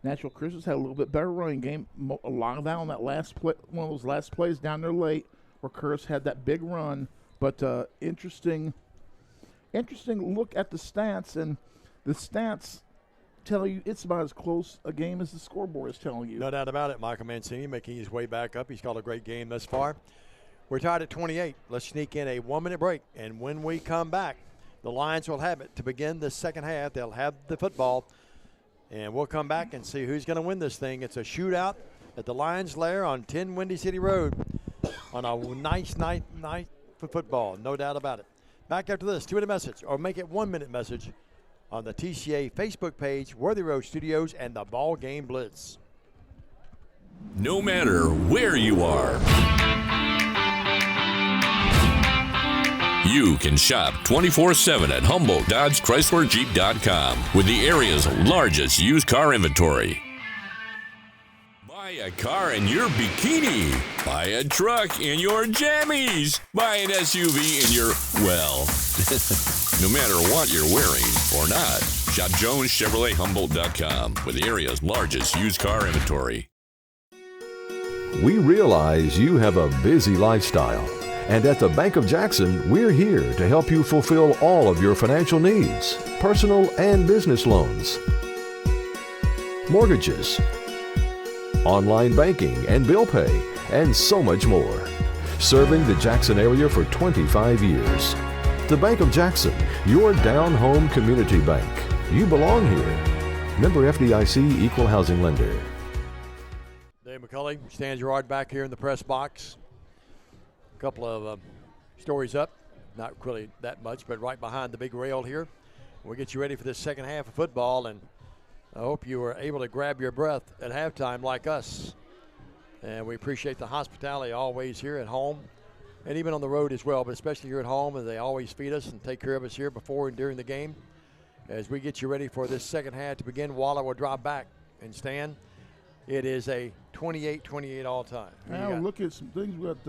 Nashville Christian's had a little bit better running game. A lot of that on that last play, one of those last plays down there late, where Curtis had that big run. But interesting look at the stats, and the stats tell you it's about as close a game as the scoreboard is telling you. No doubt about it. Michael Mancini making his way back up. He's called a great game thus far. We're tied at 28. Let's sneak in a 1-minute break, and when we come back, the Lions will have it to begin the second half. They'll have the football, and we'll come back and see who's going to win this thing. It's a shootout at the Lions Lair on 10 Windy City Road on a nice night for football, no doubt about it. Back after this, 2-minute message, or make it 1-minute message on the TCA Facebook page, Worthy Road Studios, and the BallGame Blitz. No matter where you are, you can shop 24/7 at Humboldt Dodge Chrysler Jeep.com with the area's largest used car inventory. Buy a car in your bikini. Buy a truck in your jammies. Buy an SUV in your, well, no matter what you're wearing or not, shop JonesChevroletHumboldt.com with the area's largest used car inventory. We realize you have a busy lifestyle, and at the Bank of Jackson, we're here to help you fulfill all of your financial needs, personal and business loans, mortgages, online banking and bill pay, and so much more. Serving the Jackson area for 25 years. The Bank of Jackson, your down-home community bank. You belong here. Member FDIC, Equal Housing Lender. Dave McCulley, Stan Gerard back here in the press box. A couple of stories up, not really that much, but right behind the big rail here. We'll get you ready for this second half of football, and I hope you were able to grab your breath at halftime like us. And we appreciate the hospitality always here at home and even on the road as well, but especially here at home, as they always feed us and take care of us here before and during the game. As we get you ready for this second half to begin, Waller will drop back and stand. It is a 28-28 all-time. Now look at some things with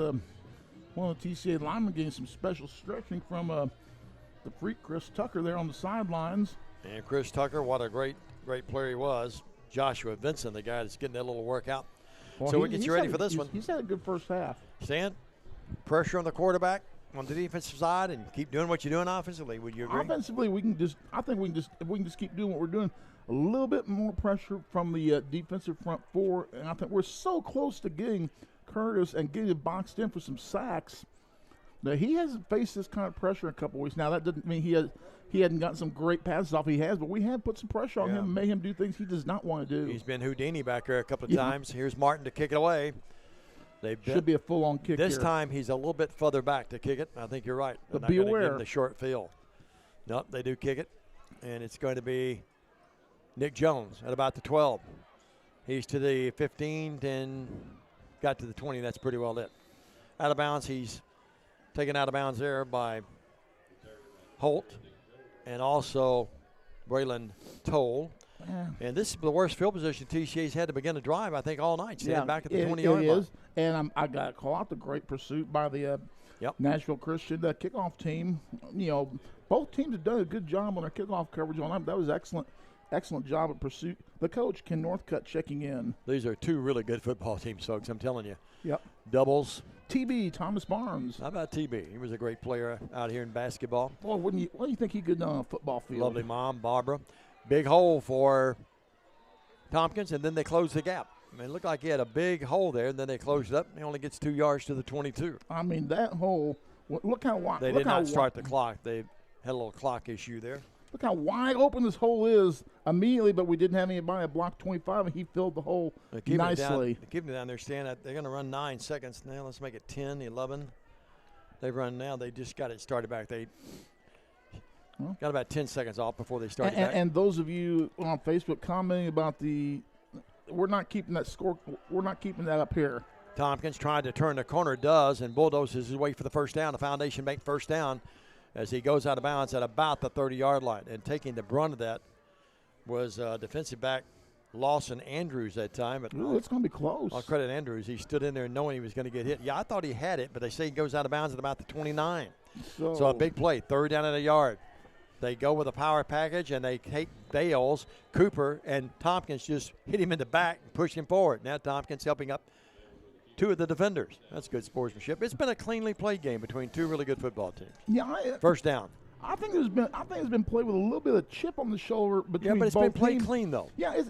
one of the TCA linemen getting some special stretching from the freak Chris Tucker there on the sidelines. And Chris Tucker, what a great player he was. Joshua Vincent, the guy that's getting that little workout. Well, so we get you ready for this one. He's had a good first half. Stan, pressure on the quarterback on the defensive side and keep doing what you're doing offensively. Would you agree? Offensively, we can just keep doing what we're doing. A little bit more pressure from the defensive front four, and I think we're so close to getting Curtis and getting it boxed in for some sacks. Now, he hasn't faced this kind of pressure in a couple weeks. Now, that doesn't mean he hadn't gotten some great passes off. He has, but we have put some pressure on him and made him do things he does not want to do. He's been Houdini back there a couple of times. Here's Martin to kick it away. Should be a full-on kick This here. time he's a little bit further back to kick it. I think you're right. But They're be not gonna aware. give him the short field. Nope, they do kick it, and it's going to be Nick Jones at about the 12. He's to the 15, then got to the 20. That's pretty well it. Out of bounds, he's taken out of bounds there by Holt and also Braylon Toll. Yeah. And this is the worst field position TCA's had to begin to drive, I think, all night. Standing back at the 20-yard it line. is. And I got to call out the great pursuit by the Nashville Christian kickoff team. You know, both teams have done a good job on their kickoff coverage on them. That was excellent job at pursuit. The coach, Ken Northcutt, checking in. These are two really good football teams, folks. I'm telling you. Yep. Doubles. TB, Thomas Barnes. How about TB? He was a great player out here in basketball. Boy, what do you think he could do on a football field? Lovely mom, Barbara. Big hole for Tompkins, and then they closed the gap. I mean, it looked like he had a big hole there, and then they closed it up. He only gets 2 yards to the 22. I mean, that hole Look how wide. They did not start the clock. They had a little clock issue there. Look how wide open this hole is immediately, but we didn't have anybody at block 25, and he filled the hole nicely. They keep it down there. They're going to run 9 seconds now. Let's make it 10, 11. They've run now. They just got it started back. They got about 10 seconds off before they started back. And those of you on Facebook commenting about we're not keeping that score. We're not keeping that up here. Tompkins trying to turn the corner, does, and bulldozes his way for the first down. The Foundation Bank first down as he goes out of bounds at about the 30-yard line. And taking the brunt of that was defensive back Lawson Andrews that time. But it's going to be close. I'll credit Andrews. He stood in there knowing he was going to get hit. Yeah, I thought he had it, but they say he goes out of bounds at about the 29. So a big play, 3rd down at a yard. They go with a power package, and they take Bales, Cooper, and Tompkins just hit him in the back and push him forward. Now Tompkins helping up 2 of the defenders. That's good sportsmanship. It's been a cleanly played game between 2 really good football teams. Yeah, first down. I think it's been played with a little bit of chip on the shoulder between. Yeah, but it's both been played teams. clean though. Yeah,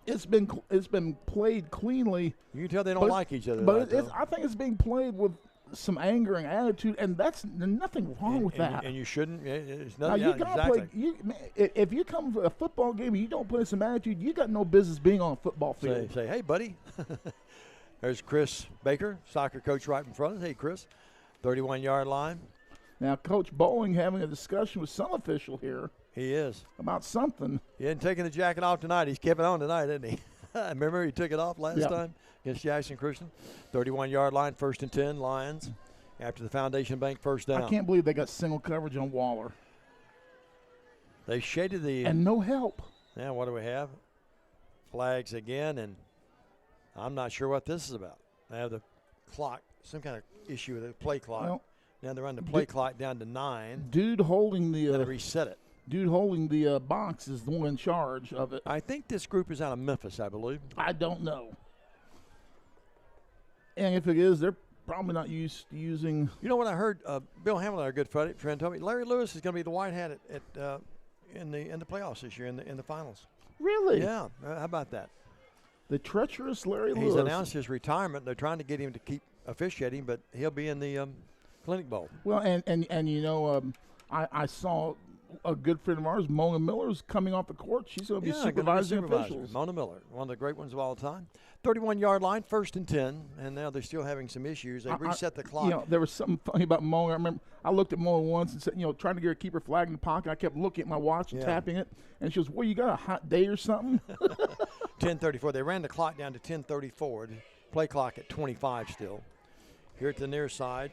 it's been played cleanly. You can tell they don't like each other. But I think it's being played with some anger and attitude, and that's nothing wrong with that. And you shouldn't. It's now, nothing. Exactly. If you come to a football game and you don't play some attitude, you got no business being on a football field. Say, hey, buddy. There's Chris Baker, soccer coach right in front of us. Hey, Chris, 31-yard line. Now, Coach Bowling having a discussion with some official here. He is. About something. He isn't taking the jacket off tonight. He's kept it on tonight, isn't he? Remember he took it off last time against Jackson Christian. 31-yard line, 1st and 10, Lions. After the Foundation Bank first down. I can't believe they got single coverage on Waller. They shaded the. And no help. Now, what do we have? Flags again, and I'm not sure what this is about. They have the clock, some kind of issue with the play clock. Well, now they run the play clock down to 9. Dude holding the. Got to reset it. Dude holding the box is the one in charge of it. I think this group is out of Memphis, I believe. I don't know. And if it is, they're probably not used to using. You know what I heard? Bill Hamlin, our good friend, told me Larry Lewis is going to be the white hat in the playoffs this year in the finals. Really? Yeah. How about that? The treacherous Larry Lewis. He's announced his retirement. They're trying to get him to keep officiating, but he'll be in the Clinic Bowl. Well, and you know, I saw a good friend of ours, Mona Miller, is coming off the court. She's going to be supervising officials. Mona Miller, one of the great ones of all time. 31-yard line, 1st and 10, and now they're still having some issues. They reset the clock. You know, there was something funny about Mona. I remember I looked at Mona once and said, trying to get her to keep her flag in the pocket. I kept looking at my watch and tapping it, and she goes, "Well, you got a hot day or something?" 10:34. They ran the clock down to 10:34. Play clock at 25 still. Here at the near side.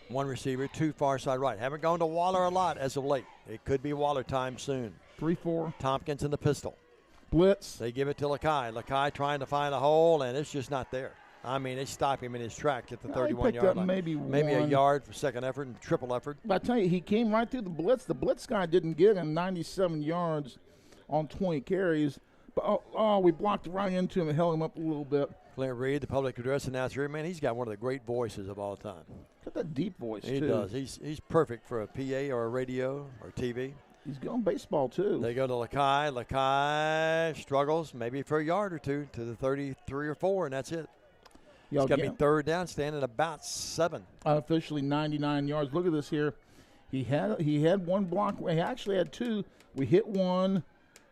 1 receiver, 2 far side right. Haven't gone to Waller a lot as of late. It could be Waller time soon. 3-4. Tompkins in the pistol. Blitz. They give it to Lakai. Lakai trying to find a hole, and it's just not there. I mean, they stop him in his track at the 31-yard line. Maybe a yard for second effort and triple effort. But I tell you, he came right through the blitz. The blitz guy didn't get him 97 yards on 20 carries. But, we blocked right into him and held him up a little bit. Clint Reed, the public address announcer, man, he's got one of the great voices of all time. Got that deep voice, he too. He does. He's perfect for a PA or a radio or TV. He's going baseball, too. They go to Lakai. Lakai struggles maybe for a yard or two to the 33 or 4, and that's it. It's got to be 3rd down, standing about 7. Unofficially 99 yards. Look at this here. He had 1 block. He actually had 2. We hit 1,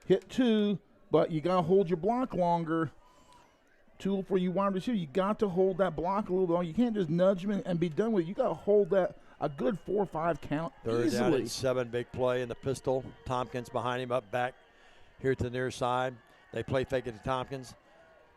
hit 2, but you got to hold your block longer. Tool for you wide receiver. You got to hold that block a little bit longer. You can't just nudge him and be done with it. You got to hold that a good 4 or 5 count 3rd easily. down and 7, big play in the pistol. Tompkins behind him, up back here to the near side. They play fake it to Tompkins.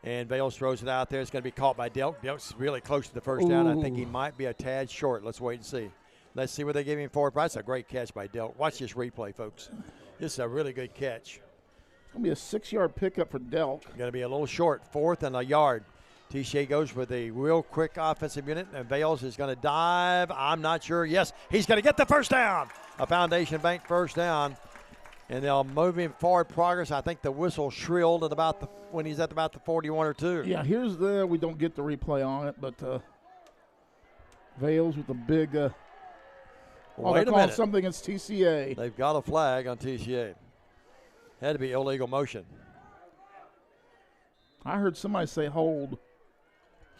And Vales throws it out there. It's going to be caught by Delk. Delk's really close to the first down. I think he might be a tad short. Let's wait and see. Let's see what they give him for. That's a great catch by Delk. Watch this replay, folks. This is a really good catch. It's going to be a 6-yard pickup for Delk. Going to be a little short. 4th and a yard. TCA goes with a real quick offensive unit, and Vales is going to dive. I'm not sure. Yes, he's going to get the first down. A Foundation Bank first down. And they'll move him forward progress. I think the whistle shrilled at when he's at about the 41 or 2. Yeah, we don't get the replay on it, but Vales with the big wait a minute. Something against TCA. They've got a flag on TCA. Had to be illegal motion. I heard somebody say hold.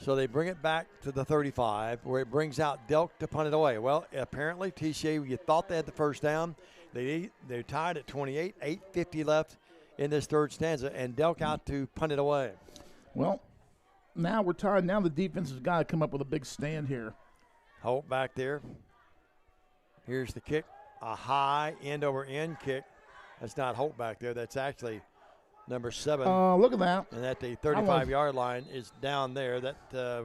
So they bring it back to the 35, where it brings out Delk to punt it away. Well, apparently TCA, you thought they had the first down. They're tied at 28, 8:50 left in this third stanza, and Delk out to punt it away. Well, now we're tired. Now the defense has got to come up with a big stand here. Holt back there. Here's the kick, a high end-over-end kick. That's not Holt back there. That's actually number 7. Look at that. And at the 35-yard line is down there. That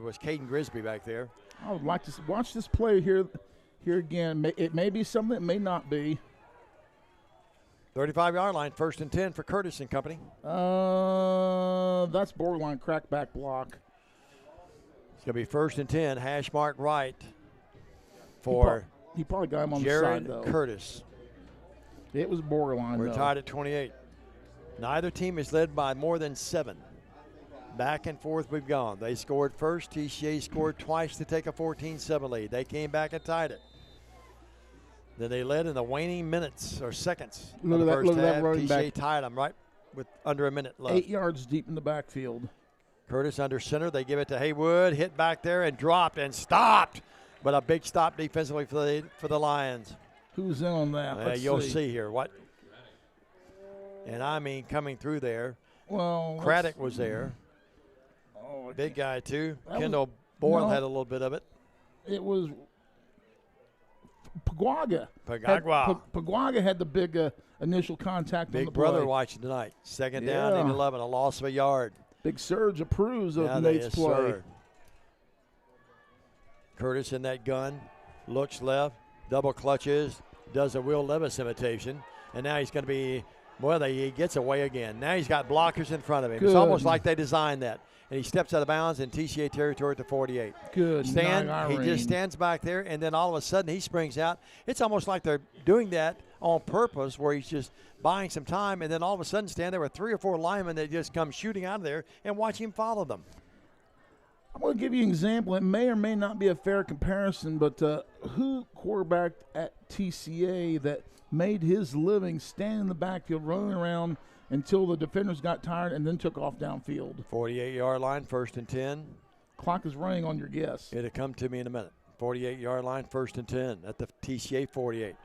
was Caden Grisby back there. I would like to watch this play here again. It may be something, it may not be. 35-yard line, 1st and 10 for Curtis and company. That's borderline crackback block. It's going to be 1st and 10, hash mark right for he probably got him on Jared the side, though. Curtis. It was borderline, We're tied at 28. Neither team is led by more than 7. Back and forth we've gone. They scored first. TCA scored twice to take a 14-7 lead. They came back and tied it. Then they led in the waning minutes or seconds of the first half. TCA tied them right with under a minute left. 8 yards deep in the backfield. Curtis under center. They give it to Haywood. Hit back there and dropped and stopped. But a big stop defensively for the Lions. Who's in on that? You'll see here. What? And I mean, coming through there. Well, Craddock was there. Oh, big guy, too. Kendall Boyle had a little bit of it. It was Paguaga. Paguaga had the big initial contact on the Big brother play. watching tonight. Second down and 11, a loss of a yard. Big Surge approves of Nate's play. Sir. Curtis in that gun. Looks left. Double clutches. Does a Will Levis imitation. And now he's going to be, he gets away again. Now he's got blockers in front of him. Good. It's almost like they designed that. And he steps out of bounds in TCA territory at the 48. Good. He just stands back there, and then all of a sudden he springs out. It's almost like they're doing that on purpose, where he's just buying some time, and then all of a sudden stand there with 3 or 4 linemen that just come shooting out of there and watch him follow them. I'm going to give you an example. It may or may not be a fair comparison, but who quarterbacked at TCA that made his living standing in the backfield, running around until the defenders got tired and then took off downfield? 48-yard line, 1st and 10. Clock is running on your guess. It'll come to me in a minute. 48-yard line, 1st and 10 at the TCA 48.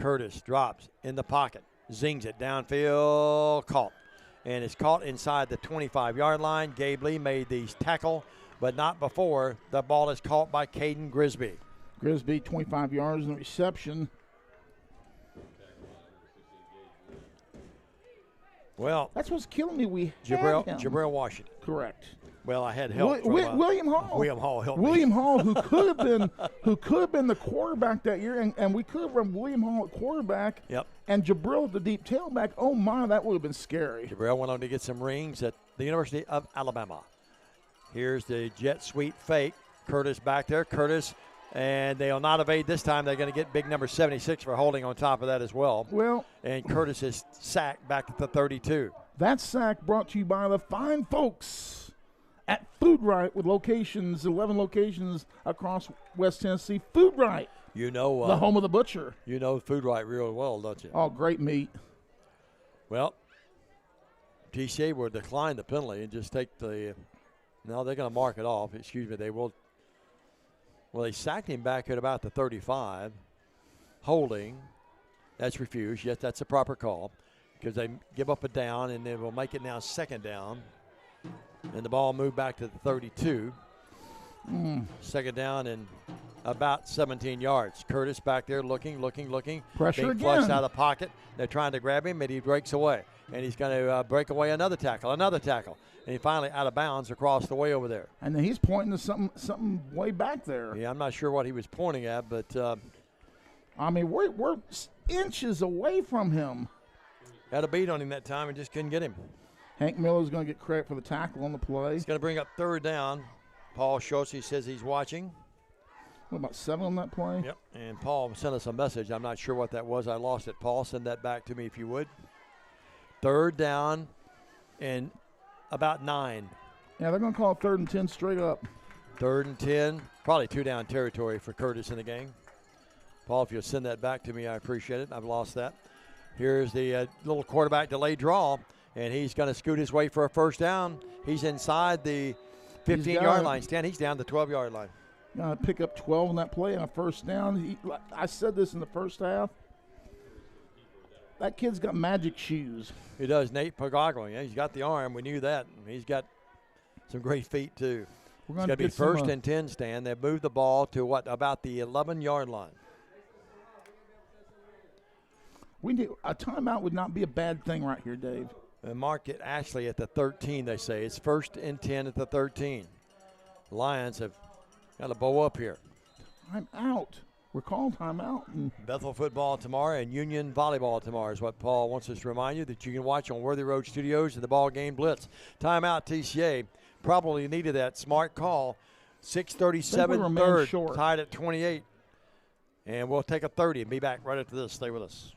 Curtis drops in the pocket, zings it downfield, caught. And it's caught inside the 25-yard line. Gabe Lee made the tackle, but not before the ball is caught by Caden Grisby. Grisby, 25 yards in the reception. Well, that's what's killing me. Jabril Washington. Correct. Well, I had help. William Hall. William Hall helped William me. Hall, who could have been the quarterback that year, and we could have run William Hall at quarterback. Yep. And Jabril at the deep tailback. Oh my, that would have been scary. Jabril went on to get some rings at the University of Alabama. Here's the jet sweep fake. Curtis back there. Curtis, and they'll not evade this time. They're going to get big number 76 for holding on top of that as well. And Curtis is sacked back at the 32. That sack brought to you by the fine folks at Food Right, with 11 locations across West Tennessee. Food Right. You know the home of the butcher. You know Food Right real well, don't you? Oh, great meat. Well, TCA will decline the penalty and just take the no, they're going to mark it off. Excuse me. They will. Well, they sacked him back at about the 35. Holding. That's refused. Yes, that's a proper call because they give up a down, and they will make it now 2nd down. And the ball moved back to the 32. 2nd down and about 17 yards. Curtis back there looking. Pressure being again. flushed out of the pocket. They're trying to grab him, and he breaks away. And he's going to break away another tackle. And he finally out of bounds across the way over there. And then he's pointing to something way back there. Yeah, I'm not sure what he was pointing at, but I mean, we're inches away from him. Had a beat on him that time and just couldn't get him. Hank Miller's going to get credit for the tackle on the play. He's going to bring up 3rd down. Paul Schultz says he's watching. What, about 7 on that play? Yep, and Paul sent us a message. I'm not sure what that was. I lost it. Paul, send that back to me if you would. 3rd down and about 9. Yeah, they're going to call it 3rd and 10 straight up. 3rd and 10. Probably 2-down territory for Curtis in the game. Paul, if you'll send that back to me, I appreciate it. I've lost that. Here's the little quarterback delay draw, and he's going to scoot his way for a 1st down. He's inside the 15-yard line, Stan. He's down the 12-yard line. Pick up 12 on that play on a first down. I said this in the first half. That kid's got magic shoes. He does. Nate Pagogli. Yeah, he's got the arm. We knew that. He's got some great feet, too. It's going to be first and 10, Stan. They've moved the ball to about the 11-yard line. A timeout would not be a bad thing right here, Dave. And mark it actually at the 13, they say. It's first and 10 at the 13. Lions have got to bow up here. Timeout. We're calling timeout. Bethel football tomorrow and Union volleyball tomorrow is what Paul wants us to remind you that you can watch on Worthy Road Studios and the BallGame Blitz. Timeout, TCA. Probably needed that smart call. 6:37 third, tied at 28. And we'll take a 30 and be back right after this. Stay with us.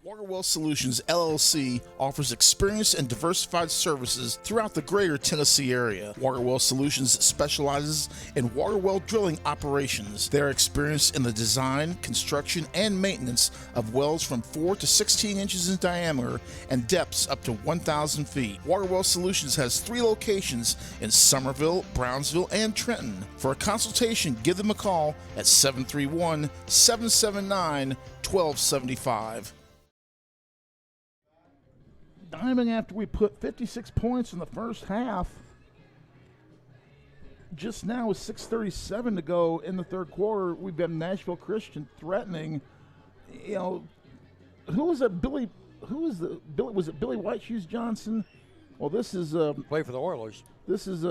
Waterwell Solutions, LLC offers experienced and diversified services throughout the greater Tennessee area. Waterwell Solutions specializes in water well drilling operations. They are experienced in the design, construction, and maintenance of wells from 4 to 16 inches in diameter and depths up to 1,000 feet. Waterwell Solutions has 3 locations in Summerville, Brownsville, and Trenton. For a consultation, give them a call at 731-779-1275. Diamond, after we put 56 points in the first half, just now with 6:37 to go in the third quarter, we've got Nashville Christian threatening. You know, who was it? Billy? Who was the Billy? Was it Billy White Shoes Johnson? Well, this is play for the Oilers. This is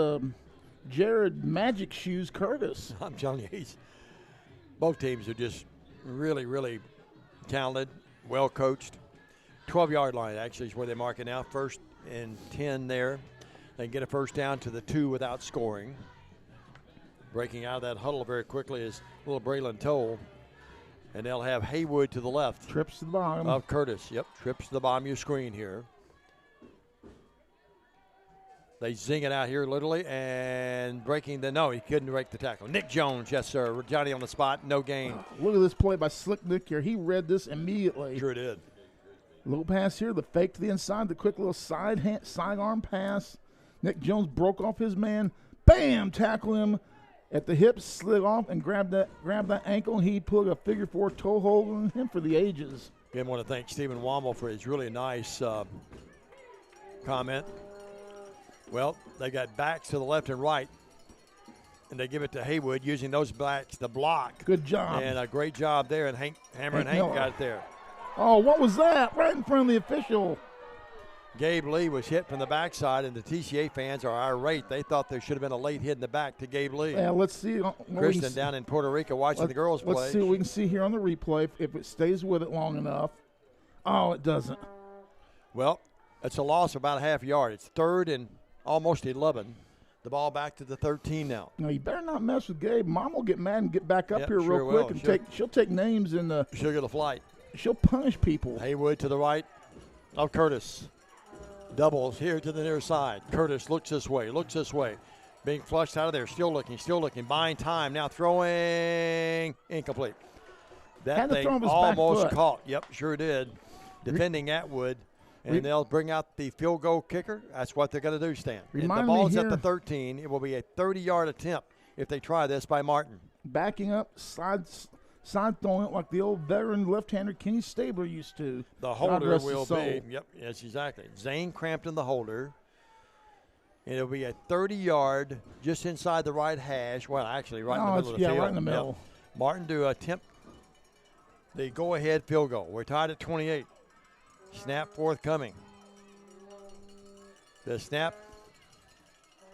Jared Magic Shoes Curtis. I'm telling you, both teams are just really, really talented, well coached. 12-yard line, actually, is where they mark it now. First and 10 there. They can get a first down to the 2 without scoring. Breaking out of that huddle very quickly is little Braylon Toll. And they'll have Haywood to the left. Trips to the bottom. Of Curtis. Yep, trips to the bottom of your screen here. They zing it out here literally and breaking the – no, he couldn't break the tackle. Nick Jones, yes, sir. Johnny on the spot, no gain. Look at this play by Slick Nick here. He read this immediately. Sure did. Little pass here, the fake to the inside, the quick little sidearm pass. Nick Jones broke off his man. Bam! Tackle him at the hips, slid off and grabbed that ankle. He put a figure 4 toe hold on him for the ages. Again, want to thank Stephen Womble for his really nice comment. Well, they got backs to the left and right, and they give it to Haywood using those backs to block. Good job. And a great job there, and Hammer and Hank got it there. Oh, what was that? Right in front of the official. Gabe Lee was hit from the backside, and the TCA fans are irate. They thought there should have been a late hit in the back to Gabe Lee. Yeah, let's see. Kristen down in Puerto Rico watching the girls play. Let's see what we can see here on the replay if it stays with it long enough. Oh, it doesn't. Well, it's a loss of about a half yard. It's third and almost 11. The ball back to the 13 now. No, you better not mess with Gabe. Mom will get mad and get back up here real quick and she'll take names in the. She'll get a flight. She'll punish people. Haywood to the right of Curtis. Doubles here to the near side. Curtis looks this way. Being flushed out of there. Still looking. Buying time. Now throwing. Incomplete. That thing almost caught. Yep, sure did. Defending Atwood. And they'll bring out the field goal kicker. That's what they're going to do, Stan. The ball's at the 13. It will be a 30-yard attempt if they try this by Martin. Backing up, side throwing it like the old veteran left-hander Kenny Stabler used to. The holder will be. Yep, yes, exactly. Zane Crampton, the holder. And it'll be a 30-yard just inside the right hash. Well, actually, right in the middle of the field. Yeah, right in the middle. Yep. Martin to attempt the go-ahead field goal. We're tied at 28. Snap forthcoming. The snap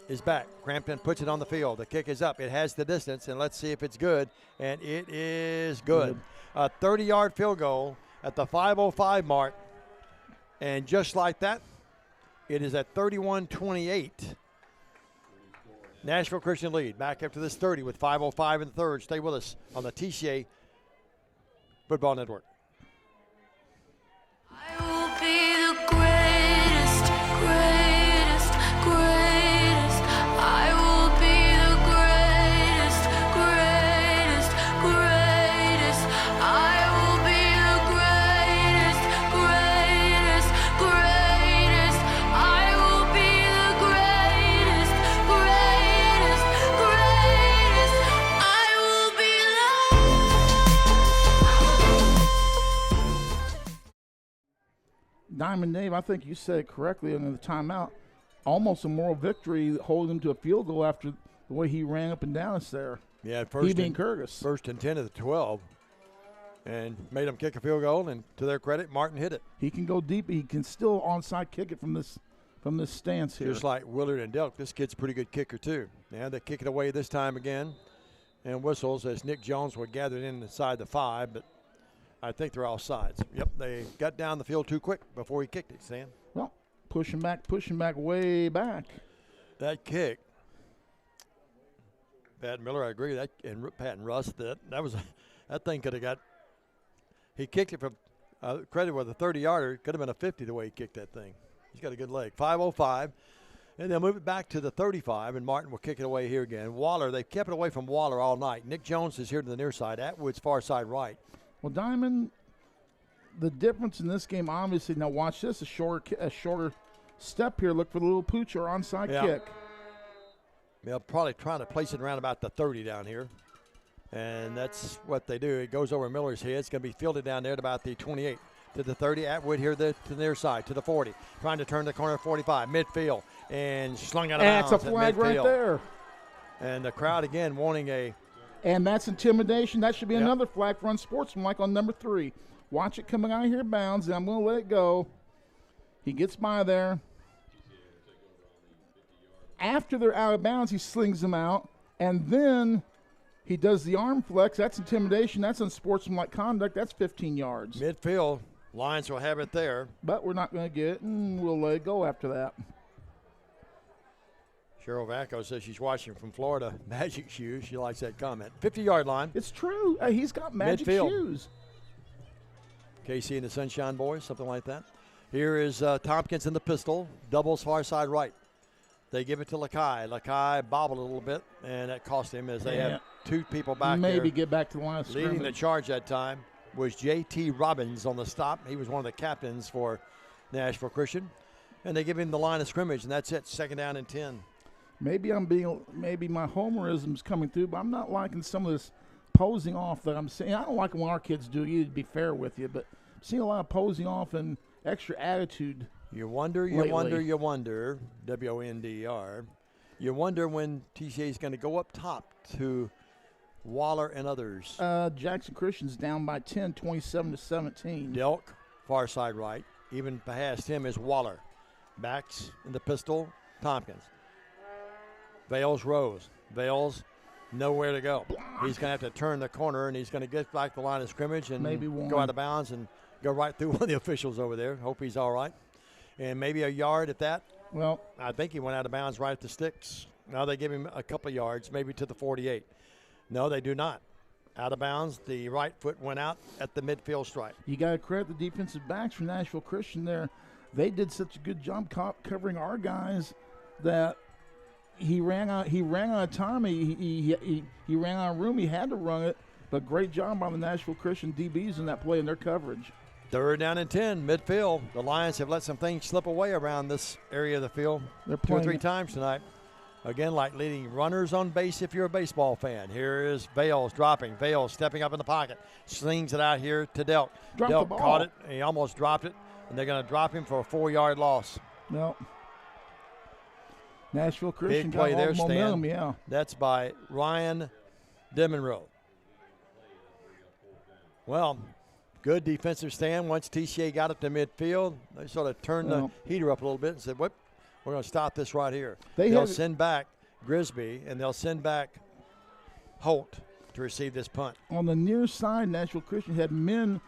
is back. Crampton puts it on the field. The kick is up. It has the distance, and let's see if it's good. And it is good. A 30-yard field goal at the 5:05 mark. And just like that, it is at 31-28. Nashville Christian lead. Back after this 30 with 5:05 in the third. Stay with us on the TCA Football Network. Diamond Dave, I think you said it correctly in the timeout. Almost a moral victory holding him to a field goal after the way he ran up and down us there. Yeah, he being Kurgis. First and 10 of the 12. And made them kick a field goal, and to their credit, Martin hit it. He can go deep. He can still onside kick it from this stance here. Just like Willard and Delk, this kid's a pretty good kicker too. Yeah, they kick it away this time again. And whistles as Nick Jones were gathered in inside the 5, but I think they're all sides. Yep, they got down the field too quick before he kicked it, Stan. Well, pushing back, way back. That kick, Pat Miller, I agree, that, and Pat and Russ, that thing could have got, he kicked it from, credit with a 30-yarder, could have been a 50 the way he kicked that thing. He's got a good leg. 5:05. And they'll move it back to the 35, and Martin will kick it away here again. Waller, they've kept it away from Waller all night. Nick Jones is here to the near side. Atwood's far side right. Well, Diamond, the difference in this game, obviously, now watch this, a shorter step here. Look for the little pooch or onside kick. They'll probably try to place it around about the 30 down here. And that's what they do. It goes over Miller's head. It's going to be fielded down there at about the 28. To the 30, Atwood here to the near side, to the 40. Trying to turn the corner 45, midfield, and slung out of bounds. That's a flag right there. And the crowd again wanting a. And that's intimidation. That should be another flag for unsportsmanlike on number 3. Watch it coming out here bounds, and I'm going to let it go. He gets by there. After they're out of bounds, he slings them out, and then he does the arm flex. That's intimidation. That's unsportsmanlike conduct. That's 15 yards. Midfield. Lions will have it there. But we're not going to get it, and we'll let it go after that. Cheryl Vacco says she's watching from Florida. Magic shoes. She likes that comment. 50-yard line. It's true. He's got magic shoes. KC and the Sunshine Boys, something like that. Here is Tompkins in the pistol. Doubles far side right. They give it to Lakai. Lakai bobbled a little bit, and that cost him as they have 2 people back there. Maybe get back to the line of scrimmage. Leading the charge that time was J.T. Robbins on the stop. He was one of the captains for Nashville Christian. And they give him the line of scrimmage, and that's it, 2nd down and 10. Maybe my homerism's coming through, but I'm not liking some of this posing off that I'm seeing. I don't like when our kids do it, to be fair with you, but I'm seeing a lot of posing off and extra attitude. You wonder, WONDER. You wonder when TCA is going to go up top to Waller and others. Jackson Christian's down by 10, 27-17. Delk, far side right. Even past him is Waller. Backs in the pistol, Tompkins. Vales Rose. Vales, nowhere to go. He's going to have to turn the corner, and he's going to get back the line of scrimmage and go out of bounds and go right through one of the officials over there. Hope he's all right. And maybe a yard at that. Well, I think he went out of bounds right at the sticks. Now they give him a couple of yards, maybe to the 48. No, they do not. Out of bounds. The right foot went out at the midfield stripe. You got to credit the defensive backs from Nashville Christian there. They did such a good job covering our guys that he ran out of time. He ran out of room. He had to run it. But great job by the Nashville Christian DBs in that play and their coverage. 3rd down and 10, midfield. The Lions have let some things slip away around this area of the field 2 or 3 times tonight. Again, like leading runners on base if you're a baseball fan. Here is Vales dropping. Vales stepping up in the pocket. Slings it out here to Delk. Delk caught it. He almost dropped it. And they're going to drop him for a 4-yard loss. No. Nashville Christian big play got there, momentum, Stan. That's by Ryan Demonroe. Well, good defensive stand. Once TCA got up to midfield, they sort of turned the heater up a little bit and said, "Whoop, we're going to stop this right here." They'll send back Grisby, and they'll send back Holt to receive this punt. On the near side, Nashville Christian had man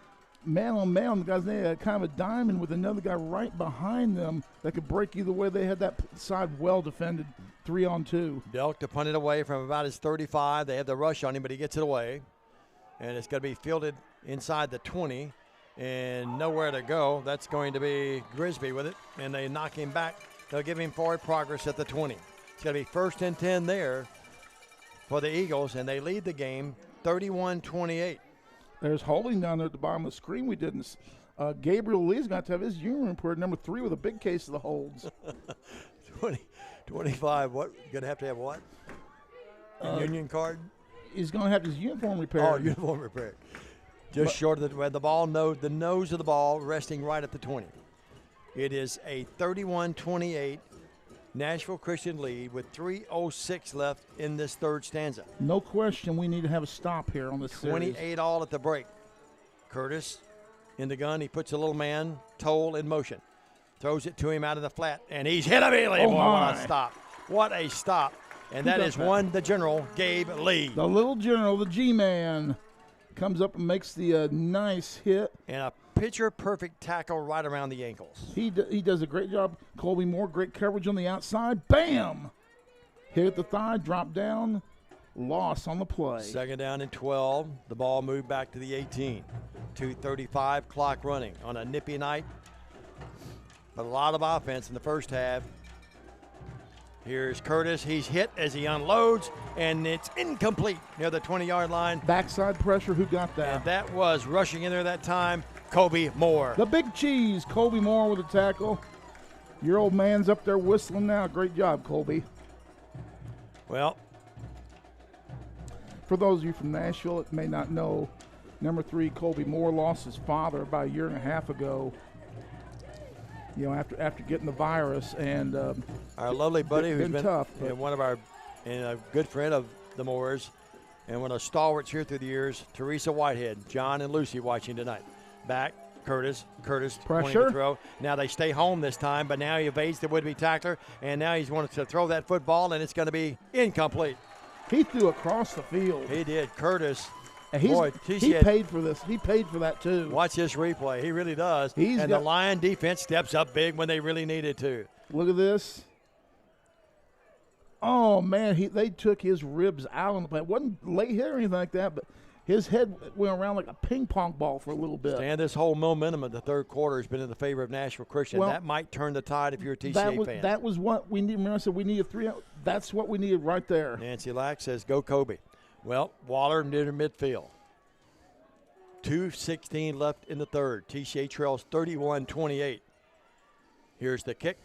on man. The guys, they had kind of a diamond with another guy right behind them that could break either way. They had that side well defended, 3-on-2. Delk to punt it away from about his 35. They have the rush on him, but he gets it away. And it's going to be fielded inside the 20 and nowhere to go. That's going to be Grisby with it, and they knock him back. They'll give him forward progress at the 20. It's going to be 1st and 10 there for the Eagles, and they lead the game 31-28. There's holding down there at the bottom of the screen. We didn't. Gabriel Lee's got to have his union report, number 3, with a big case of the holds. 25. What? Going to have what? A union card? He's going to have his uniform repaired. Oh, uniform repaired. Just short of the ball, the nose of the ball resting right at the 20. It is a 31-28 Nashville Christian lead with 3:06 left in this third stanza. No question we need to have a stop here on this series. 28 all at the break. Curtis in the gun. He puts a little man, Toll, in motion. Throws it to him out of the flat, and he's hit immediately. Oh, what a stop. What a stop. And that is one, the General, Gabe Lee. The little General, the G-Man, comes up and makes the nice hit. And a picture-perfect tackle right around the ankles. He does a great job. Colby Moore, great coverage on the outside. Bam! Hit at the thigh, drop down, loss on the play. Second down and 12. The ball moved back to the 18. 2:35 clock running on a nippy night. But a lot of offense in the first half. Here's Curtis. He's hit as he unloads, and it's incomplete near the 20-yard line. Backside pressure. Who got that? And that was rushing in there that time, Colby Moore. The big cheese, Colby Moore with a tackle. Your old man's up there whistling now. Great job, Colby. Well, for those of you from Nashville that may not know, number 3, Colby Moore, lost his father about a year and a half ago. You know, after getting the virus, and our lovely buddy who's been tough, one of our and a good friend of the Moores, and one of the stalwarts here through the years, Teresa Whitehead, John and Lucy watching tonight. Back, Curtis pressure to throw. Now they stay home this time, but now he evades the would-be tackler, and now he's wanted to throw that football, and it's going to be incomplete. He threw across the field. He did, Curtis. And he paid for this. He paid for that, too. Watch this replay. He really does. The Lion defense steps up big when they really needed to. Look at this. Oh, man, they took his ribs out on the play. It wasn't late hit or anything like that, but his head went around like a ping pong ball for a little bit. And this whole momentum of the third quarter has been in the favor of Nashville Christian. Well, that might turn the tide if you're a TCA fan. That was what we need. Remember I said we needed 3 out. That's what we needed right there. Nancy Lack says, go Kobe. Well, Waller near midfield. 2:16 left in the third. TCA trails 31-28. Here's the kick.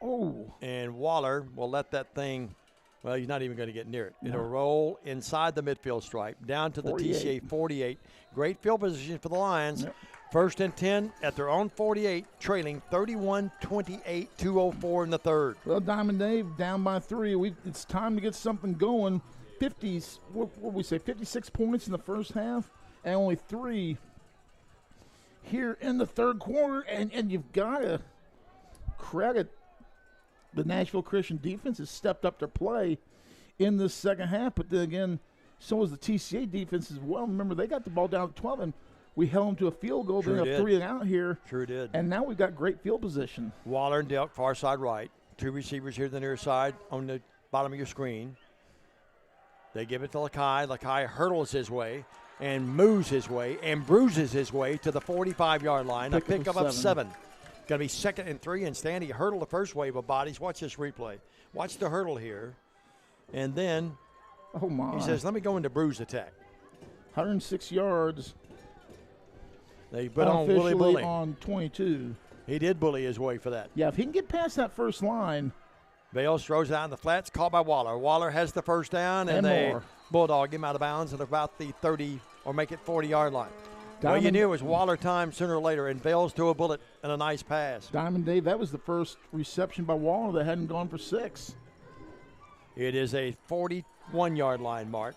Oh. And Waller will let that thing, well, he's not even going to get near it. It'll roll inside the midfield stripe, down to the TCA 48. Great field position for the Lions. Yep. First and 10 at their own 48, trailing 31-28, 2:04 in the third. Well, Diamond Dave down by 3. It's time to get something going. 50s, what we say, 56 points in the first half, and only 3 here in the third quarter. And you've got to credit the Nashville Christian defense has stepped up their play in this second half. But then again, so is the TCA defense as well. Remember, they got the ball down at 12, and we held them to a field goal. They have 3 out here. Sure did. And now we've got great field position. Waller and Delk, far side right. 2 receivers here to the near side on the bottom of your screen. They give it to Lakai. Lakai hurdles his way and moves his way and bruises his way to the 45-yard line. A pickup of 7. Going to be 2nd and 3, and Stanley hurdled the first wave of bodies. Watch this replay. Watch the hurdle here. And then he says, let me go into bruise attack. 106 yards. They put on Willie Bully. On 22. He did bully his way for that. Yeah, if he can get past that first line. Bales throws it out in the flats, caught by Waller. Waller has the first down, and they bulldog him out of bounds at about the 30 or make it 40-yard line. Well, you knew it was Waller time sooner or later, and Bales threw a bullet and a nice pass. Diamond Dave, that was the first reception by Waller that hadn't gone for 6. It is a 41-yard line mark.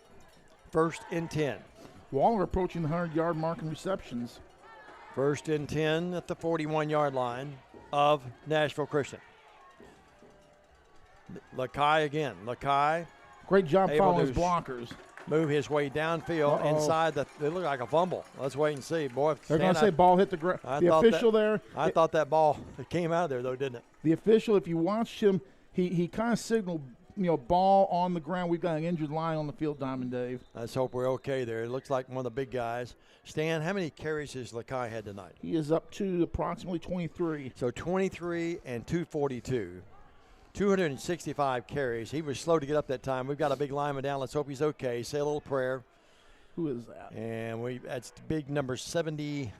1st and 10. Waller approaching the 100-yard mark in receptions. 1st and 10 at the 41-yard line of Nashville Christian. Lakai again. Lakai. Great job following his blockers. Move his way downfield inside the. It looked like a fumble. Let's wait and see. Boy, they're going to say ball hit the ground. The official there. I thought that ball came out of there, though, didn't it? The official, if you watched him, he kind of signaled, ball on the ground. We've got an injured line on the field, Diamond Dave. Let's hope we're okay there. It looks like one of the big guys. Stan, how many carries has Lakai had tonight? He is up to approximately 23. So 23 and 242. 265 carries. He was slow to get up that time. We've got a big lineman down. Let's hope he's okay. Say a little prayer. Who is that? And that's big number 70.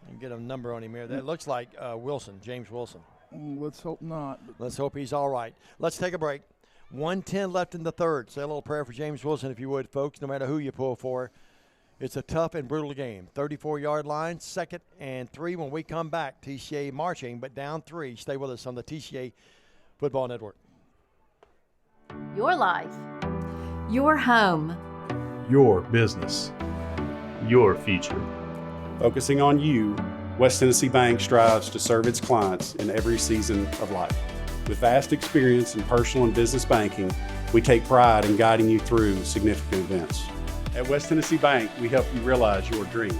And get a number on him here. That looks like Wilson, James Wilson. Let's hope not. Let's hope he's all right. Let's take a break. 1:10 left in the third. Say a little prayer for James Wilson if you would, folks, no matter who you pull for. It's a tough and brutal game. 34-yard line, 2nd and 3 when we come back. TCA marching, but down 3. Stay with us on the TCA Football Network. Your life. Your home. Your business. Your future. Focusing on you, West Tennessee Bank strives to serve its clients in every season of life. With vast experience in personal and business banking, we take pride in guiding you through significant events. At West Tennessee Bank, we help you realize your dreams.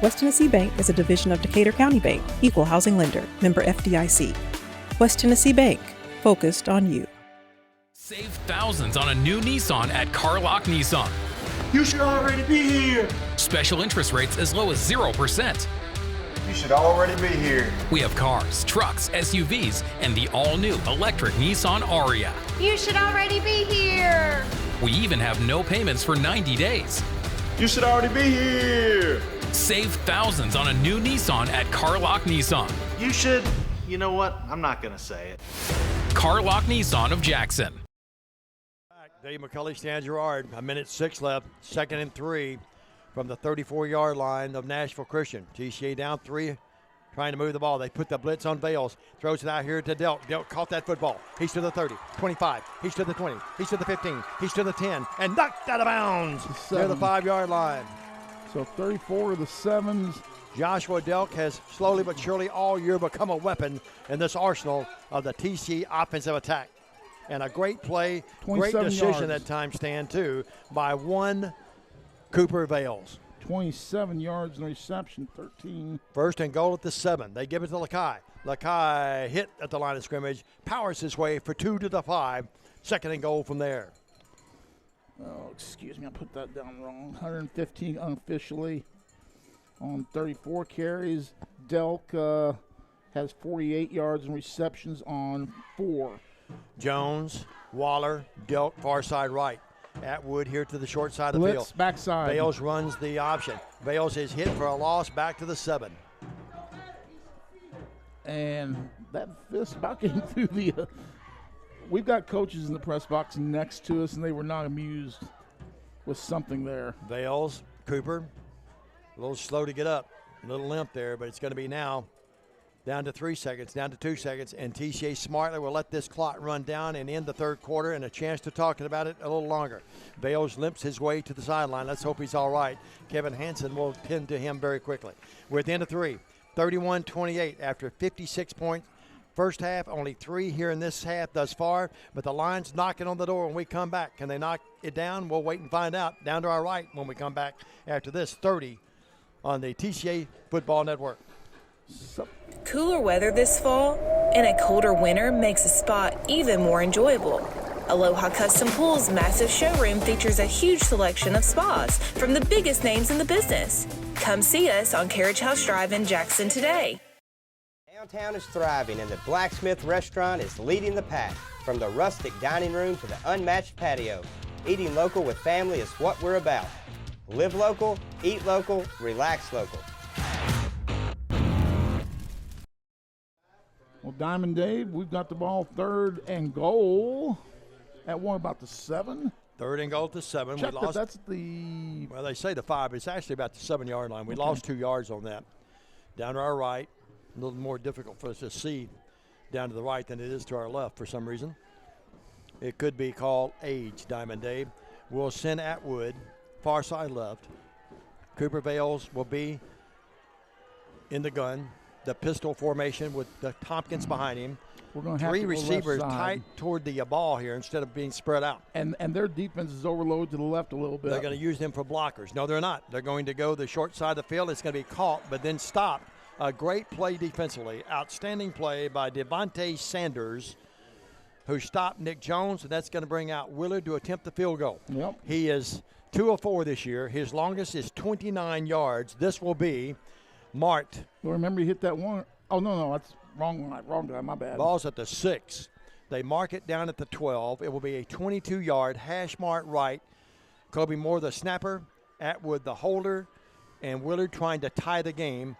West Tennessee Bank is a division of Decatur County Bank, equal housing lender, member FDIC. West Tennessee Bank, focused on you. Save thousands on a new Nissan at Carlock Nissan. You should already be here. Special interest rates as low as 0%. You should already be here. We have cars, trucks, SUVs, and the all-new electric Nissan Aria. You should already be here. We even have no payments for 90 days. You should already be here. Save thousands on a new Nissan at Carlock Nissan. You should, you know what? I'm not going to say it. Carlock Nissan of Jackson. Dave McCulley, Stan Gerard. 1:06 left. 2nd and 3 from the 34-yard line of Nashville Christian. TCA down 3, trying to move the ball. They put the blitz on Bales. Throws it out here to Delk. Delk caught that football. He's to the 30, 25. He's to the 20. He's to the 15. He's to the 10. And knocked out of bounds near the 5-yard line. So 34 to the 7s. Joshua Delk has slowly but surely all year become a weapon in this arsenal of the TCA offensive attack. And a great play, great decision yards. that time, Stan, too, by one Cooper Vales. 27 yards and reception, 13. 1st and goal at the 7. They give it to Lakai. Lakai hit at the line of scrimmage, powers his way for 2 to the 5. 2nd and goal from there. Oh, excuse me, I put that down wrong. 115 unofficially on 34 carries. Delk has 48 yards and receptions on 4. Jones, Waller, Delk, far side right. Atwood here to the short side of the Blitz, field. backside. Bales runs the option. Bales is hit for a loss back to the 7. And that fist about getting through the we've got coaches in the press box next to us, and they were not amused with something there. Bales, Cooper, a little slow to get up. A little limp there, but it's going to be now down to 3 seconds, down to 2 seconds, and TCA smartly will let this clock run down and end the 3rd quarter, and a chance to talk about it a little longer. Bales limps his way to the sideline. Let's hope he's all right. Kevin Hansen will tend to him very quickly. We're at the end of 3, 31-28 after 56 points. First half, only 3 here in this half thus far, but the line's knocking on the door when we come back. Can they knock it down? We'll wait and find out. Down to our right when we come back after this 30 on the TCA Football Network. Cooler weather this fall and a colder winter makes a spot even more enjoyable. Aloha Custom Pool's massive showroom features a huge selection of spas from the biggest names in the business. Come see us on Carriage House Drive in Jackson today. Downtown is thriving and the Blacksmith Restaurant is leading the pack. From the rustic dining room to the unmatched patio, eating local with family is what we're about. Live local, eat local, relax local. Well, Diamond Dave, we've got the ball 3rd and goal at about the 7. 3rd and goal to 7. Check we lost. That's the. Well, they say the 5. It's actually about the 7-yard line. We lost 2 yards on that. Down to our right. A little more difficult for us to see down to the right than it is to our left for some reason. It could be called age, Diamond Dave. We'll send Atwood far side left. Cooper Vales will be in the gun. The pistol formation with the Tompkins behind him. We're going to have 3 to go receivers left side. tight toward the ball here instead of being spread out. And their defense is overloaded to the left a little bit. They're going to use them for blockers. No, they're not. They're going to go the short side of the field. It's going to be caught, but then stopped. A great play defensively. Outstanding play by Devontae Sanders, who stopped Nick Jones, and that's going to bring out Willard to attempt the field goal. Yep. He is 2 of 4 this year. His longest is 29 yards. This will be marked. Well, remember he hit that one. Oh, no, that's wrong guy, my bad. Ball's at the 6. They mark it down at the 12. It will be a 22-yard hash mark right. Kobe Moore, the snapper, Atwood, the holder, and Willard trying to tie the game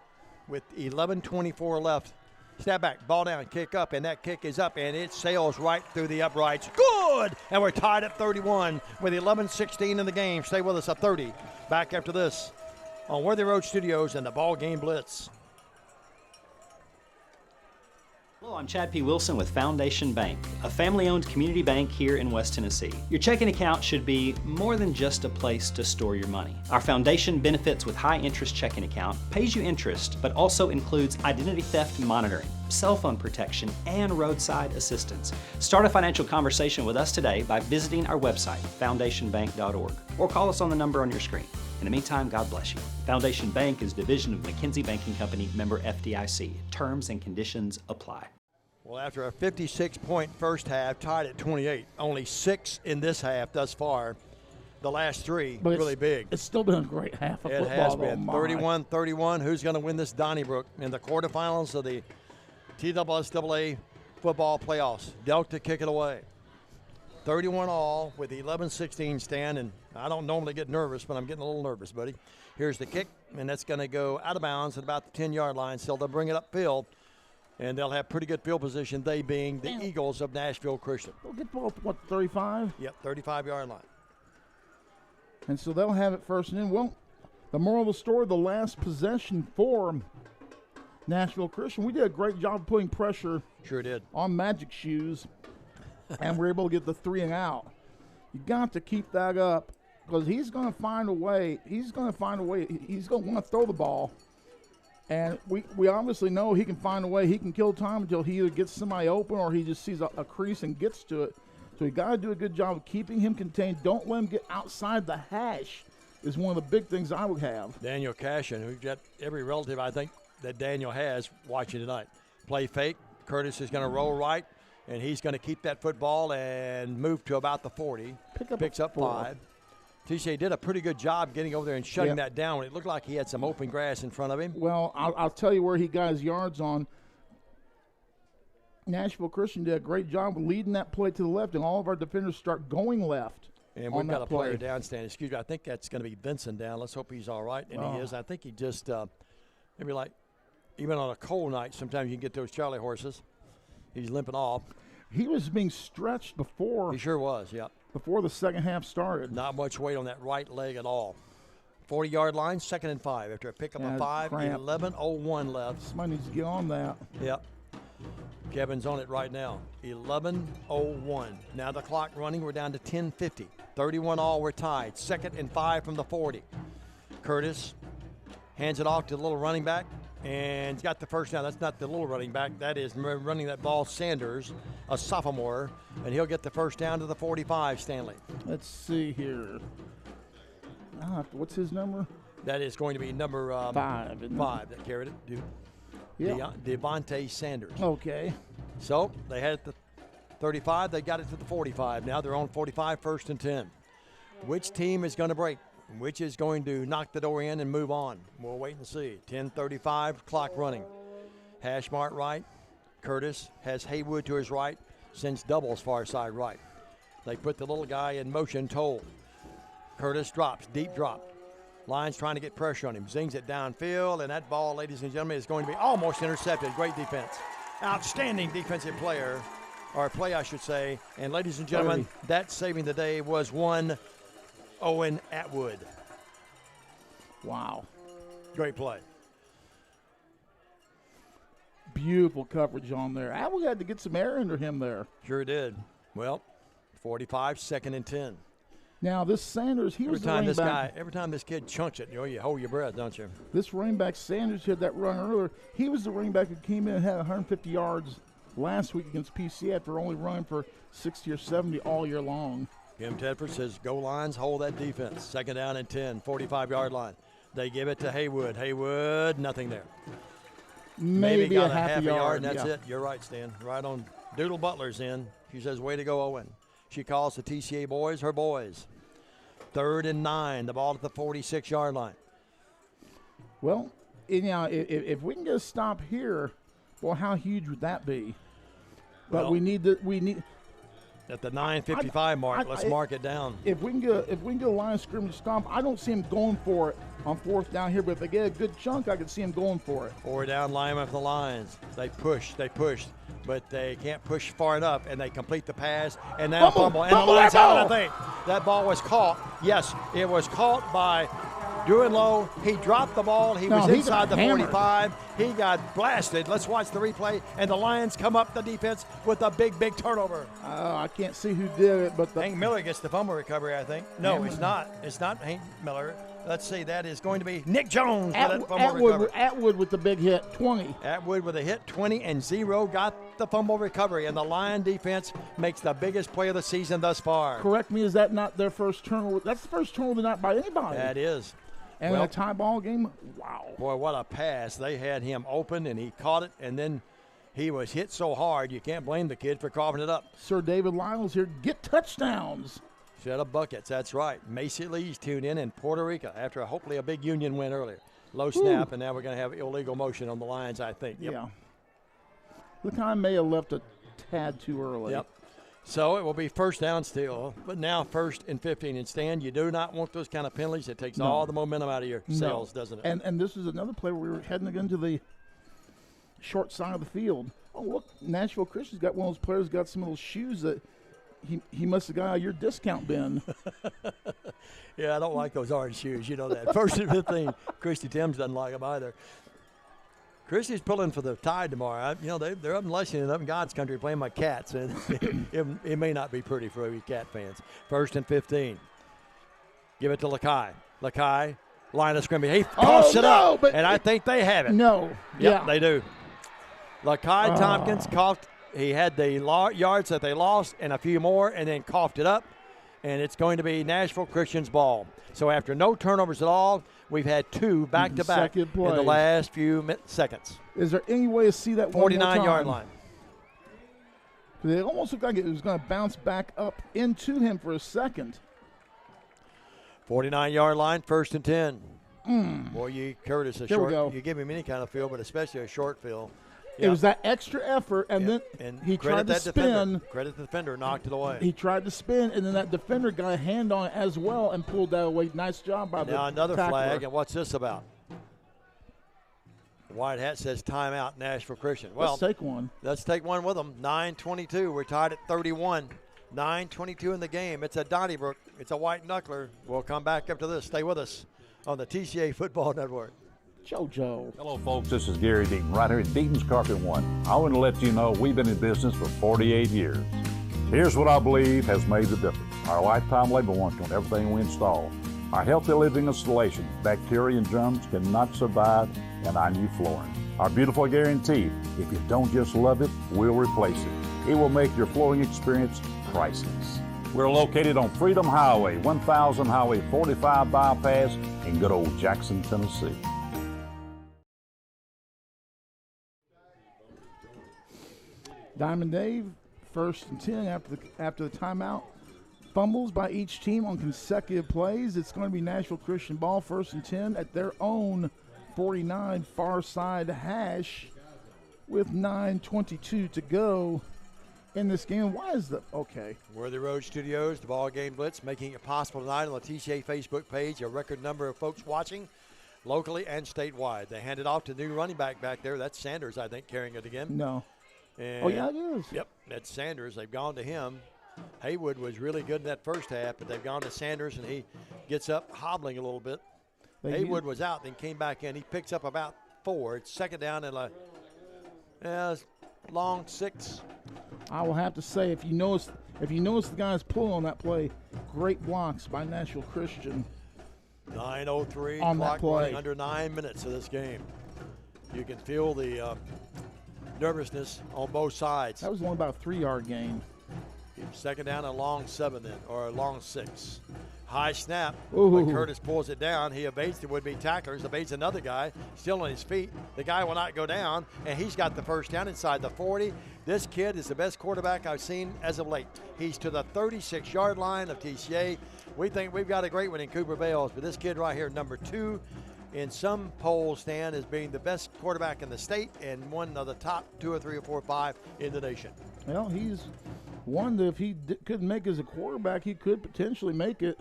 with 11:24 left Snap back, ball down, kick up, and that kick is up, and it sails right through the uprights. Good! And we're tied at 31 with 11:16 in the game. Stay with us at 30. Back after this on Worthy Road Studios and the BallGame Blitz. Hello, I'm Chad P. Wilson with Foundation Bank, a family-owned community bank here in West Tennessee. Your checking account should be more than just a place to store your money. Our foundation benefits with high-interest checking account pays you interest, but also includes identity theft monitoring, cell phone protection, and roadside assistance. Start a financial conversation with us today by visiting our website, foundationbank.org, or call us on the number on your screen. In the meantime, God bless you. Foundation Bank is a division of McKinsey Banking Company, member FDIC. Terms and conditions apply. Well, after a 56-point first half, tied at 28, only 6 in this half thus far. The last 3 But really big. It's still been a great half of It football. has been 31-31. Who's going to win this Donnybrook in the quarterfinals of the TSSAA football playoffs? Delta kick it away. 31 all with 11-16 stand, and I don't normally get nervous, but I'm getting a little nervous, buddy. Here's the kick, and that's going to go out of bounds at about the 10-yard line, so they'll bring it upfield, and they'll have pretty good field position, they being the Eagles of Nashville Christian. They'll get ball, what, 35? Yep, 35-yard line. And so they'll have it first and in. Well, the moral of the story, the last possession for Nashville Christian, we did a great job of putting pressure Sure did. on Magic Shoes, and we're able to get the 3 and out. You got to keep that up because he's going to find a way. He's going to find a way. He's going to want to throw the ball. And we obviously know he can find a way. He can kill time until he either gets somebody open or he just sees a crease and gets to it. So you got to do a good job of keeping him contained. Don't let him get outside the hash is one of the big things I would have. Daniel Cashin, who got every relative I think that Daniel has watching tonight. Play fake. Curtis is going to roll right, and he's going to keep that football and move to about the 40. Picks up 5. TCA did a pretty good job getting over there and shutting that down. It looked like he had some open grass in front of him. Well, I'll tell you where he got his yards on. Nashville Christian did a great job of leading that play to the left, and all of our defenders start going left. And we've got a player down standing. Excuse me, I think that's going to be Vincent down. Let's hope he's all right, and he is. I think he just maybe like even on a cold night, sometimes you can get those Charlie horses. He's limping off. He was being stretched before. He sure was, yeah. Before the second half started. Not much weight on that right leg at all. 40-yard line, 2nd and 5. After a pickup of 5, 11:01 left. Somebody needs to get on that. Yep. Kevin's on it right now. 11:01. Now the clock running. We're down to 10:50. 31 all. We're tied. 2nd and 5 from the 40. Curtis hands it off to the little running back. And he's got the first down. That's not the little running back. That is running that ball, Sanders, a sophomore. And he'll get the first down to the 45, Stanley. Let's see here. What's his number? That is going to be number 5. 5 that carried it. Dude. Yeah. Devontae Sanders. Okay. So they had it at the 35. They got it to the 45. Now they're on 45, 1st and 10. Which team is going to break? Which is going to knock the door in and move on? We'll wait and see. 10:35, clock running. Hashmart right. Curtis has Haywood to his right. Sends doubles far side right. They put the little guy in motion, Toll. Curtis drops, deep drop. Lions trying to get pressure on him. Zings it downfield, and that ball, ladies and gentlemen, is going to be almost intercepted. Great defense. Outstanding defensive player, or play, I should say. And ladies and gentlemen, that saving the day was one Owen Atwood. Wow. Great play. Beautiful coverage on there. Atwood had to get some air under him there. Sure did. Well, 45, 2nd and 10. Now, this Sanders, he was the running back. Every time this kid chunks it, you hold your breath, don't you? This running back, Sanders, had that run earlier. He was the running back who came in and had 150 yards last week against PCA after only running for 60 or 70 all year long. Kim Tedford says, go Lions, hold that defense. 2nd down and 10, 45-yard line. They give it to Haywood. Haywood, nothing there. Maybe got a half a yard. And that's it. You're right, Stan. Right on Doodle Butler's in. She says, way to go, Owen. She calls the TCA boys her boys. 3rd and 9, the ball at the 46-yard line. Well, if we can get a stop here, well, how huge would that be? But we need At the 9:55 mark, let's mark it down. If we can get a line of scrimmage stomp, I don't see him going for it on fourth down here, but if they get a good chunk, I can see him going for it. 4 down lineman for the Lions. They push, but they can't push far enough, and they complete the pass, and now fumble. And the Lions out, I think. That ball was caught. Yes, it was caught by Drew Lowe. He dropped the ball. He was inside the 45. He got blasted. Let's watch the replay. And the Lions come up the defense with a big turnover. I can't see who did it, but Hank Miller gets the fumble recovery, I think. No, it's not. It's not Hank Miller. Let's see. That is going to be Nick Jones. Atwood with the big hit, 20. Atwood with a hit, 20, and 0 got the fumble recovery. And the Lion defense makes the biggest play of the season thus far. Correct me, is that not their first turnover? That's the first turnover not by anybody. That is. And in a tie ball game, wow. Boy, what a pass. They had him open, and he caught it, and then he was hit so hard, you can't blame the kid for coughing it up. Sir David Lyles here, get touchdowns. Set of buckets, that's right. Macy Lee's tuned in Puerto Rico after hopefully a big Union win earlier. Low snap, and now we're going to have illegal motion on the Lions, I think. Yep. Yeah. The time may have left a tad too early. Yep. So it will be first down still, but now 1st and 15. And Stan, you do not want those kind of penalties. It takes all the momentum out of your sails, doesn't it? And this is another play where we were heading into the short side of the field. Oh, look, Nashville Christian's got one of those players got some little shoes that he must have got out of your discount bin. Yeah, I don't like those orange shoes. You know that. 1st and 15. Christy Timms doesn't like them either. Christy's pulling for the Tide tomorrow. They're up in Lexington, up in God's country, playing my Cats, and it may not be pretty for you Cat fans. 1st and 15. Give it to Lakai. Lakai, line of scrimmage. He coughs it up, and I think they have it. No. Yep, they do. Lakai Tompkins coughed. He had the yards that they lost and a few more, and then coughed it up, and it's going to be Nashville Christian's ball. So after no turnovers at all, we've had 2 back-to-back in the last few seconds. Is there any way to see that 49-yard line? It almost looked like it was going to bounce back up into him for a second. 49-yard line, 1st and 10. Boy, Curtis, you give him any kind of field, but especially a short field. It was that extra effort, and then he tried to spin. Credit the defender, knocked it away. He tried to spin, and then that defender got a hand on it as well and pulled that away. Nice job by the Now another tackler. flag, and what's this about? The white hat says timeout, Nashville Christian. Well, let's take one. Let's take one with them. 9:22. We're tied at 31. 9:22 in the game. It's a Donnybrook. It's a white knuckler. We'll come back up to this. Stay with us on the TCA Football Network. JoJo. Hello, folks. This is Gary Deaton, right here at Deaton's Carpet One. I want to let you know we've been in business for 48 years. Here's what I believe has made the difference. Our lifetime labor warranty on everything we install. Our healthy living installations, bacteria and germs cannot survive in our new flooring. Our beautiful guarantee, if you don't just love it, we'll replace it. It will make your flooring experience priceless. We're located on Freedom Highway, 1000 Highway 45 bypass in good old Jackson, Tennessee. Diamond Dave, 1st and 10 after the timeout. Fumbles by each team on consecutive plays. It's going to be Nashville Christian ball, 1st and 10 at their own 49 far side hash with 9:22 to go in this game. Why is the okay? Worthy Road Studios, the BallGame Blitz, making it possible tonight on the TCA Facebook page. A record number of folks watching locally and statewide. They hand it off to the new running back there. That's Sanders, I think, carrying it again. No. And yeah, it is. Yep, that's Sanders. They've gone to him. Haywood was really good in that first half, but they've gone to Sanders, and he gets up hobbling a little bit. Haywood was out, then came back in. He picks up about 4. It's 2nd down and long 6. I will have to say, if you notice the guys pulling on that play, great blocks by Nashville Christian. 9:03 on clock that play. running under 9 minutes of this game. You can feel the nervousness on both sides. That was only about a 3-yard gain. 2nd down and long 7 then, or a long 6. High snap, Ooh. but Curtis pulls it down. He evades the would-be tacklers, evades another guy, still on his feet. The guy will not go down, and he's got the 1st down inside the 40. This kid is the best quarterback I've seen as of late. He's to the 36-yard line of TCA. We think we've got a great one in Cooper Bales, but this kid right here, number 2, in some polls stand as being the best quarterback in the state and one of the top 2 or 3 or 4 or 5 in the nation. Well, he's one that if he couldn't make it as a quarterback, he could potentially make it.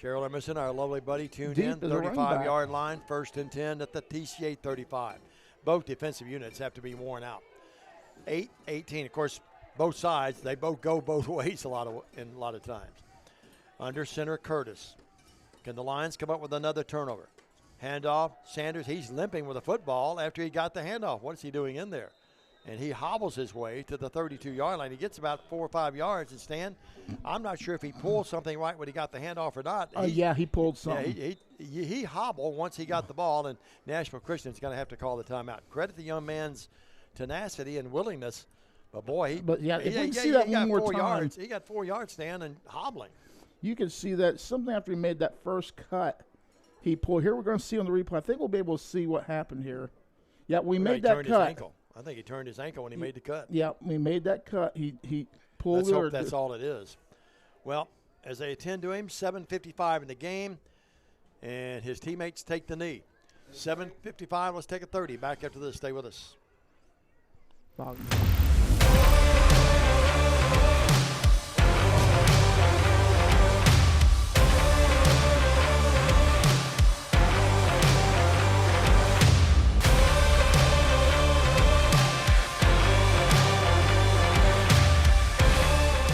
Cheryl Emerson, our lovely buddy, tuned Deep in. as a running 35-yard line, 1st and 10 at the TCA 35. Both defensive units have to be worn out. 8-18. Of course, both sides, they both go both ways a lot of times. Under center, Curtis. Can the Lions come up with another turnover? Handoff, Sanders, he's limping with a football after he got the handoff. What is he doing in there? And he hobbles his way to the 32-yard line. He gets about 4 or 5 yards. And Stan, I'm not sure if he pulled something right when he got the handoff or not. Yeah, he pulled something. Yeah, he hobbled once he got the ball, and Nashville Christian's going to have to call the timeout. Credit the young man's tenacity and willingness. But, boy, if we can see that one more time. He got 4 yards, Stan, and hobbling. You can see that something after he made that first cut, he pulled. Here we're going to see on the replay. I think we'll be able to see what happened here. Yeah, we made that cut. His ankle. I think he turned his ankle when he made the cut. Yeah, we made that cut. He pulled Let's it. hope that's all it is. Well, as they attend to him, 7:55 in the game, and his teammates take the knee. 7:55, let's take a 30. Back after this. Stay with us.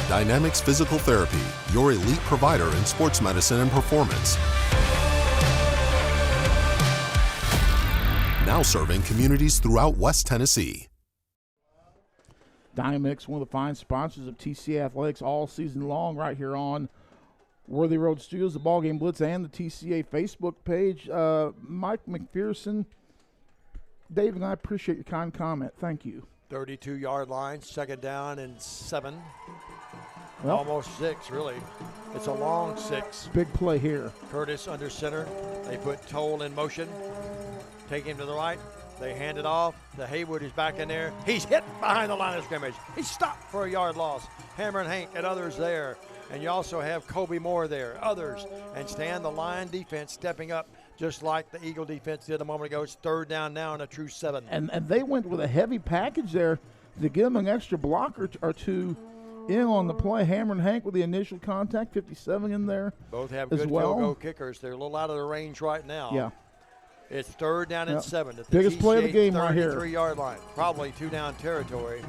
Dynamics Physical Therapy, your elite provider in sports medicine and performance. Now serving communities throughout West Tennessee. Dynamics, one of the fine sponsors of TCA Athletics all season long, right here on Worthy Road Studios, the BallGame Blitz, and the TCA Facebook page. Mike McPherson, Dave, and I appreciate your kind comment. Thank you. 32-yard line, 2nd down and 7. Well, almost 6, really. It's a long 6. Big play here. Curtis under center. They put Toll in motion. Take him to the right. They hand it off. The Haywood is back in there. He's hit behind the line of scrimmage. He's stopped for a yard loss. Hammer and Hank and others there. And you also have Kobe Moore there, others. And Stan, the Lion defense stepping up just like the Eagle defense did a moment ago. It's 3rd down now and a true 7. And they went with a heavy package there to give them an extra blocker or two in on the play. Hammer and Hank with the initial contact, 57 in there. Both have as good well. field goal kickers. They're a little out of the range right now. Yeah. It's 3rd down and 7. At the Biggest play of the game right here. 33-yard line. Probably 2-down territory.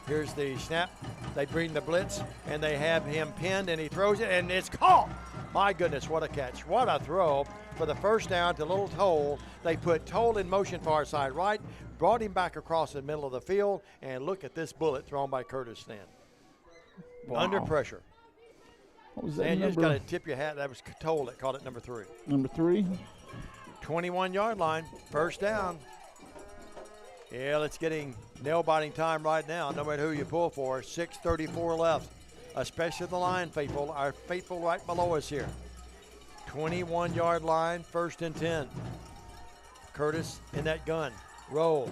Here's the snap. They bring the blitz, and they have him pinned, and he throws it, and it's caught. My goodness, what a catch. What a throw for the 1st down to little Toll. They put Toll in motion far side right, brought him back across the middle of the field, and look at this bullet thrown by Curtis Stan. Wow. Under pressure. What was that and number? you just got to tip your hat. That was Toll that caught it, number 3. Number 3. 21-yard line, 1st down. Yeah, it's getting nail-biting time right now, no matter who you pull for. 6:34 left, especially the Lion faithful, our faithful right below us here. 21-yard line, 1st and 10. Curtis in that gun. Rolls,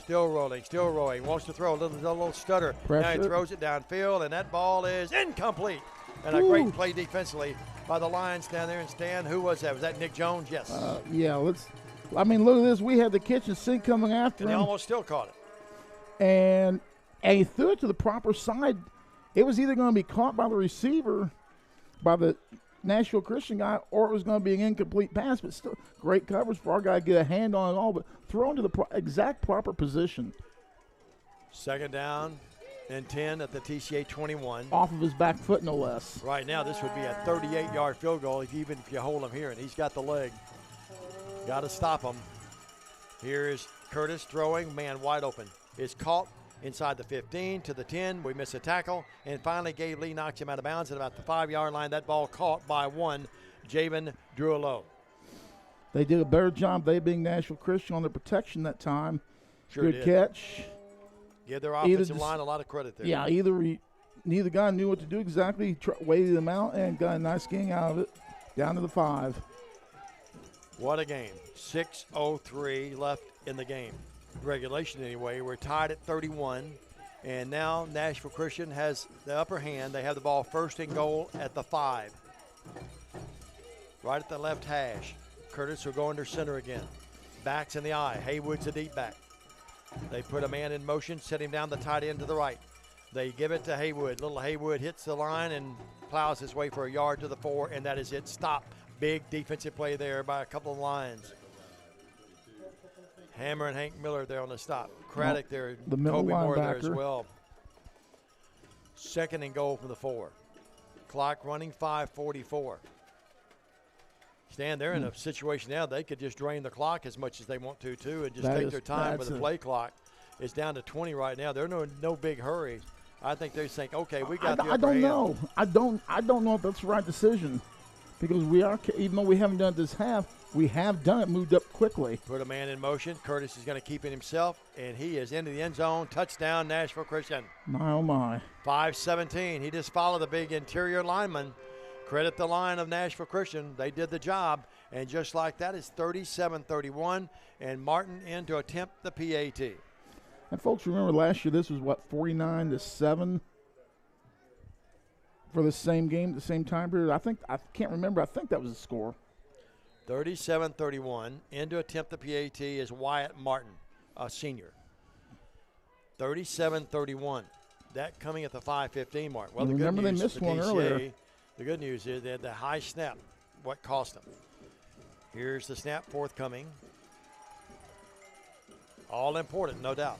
still rolling, wants to throw a little stutter. Pressure. Now he throws it downfield, and that ball is incomplete. And a great play defensively by the Lions down there. And Stan, who was that? Was that Nick Jones? Yes. Yeah, look at this. We had the kitchen sink coming after him. And he almost still caught it. And he threw it to the proper side. It was either going to be caught by the receiver, by the Nashville Christian guy, or it was going to be an incomplete pass. But still, great coverage for our guy to get a hand on it all, but thrown to the exact proper position. 2nd down and 10 at the TCA 21. Off of his back foot, no less. Right now, this would be a 38-yard field goal, even if you hold him here, and he's got the leg. Got to stop him. Here is Curtis throwing, man wide open. Is caught inside the 15 to the 10. We miss a tackle, and finally Gabe Lee knocks him out of bounds at about the 5-yard line. That ball caught by one, Javen Drulo. They did a better job, they being Nashville Christian, on their protection that time. Sure Good did. catch. Give their offensive line a lot of credit there. Yeah, neither guy knew what to do exactly. Waited them out and got a nice gang out of it. Down to the 5. What a game. 6:03 left in the game. Regulation anyway. We're tied at 31. And now Nashville Christian has the upper hand. They have the ball 1st and goal at the 5. Right at the left hash. Curtis will go under center again. Backs in the eye. Haywood's a deep back. They put a man in motion, set him down the tight end to the right. They give it to Haywood. Little Haywood hits the line and plows his way for a yard to the 4, and that is it. Stop. Big defensive play there by a couple of lines. Hammer and Hank Miller there on the stop. Craddock there. The middle Kobe Moore there as linebacker. well. 2nd and goal from the 4. Clock running, 5:44. Stan, they're in a situation now they could just drain the clock as much as they want to, too, and just take their time with the play clock. It's down to 20 right now. They're no big hurry. I think they think, okay, we got the upper I don't hand. know. I don't know if that's the right decision, because we are, even though we haven't done it this half, we have done it, moved up quickly. Put a man in motion. Curtis is going to keep it himself, and he is into the end zone. Touchdown, Nashville Christian. My, oh, my. 5:17. He just followed the big interior lineman. Credit the line of Nashville Christian. They did the job, and just like that, it's 37-31, and Martin in to attempt the PAT. And folks, remember last year this was, 49-7 for the same game, the same time period? I can't remember. I think that was the score. 37-31. In to attempt the PAT is Wyatt Martin, a senior. 37-31. That coming at the 5:15 mark. Well, the good remember news they missed for one TCA, earlier. The good news is they had the high snap, what cost them. Here's the snap forthcoming. All important, no doubt.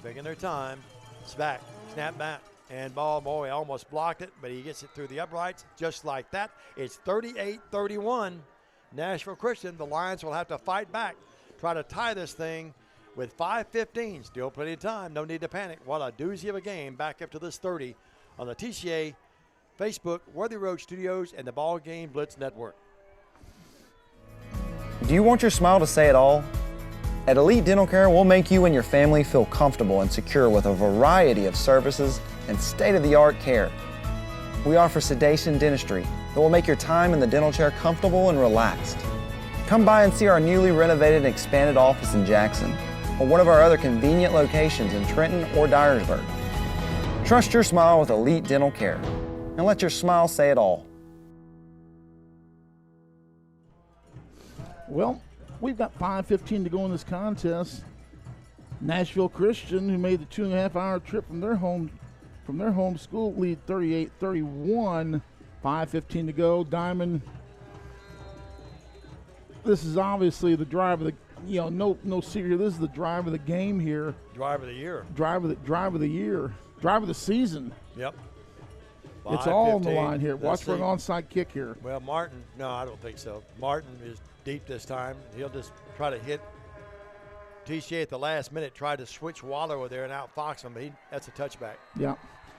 Taking their time. It's back. Snap back. And ball boy almost blocked it, but he gets it through the uprights just like that. It's 38-31. Nashville Christian, the Lions will have to fight back, try to tie this thing with 5:15. Still plenty of time. No need to panic. What a doozy of a game back up to this 30 on the TCA Facebook, Worthy Road Studios, and the BallGame Blitz Network. Do you want your smile to say it all? At Elite Dental Care, we'll make you and your family feel comfortable and secure with a variety of services and state-of-the-art care. We offer sedation dentistry that will make your time in the dental chair comfortable and relaxed. Come by and see our newly renovated and expanded office in Jackson or one of our other convenient locations in Trenton or Dyersburg. Trust your smile with Elite Dental Care and let your smile say it all. Well, we've got 5:15 to go in this contest. Nashville Christian, who made the 2.5-hour trip from their home school, lead 38-31. 5:15 to go. Diamond. This is obviously the drive of the. No secret. This is the drive of the game here. Drive of the year. Drive of the year. Drive of the season. Yep. It's all on the 5:15. line here. Let's Watch for an see. onside kick here. Well, Martin, no, I don't think so. Martin is deep this time. He'll just try to hit TCA at the last minute, try to switch Waller over there and outfox him, but that's a touchback. Yeah.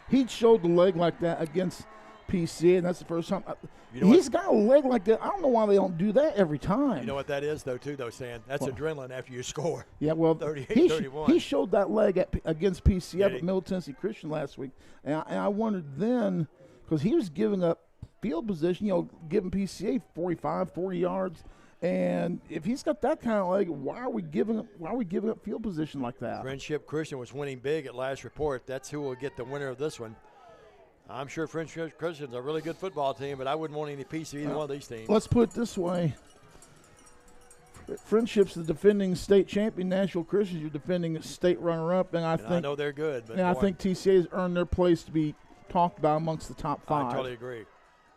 He showed the leg like that against PCA, and that's the first time. He's got a leg like that. I don't know why they don't do that every time. You know what that is, though, Stan? That's adrenaline after you score. Yeah, well, 38-31. he showed that leg against PCA at Middle Tennessee Christian last week, and I wondered then, because he was giving up field position, giving PCA 45, 40 yards, and if he's got that kind of leg, why are we giving up field position like that? Friendship Christian was winning big at last report. That's who will get the winner of this one. I'm sure Friendship Christian's a really good football team, but I wouldn't want any piece of either one of these teams. Let's put it this way. Friendship's the defending state champion. Nashville Christians, you're defending state runner-up, and I know they're good. But I think TCA has earned their place to be talked about amongst the top 5. I totally agree.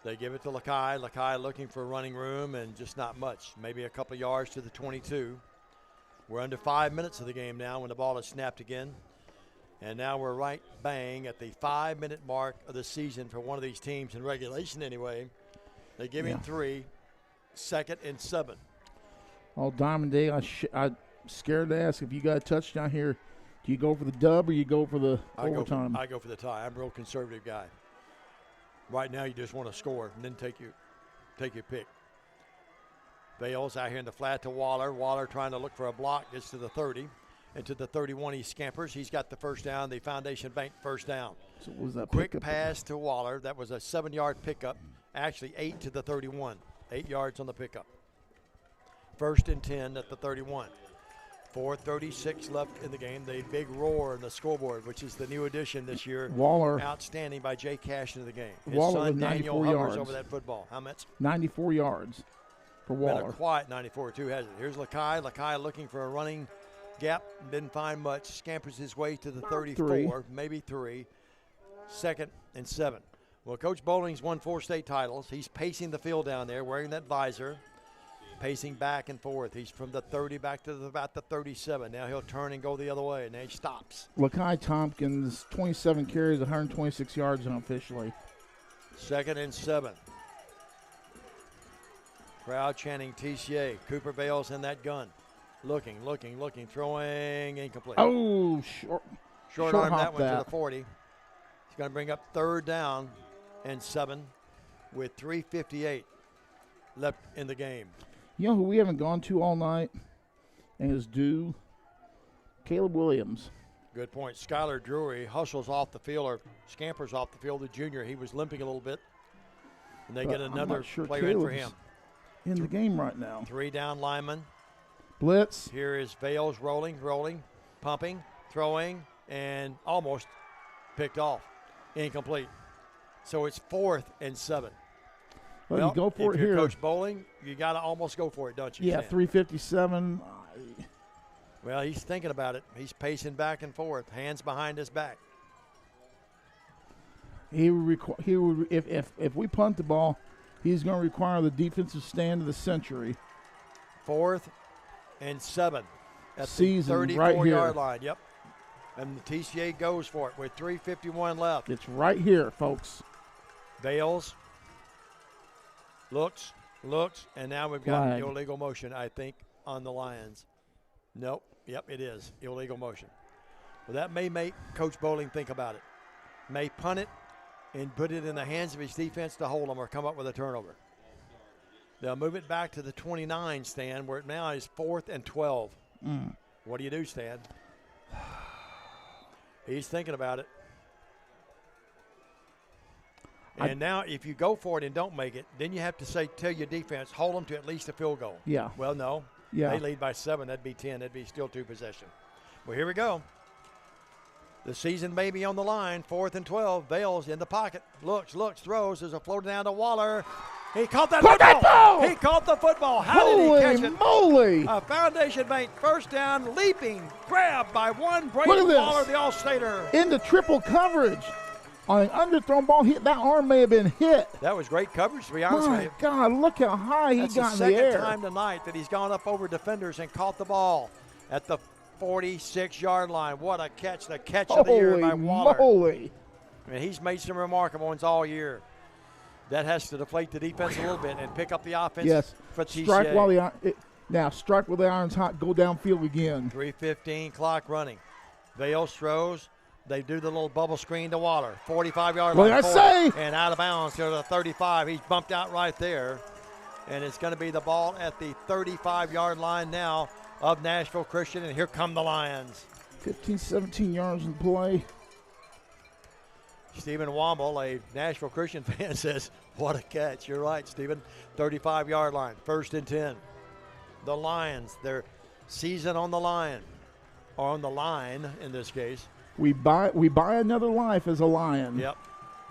They give it to Lakai. Lakai looking for running room and just not much. Maybe a couple yards to the 22. We're under 5 minutes of the game now when the ball is snapped again. And now we're right bang at the 5-minute mark of the season for one of these teams in regulation anyway. They give him 3, 2nd and 7. Oh, Diamond Day, I'm scared to ask if you got a touchdown here. Do you go for the dub or you go for the overtime? I go for the tie. I'm a real conservative guy. Right now you just want to score and then take your pick. Bales out here in the flat to Waller. Waller trying to look for a block, gets to the 30. And to the 31, he scampers. He's got the first down, the Foundation Bank first down. So what was that quick pickup? pass to Waller. That was a 7-yard pickup. Actually, 8 to the 31. 8 yards on the pickup. 1st and 10 at the 31. 4:36 left in the game. The big roar in the scoreboard, which is the new addition this year. Waller. Outstanding by Jay Cash into the game. His Waller son with Daniel 94 hovers yards. over that football. How much? 94 yards for Waller. Been a quiet 94 too, hasn't it? Here's Lakai. Lakai looking for a running Gap didn't find much. Scampers his way to the 34, maybe 3. 2nd and 7. Well, Coach Bowling's won 4 state titles. He's pacing the field down there, wearing that visor, pacing back and forth. He's from the 30 back to about the 37. Now he'll turn and go the other way, and then he stops. Lakai Tompkins, 27 carries, 126 yards unofficially. 2nd and 7. Crowd chanting TCA. Cooper Bales in that gun. Looking, throwing, incomplete. Oh, short arm that one to the 40. He's going to bring up 3rd down and 7 with 3:58 left in the game. You know who we haven't gone to all night and is due? Caleb Williams. Good point. Skylar Drury hustles off the field or scampers off the field. The junior, he was limping a little bit. And they get another play in for him. In the game right now. 3 down lineman. Blitz. Here is Vales rolling, pumping, throwing, and almost picked off. Incomplete. So it's 4th and 7. Well, you go for it here. here. Coach Bowling, you got to almost go for it, don't you? Yeah, 3:57. Well, he's thinking about it. He's pacing back and forth, hands behind his back. He would if we punt the ball, he's going to require the defensive stand of the century. 4th and 7 at Season the 34-yard line. Yep. And the TCA goes for it with 3:51 left. It's right here, folks. Bales looks, and now we've got illegal motion, I think, on the Lions. Nope. Yep, it is illegal motion. Well, that may make Coach Bowling think about it. May punt it and put it in the hands of his defense to hold them or come up with a turnover. They'll move it back to the 29 stand where it now is 4th and 12. What do you do, Stan? He's thinking about it. And now if you go for it and don't make it, then you have to tell your defense, hold them to at least a field goal. Yeah. Well, no. Yeah. They lead by 7. That'd be 10. That'd be still 2 possession. Well, here we go. The season may be on the line. 4th and 12. Bales in the pocket. Looks, throws. There's a floater down to Waller. He caught that football. He caught the football. How did he catch it? Holy moly. A Foundation Bank first down, leaping, grab by one. Look at Waller, the All-Stater. Into triple coverage. On an underthrown ball, that arm may have been hit. That was great coverage, to be honest with you. My God, look how high he got in the air. That's the second time tonight that he's gone up over defenders and caught the ball at the 46-yard line. What a catch, the catch of the year by Waller. Holy. I mean, he's made some remarkable ones all year. That has to deflate the defense a little bit and pick up the offense for TCA. Strike while the iron's hot, go downfield again. 3:15 clock running. Vales throws. They do the little bubble screen to Waller. 45-yard line. What did I say? And out of bounds to the 35. He's bumped out right there. And it's going to be the ball at the 35-yard line now of Nashville Christian. And here come the Lions. 15, 17 yards in play. Stephen Womble, a Nashville Christian fan, says, what a catch. You're right, Stephen. 35-yard line. 1st and 10. The Lions, their season on the line. Or on the line in this case. We buy another life as a Lion. Yep.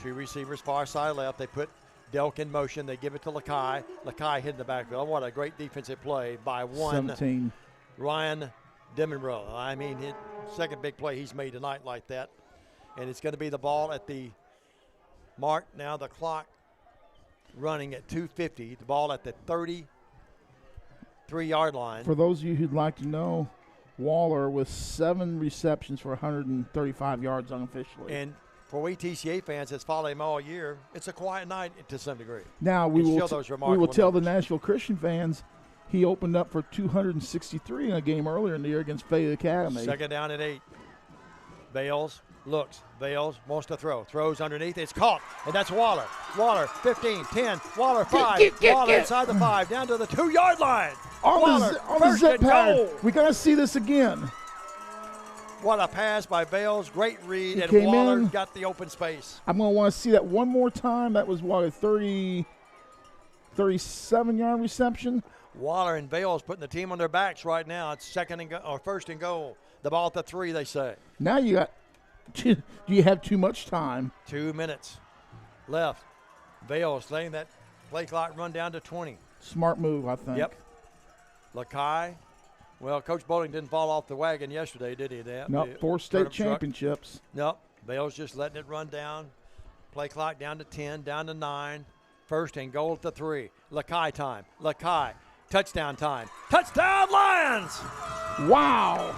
2 receivers far side left. They put Delk in motion. They give it to Lakai. Lakai hit in the backfield. What a great defensive play by 17. Ryan Demonroe. I mean, second big play he's made tonight like that. And it's going to be the ball at the mark. Now the clock running at 2:50. The ball at the 33-yard line. For those of you who'd like to know, Waller with 7 receptions for 135 yards unofficially. And for we TCA fans that's followed him all year, it's a quiet night to some degree. Now we will tell the Nashville Christian fans he opened up for 263 in a game earlier in the year against Fayette Academy. 2nd down and 8. Bales looks. Bales wants to throw. Throws underneath. It's caught. And that's Waller. Waller, 15, 10. Waller, 5. Waller inside the 5. Down to the 2-yard line. On the zip pattern. We got to see this again. What a pass by Bales. Great read. And Waller got the open space. I'm going to want to see that one more time. That was, what, a 37-yard reception? Waller and Bales putting the team on their backs right now. It's 1st and goal. The ball at the 3, they say. Now you have too much time. 2 minutes left. Bales letting that play clock run down to 20. Smart move, I think. Yep. Lakai Well, Coach Bowling didn't fall off the wagon yesterday, did he? Nope, 4 state championships. Nope. Bell's just letting it run down. Play clock down to 10, down to 9. First and goal at the 3. Lakai time. Lakai. Touchdown time. Touchdown, Lions! Wow.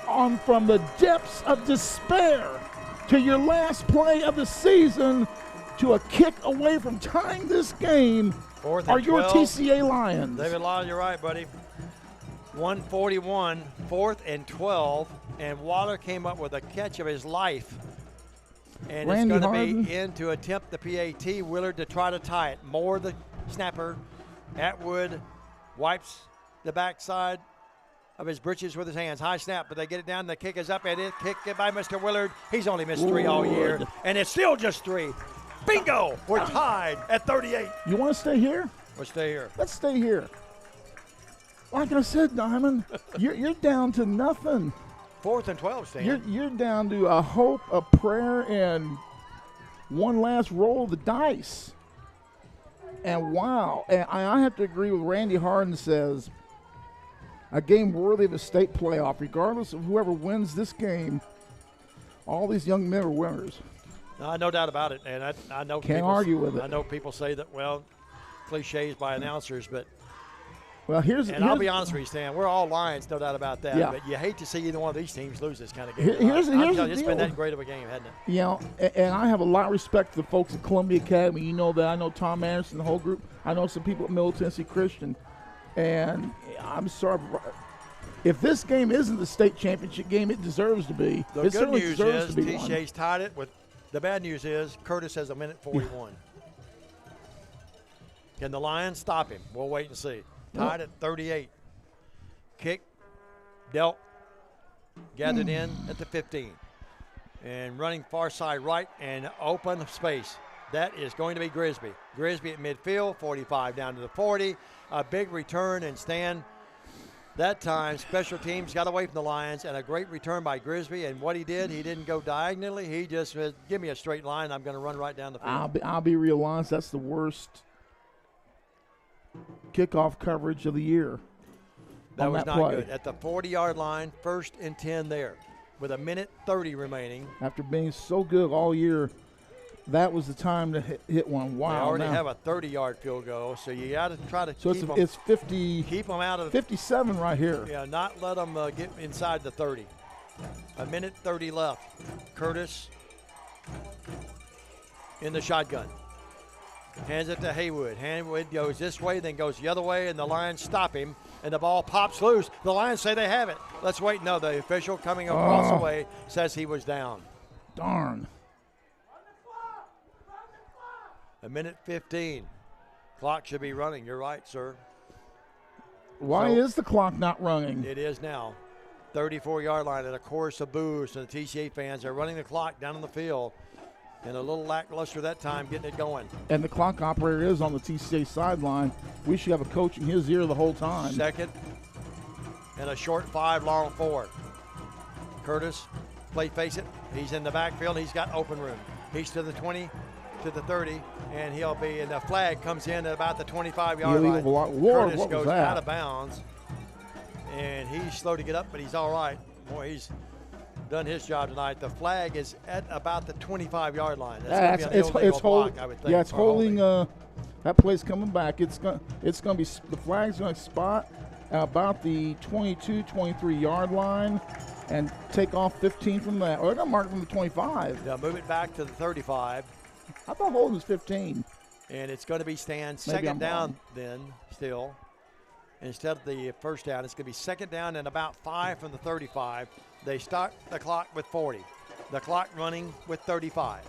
On from the depths of despair to your last play of the season to a kick away from tying this game are your 12. TCA Lions. David Lyon, you're right, buddy. 141, 4th and 12, and Waller came up with a catch of his life. And Randy it's going to Harden. be in to attempt the PAT. Willard to try to tie it. Moore, the snapper. Atwood wipes the backside of his britches with his hands. High snap, but they get it down. The kick is up, and it kicked by Mr. Willard. He's only missed 3 all year, and it's still just 3. Bingo! We're tied at 38. You want to stay here? We'll stay here. Let's stay here. Like I said, Diamond, you're down to nothing. 4th and 12, Stan. You're down to a hope, a prayer, and one last roll of the dice. And wow, and I have to agree with Randy Harden says, a game worthy of a state playoff. Regardless of whoever wins this game, all these young men are winners. No doubt about it, and I know Can't argue with it. I know people say that, well, cliches by announcers, but well, I'll be honest with you, Stan. We're all Lions, no doubt about that. Yeah. But you hate to see either one of these teams lose this kind of game. Here's it's been that great of a game, hasn't it? You know, and I have a lot of respect for the folks at Columbia Academy. You know that. I know Tom Anderson, the whole group. I know some people at Middle Tennessee Christian. And I'm sorry. If this game isn't the state championship game, it deserves to be. The it good certainly news deserves is to be TCA's tied it. The bad news is Curtis has 1:41. Can the Lions stop him? We'll wait and see. Tied at 38. Kick, dealt, gathered in at the 15. And running far side right and open space. That is going to be Grisby. Grisby at midfield, 45 down to the 40. A big return, and Stan, that time, special teams got away from the Lions, and a great return by Grisby. And what he did, he didn't go diagonally. He just said, give me a straight line. I'm going to run right down the field. I'll be real honest. That's the worst kickoff coverage of the year. That was not play. good. At the 40-yard line, 1st and 10 there with 1:30 remaining. After being so good all year, that was the time to hit one. Wow. They already have a 30-yard field goal, so you got to try to keep them. It's 50. Keep them out of 57 right here. Yeah, not let them get inside the 30. 1:30 left. Curtis in the shotgun. Hands it to Haywood. Haywood goes this way, then goes the other way, and the Lions stop him, and the ball pops loose. The Lions say they have it. Let's wait. No, the official coming across the way says he was down. Darn. 1:15. Clock should be running. You're right, sir. Why is the clock not running? It is now. 34-yard line, and a chorus of boos from the TCA fans. They're running the clock down on the field. And a little lackluster that time getting it going. And the clock operator is on the TCA sideline. We should have a coach in his ear the whole time. 2nd and a short 5, long 4. Curtis, play face it. He's in the backfield. He's got open room. He's to the 20, to the 30, and he'll be, and the flag comes in at about the 25-yard line. Lord, Curtis goes that? out of bounds, and he's slow to get up, but he's all right. Boy, he's done his job tonight. The flag is at about the 25-yard line. That's going to be an illegal block, I would think. Yeah, it's holding. That play's coming back. It's going to be, the flag's going to spot about the 22, 23-yard line and take off 15 from that. Or they're going to mark from the 25. Yeah, move it back to the 35. I thought holding was 15. And it's going to be Stan second down then still. Instead of the first down, it's going to be second down and about 5 from the 35. They start the clock with 40. The clock running with 35.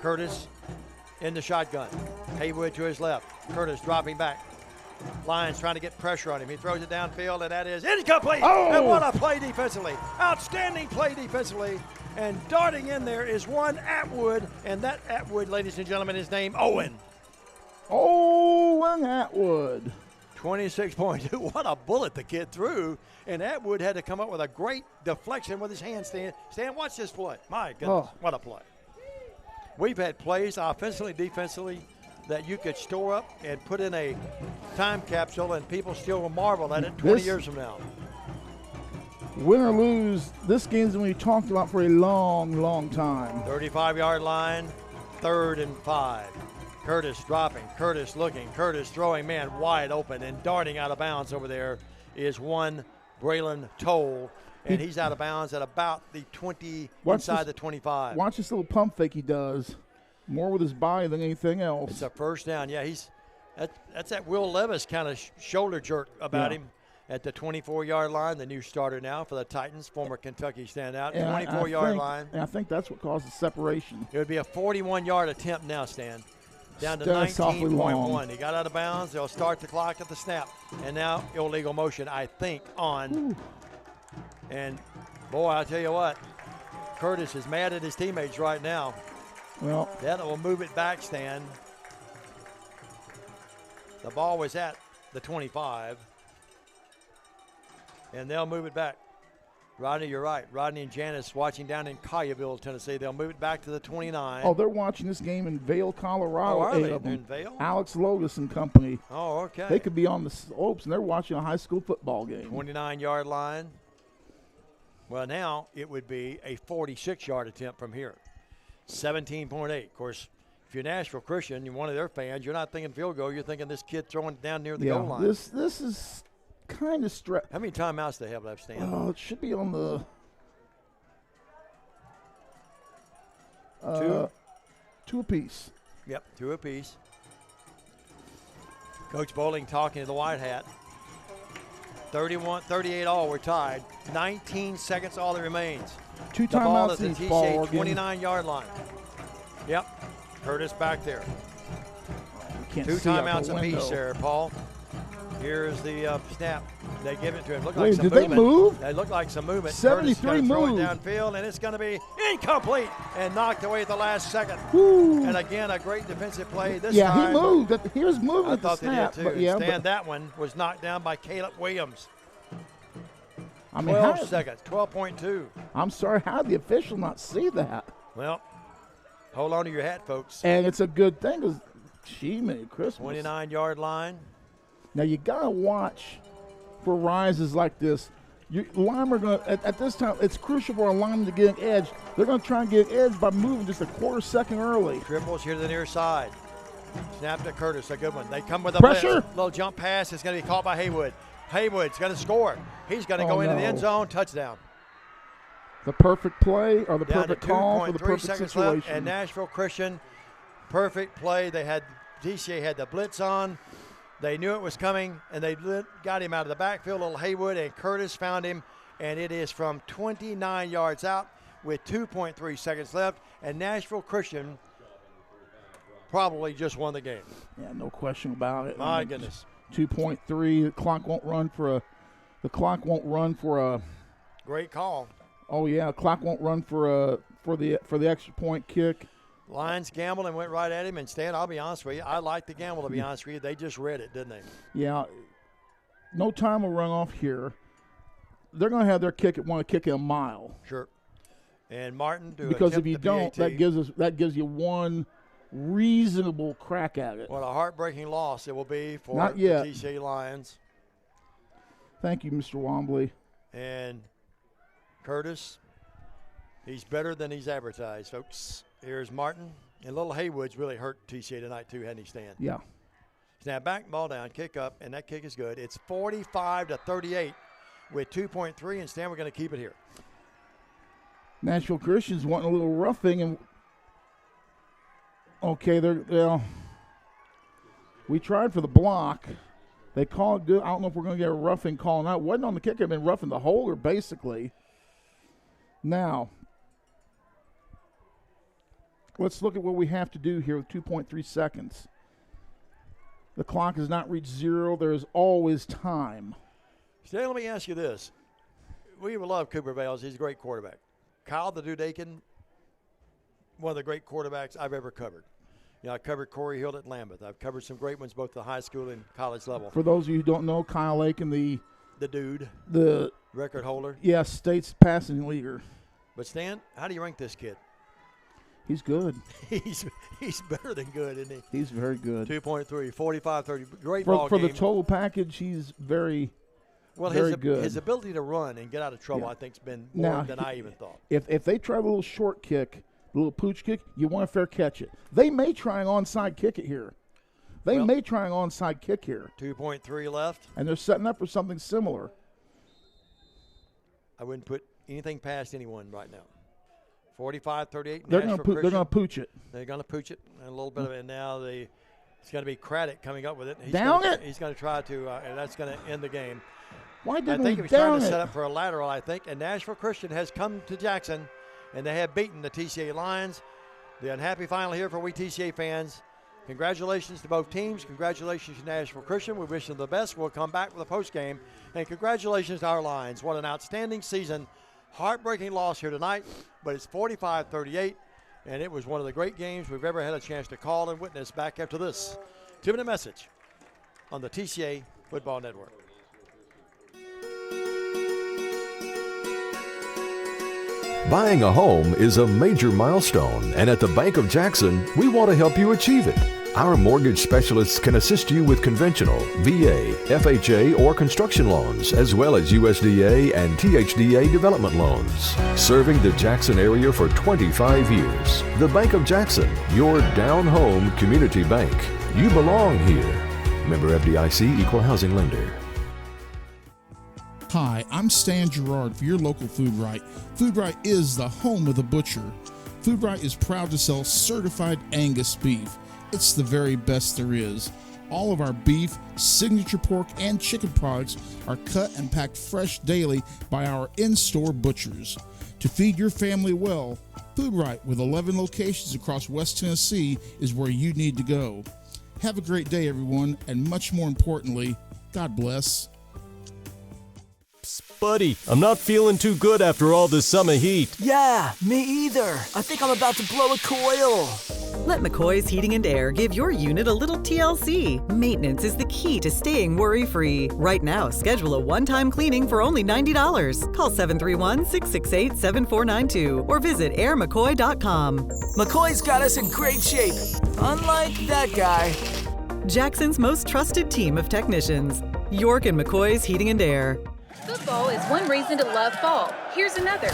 Curtis in the shotgun. Haywood to his left. Curtis dropping back. Lions trying to get pressure on him. He throws it downfield, and that is incomplete. Oh! And what a play defensively. Outstanding play defensively. And darting in there is one Atwood, and that Atwood, ladies and gentlemen, is named Owen. Owen Atwood. 26.2. What a bullet the kid threw. And Atwood had to come up with a great deflection with his hand. Stan, watch this play. My goodness, what a play. We've had plays offensively, defensively, that you could store up and put in a time capsule, and people still will marvel at it 20 years from now. Win or lose, this game's going to be talked about for a long, long time. 35-yard line, 3rd and 5. Curtis dropping, Curtis looking, Curtis throwing, man wide open and darting out of bounds over there is one Braylon Toll, and he's out of bounds at about the 20, inside the 25. Watch this little pump fake he does, more with his body than anything else. It's a first down. Yeah, that's that Will Levis kind of shoulder jerk about him at the 24-yard line, the new starter now for the Titans, former Kentucky standout, 24-yard line. And I think that's what caused the separation. It would be a 41-yard attempt now, Stan. Down to 19.1. He got out of bounds. They'll start the clock at the snap. And now illegal motion, I think, on. Ooh. And, boy, I'll tell you what, Curtis is mad at his teammates right now. Well, that will move it back, Stan. The ball was at the 25. And they'll move it back. Rodney, you're right. Rodney and Janice watching down in Collierville, Tennessee. They'll move it back to the 29. Oh, they're watching this game in Vail, Colorado. Oh, are they? They're in Vail? Alex Logus and company. Oh, okay. They could be on the slopes, and they're watching a high school football game. 29-yard line. Well, now it would be a 46-yard attempt from here. 17.8. Of course, if you're Nashville Christian, you're one of their fans, you're not thinking field goal. You're thinking this kid throwing it down near the goal line. This is kind of stretch. How many timeouts do they have left, Stan? Oh, it should be on the 2 apiece. Yep, 2 apiece. Coach Bowling talking to the white hat. 38 all, we're tied. 19 seconds all that remains. 2 the ball timeouts at the TCA 29-yard line. Yep, Curtis back there. 2 timeouts apiece there, Paul. Here's the snap. They give it to him. Look like some did movement. they move? They look like some movement. 73 moves. Throw it downfield, and it's going to be incomplete and knocked away at the last second. Woo. And again, a great defensive play this time. Yeah, he moved. He was moving I at the thought snap. they did too. But Stan, that one was knocked down by Caleb Williams. I mean, 12 seconds, 12.2. I'm sorry, how did the official not see that? Well, hold on to your hat, folks. And it's a good thing because she made Christmas. 29-yard line. Now, you got to watch for rises like this. Linemen are going to, at this time, it's crucial for a lineman to get an edge. They're going to try and get an edge by moving just a quarter second early. Triples here to the near side. Snap to Curtis, a good one. They come with a pressure. Blitz. Little jump pass is going to be caught by Haywood. Haywood's going to score. He's going to go into the end zone. Touchdown. The perfect play or the Down perfect to call for the perfect seconds situation. Left, and Nashville Christian, perfect play. TCA had the blitz on. They knew it was coming, and they got him out of the backfield. Little Haywood and Curtis found him, and it is from 29 yards out with 2.3 seconds left, and Nashville Christian probably just won the game. Yeah, no question about it. My goodness. 2.3. The clock won't run for a. Great call. Oh yeah, clock won't run for the extra point kick. Lions gambled and went right at him. And Stan, I'll be honest with you, I like the gamble, to be honest with you. They just read it, didn't they? Yeah. No time will run off here. They're going to have their kick want to kick it a mile. Sure. And Martin because if you don't, that gives you one reasonable crack at it. What a heartbreaking loss it will be for Not the yet. TCA Lions. Thank you, Mr. Wombley. And Curtis, he's better than he's advertised, folks. Here's Martin. And little Haywood's really hurt TCA tonight, too, hadn't he, Stan? Yeah. Snap back, ball down, kick up, and that kick is good. It's 45-38 with 2.3, and Stan, we're going to keep it here. Nashville Christians wanting a little roughing, and okay, we tried for the block. They call it good. I don't know if we're going to get a roughing call out. Wasn't on the kicker, been roughing the holder, basically. Now, let's look at what we have to do here with 2.3 seconds. The clock has not reached 0. There is always time. Stan, let me ask you this. We love Cooper Vales. He's a great quarterback. Kyle the Dude Aiken, one of the great quarterbacks I've ever covered. You know, I covered Corey Hill at Lambeth. I've covered some great ones both at the high school and college level. For those of you who don't know, Kyle Aiken, the dude, the record holder. Yes, state's passing leader. But Stan, how do you rank this kid? He's good. He's better than good, isn't he? He's very good. 2.3, 45-30. Great For ball game. the total package, he's very good. His ability to run and get out of trouble, I think, has been more than I even thought. If they try a little short kick, a little pooch kick, you want to fair catch it. They may try an onside kick it here. They may try an onside kick here. 2.3 left. And they're setting up for something similar. I wouldn't put anything past anyone right now. 45-38. They're going to pooch it. They're going to pooch it. And a little bit of it now. It's going to be Craddock coming up with it. He's going to try to, and that's going to end the game. Why didn't I think we he was down trying to it? set up for a lateral, I think. And Nashville Christian has come to Jackson, and they have beaten the TCA Lions. The unhappy final here for we TCA fans. Congratulations to both teams. Congratulations to Nashville Christian. We wish them the best. We'll come back with a post game. And congratulations to our Lions. What an outstanding season. Heartbreaking loss here tonight, but it's 45-38, and it was one of the great games we've ever had a chance to call and witness. Back after this 2-minute message on the TCA Football Network. Buying a home is a major milestone, and at the Bank of Jackson, we want to help you achieve it. Our mortgage specialists can assist you with conventional, VA, FHA, or construction loans, as well as USDA and THDA development loans. Serving the Jackson area for 25 years. The Bank of Jackson, your down-home community bank. You belong here. Member FDIC, Equal Housing Lender. Hi, I'm Stan Gerard for your local Food Right. Food Right is the home of the butcher. Food Right is proud to sell certified Angus beef. It's the very best there is. All of our beef, signature pork, and chicken products are cut and packed fresh daily by our in-store butchers. To feed your family well, Food Right, with 11 locations across West Tennessee, is where you need to go. Have a great day, everyone, and much more importantly, God bless. Buddy, I'm not feeling too good after all this summer heat. Yeah, me either. I think I'm about to blow a coil. Let McCoy's Heating and Air give your unit a little TLC. Maintenance is the key to staying worry-free. Right now, schedule a one-time cleaning for only $90. Call 731-668-7492 or visit airmccoy.com. McCoy's got us in great shape, unlike that guy. Jackson's most trusted team of technicians. York and McCoy's Heating and Air. Football is one reason to love fall. Here's another.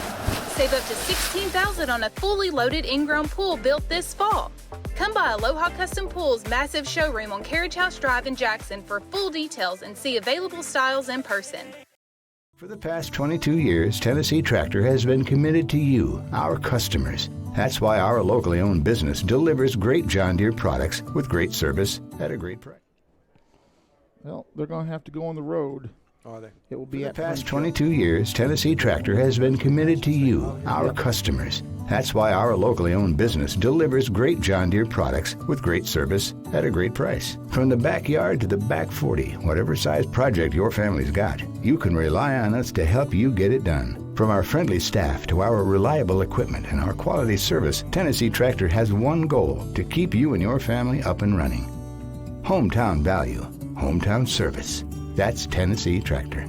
Save up to $16,000 on a fully loaded in-ground pool built this fall. Come by Aloha Custom Pool's massive showroom on Carriage House Drive in Jackson for full details and see available styles in person. For the past 22 years, Tennessee Tractor has been committed to you, our customers. That's why our locally owned business delivers great John Deere products with great service at a great price. Well, they're going to have to go on the road. Are they? It will be For the past 22 years, Tennessee Tractor has been committed to you, our customers. That's why our locally owned business delivers great John Deere products with great service at a great price. From the backyard to the back 40, whatever size project your family's got, you can rely on us to help you get it done. From our friendly staff to our reliable equipment and our quality service, Tennessee Tractor has one goal: to keep you and your family up and running. Hometown value, hometown service. That's Tennessee Tractor.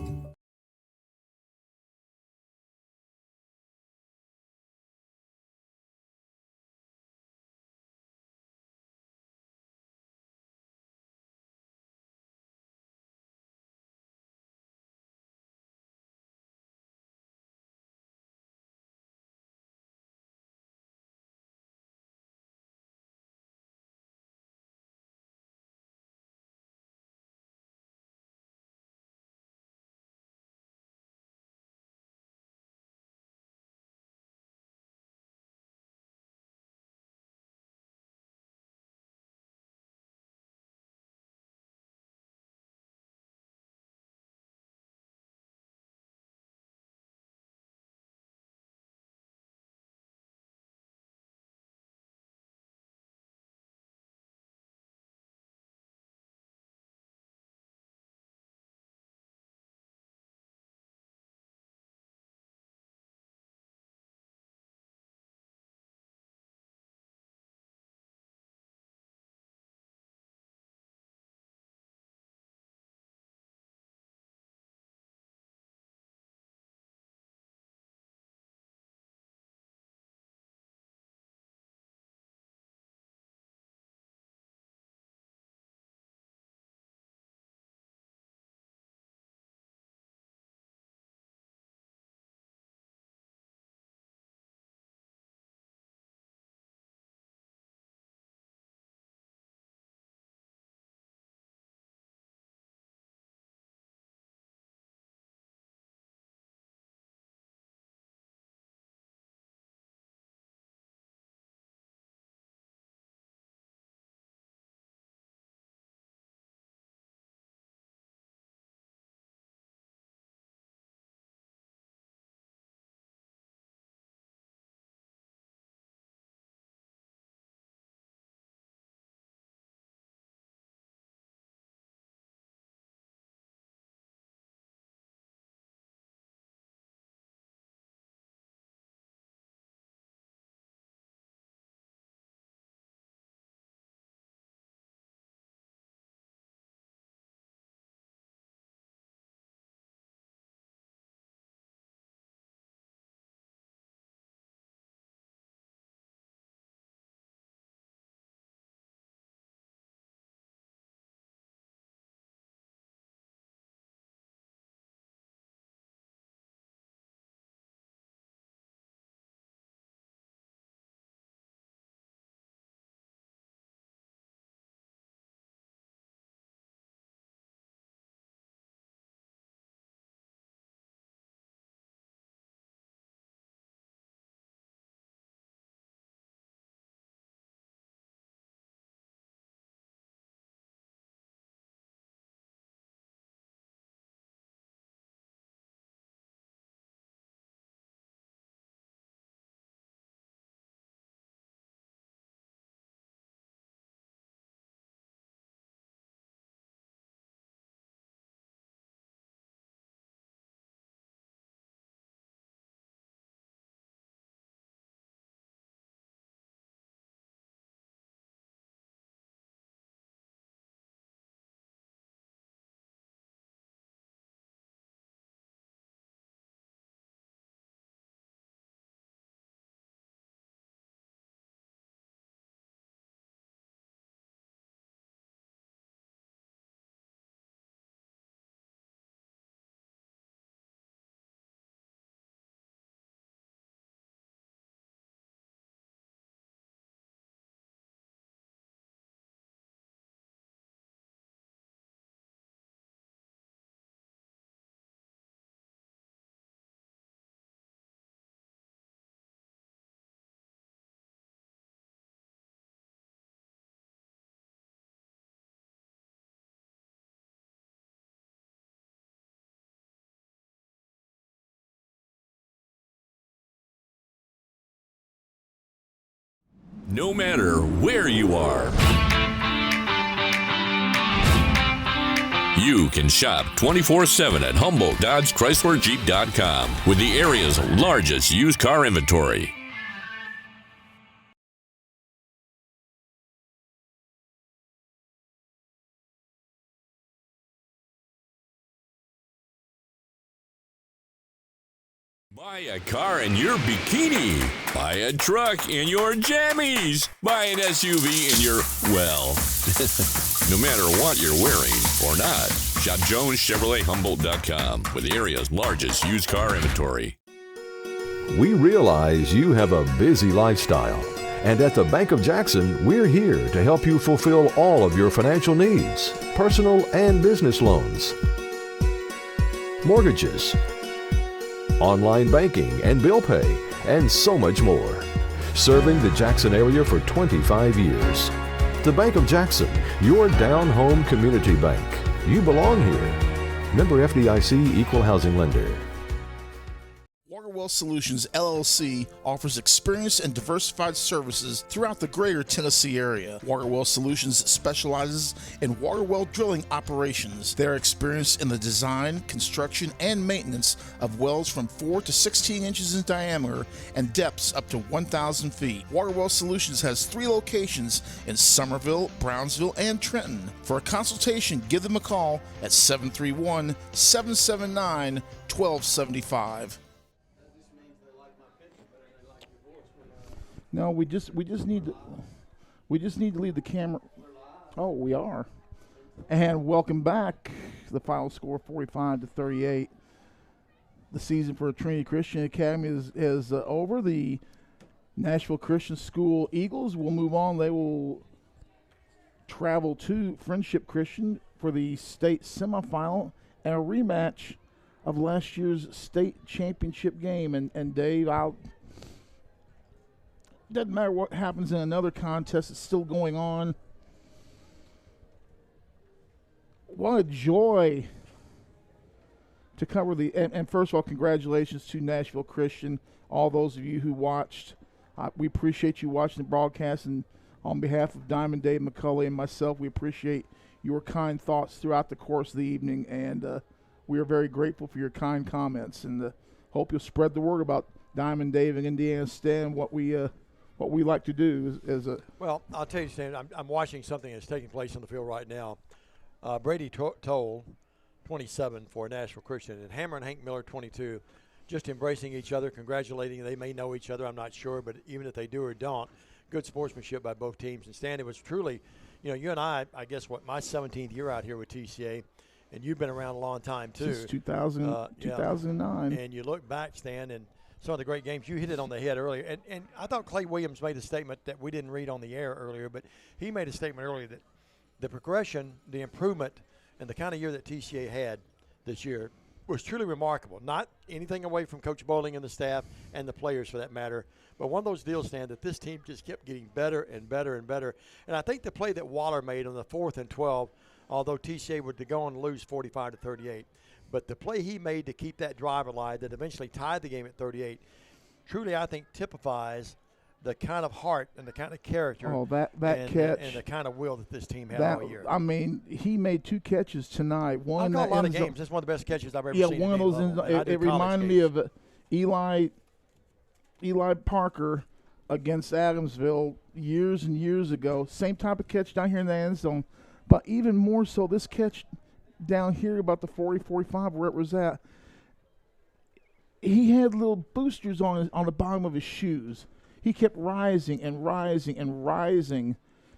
no matter where you are. You can shop 24/7 at Humboldt Dodge Chrysler Jeep.com with the area's largest used car inventory. Buy a car in your bikini. Buy a truck in your jammies. Buy an SUV in your, well, no matter what you're wearing or not. Shop JonesChevroletHumboldt.com with the area's largest used car inventory. We realize you have a busy lifestyle, and at the Bank of Jackson, we're here to help you fulfill all of your financial needs, personal and business loans, mortgages, online banking and bill pay, and so much more. Serving the Jackson area for 25 years. The Bank of Jackson, your down-home community bank. You belong here. Member FDIC Equal Housing Lender. Waterwell Solutions LLC offers experienced and diversified services throughout the greater Tennessee area. Waterwell Solutions specializes in water well drilling operations. They are experienced in the design, construction, and maintenance of wells from 4 to 16 inches in diameter and depths up to 1,000 feet. Waterwell Solutions has 3 locations in Summerville, Brownsville, and Trenton. For a consultation, give them a call at 731-779-1275. No, we just need to leave the camera. Oh, we are. And welcome back. The final score 45-38. The season for Trinity Christian Academy is over. The Nashville Christian School Eagles will move on. They will travel to Friendship Christian for the state semifinal and a rematch of last year's state championship game. And Dave, doesn't matter what happens in another contest, it's still going on. What a joy to cover and first of all, congratulations to Nashville Christian, all those of you who watched. We appreciate you watching the broadcast, and on behalf of Diamond Dave McCulley and myself, we appreciate your kind thoughts throughout the course of the evening, and we are very grateful for your kind comments, and hope you'll spread the word about Diamond Dave and Indiana Stan, what we like to do as a. Well, I'll tell you, Stan, I'm watching something that's taking place on the field right now. Brady Toll, 27 for Nashville Christian, and Hammer and Hank Miller, 22, just embracing each other, congratulating. They may know each other, I'm not sure, but even if they do or don't, good sportsmanship by both teams. And Stan, it was truly, you and I guess my 17th year out here with TCA, and you've been around a long time too. Since 2009. And you look back, Stan, and some of the great games. You hit it on the head earlier. And I thought Clay Williams made a statement that we didn't read on the air earlier, but he made a statement earlier that the progression, the improvement, and the kind of year that TCA had this year was truly remarkable. Not anything away from Coach Bowling and the staff and the players for that matter, but one of those deals, Stan, that this team just kept getting better and better and better. And I think the play that Waller made on the 4th and 12, although TCA would go on to lose 45-38, but the play he made to keep that drive alive that eventually tied the game at 38 truly, I think, typifies the kind of heart and the kind of character that catch and the kind of will that this team had all year. I mean, he made 2 catches tonight. One I've got a lot of games. That's one of the best catches I've ever seen. Yeah, one of those. It reminded me of Eli Parker against Adamsville years and years ago. Same type of catch down here in the end zone, but even more so this catch down here about the 40-45 where it was at. He had little boosters on the bottom of his shoes. He kept rising and rising and rising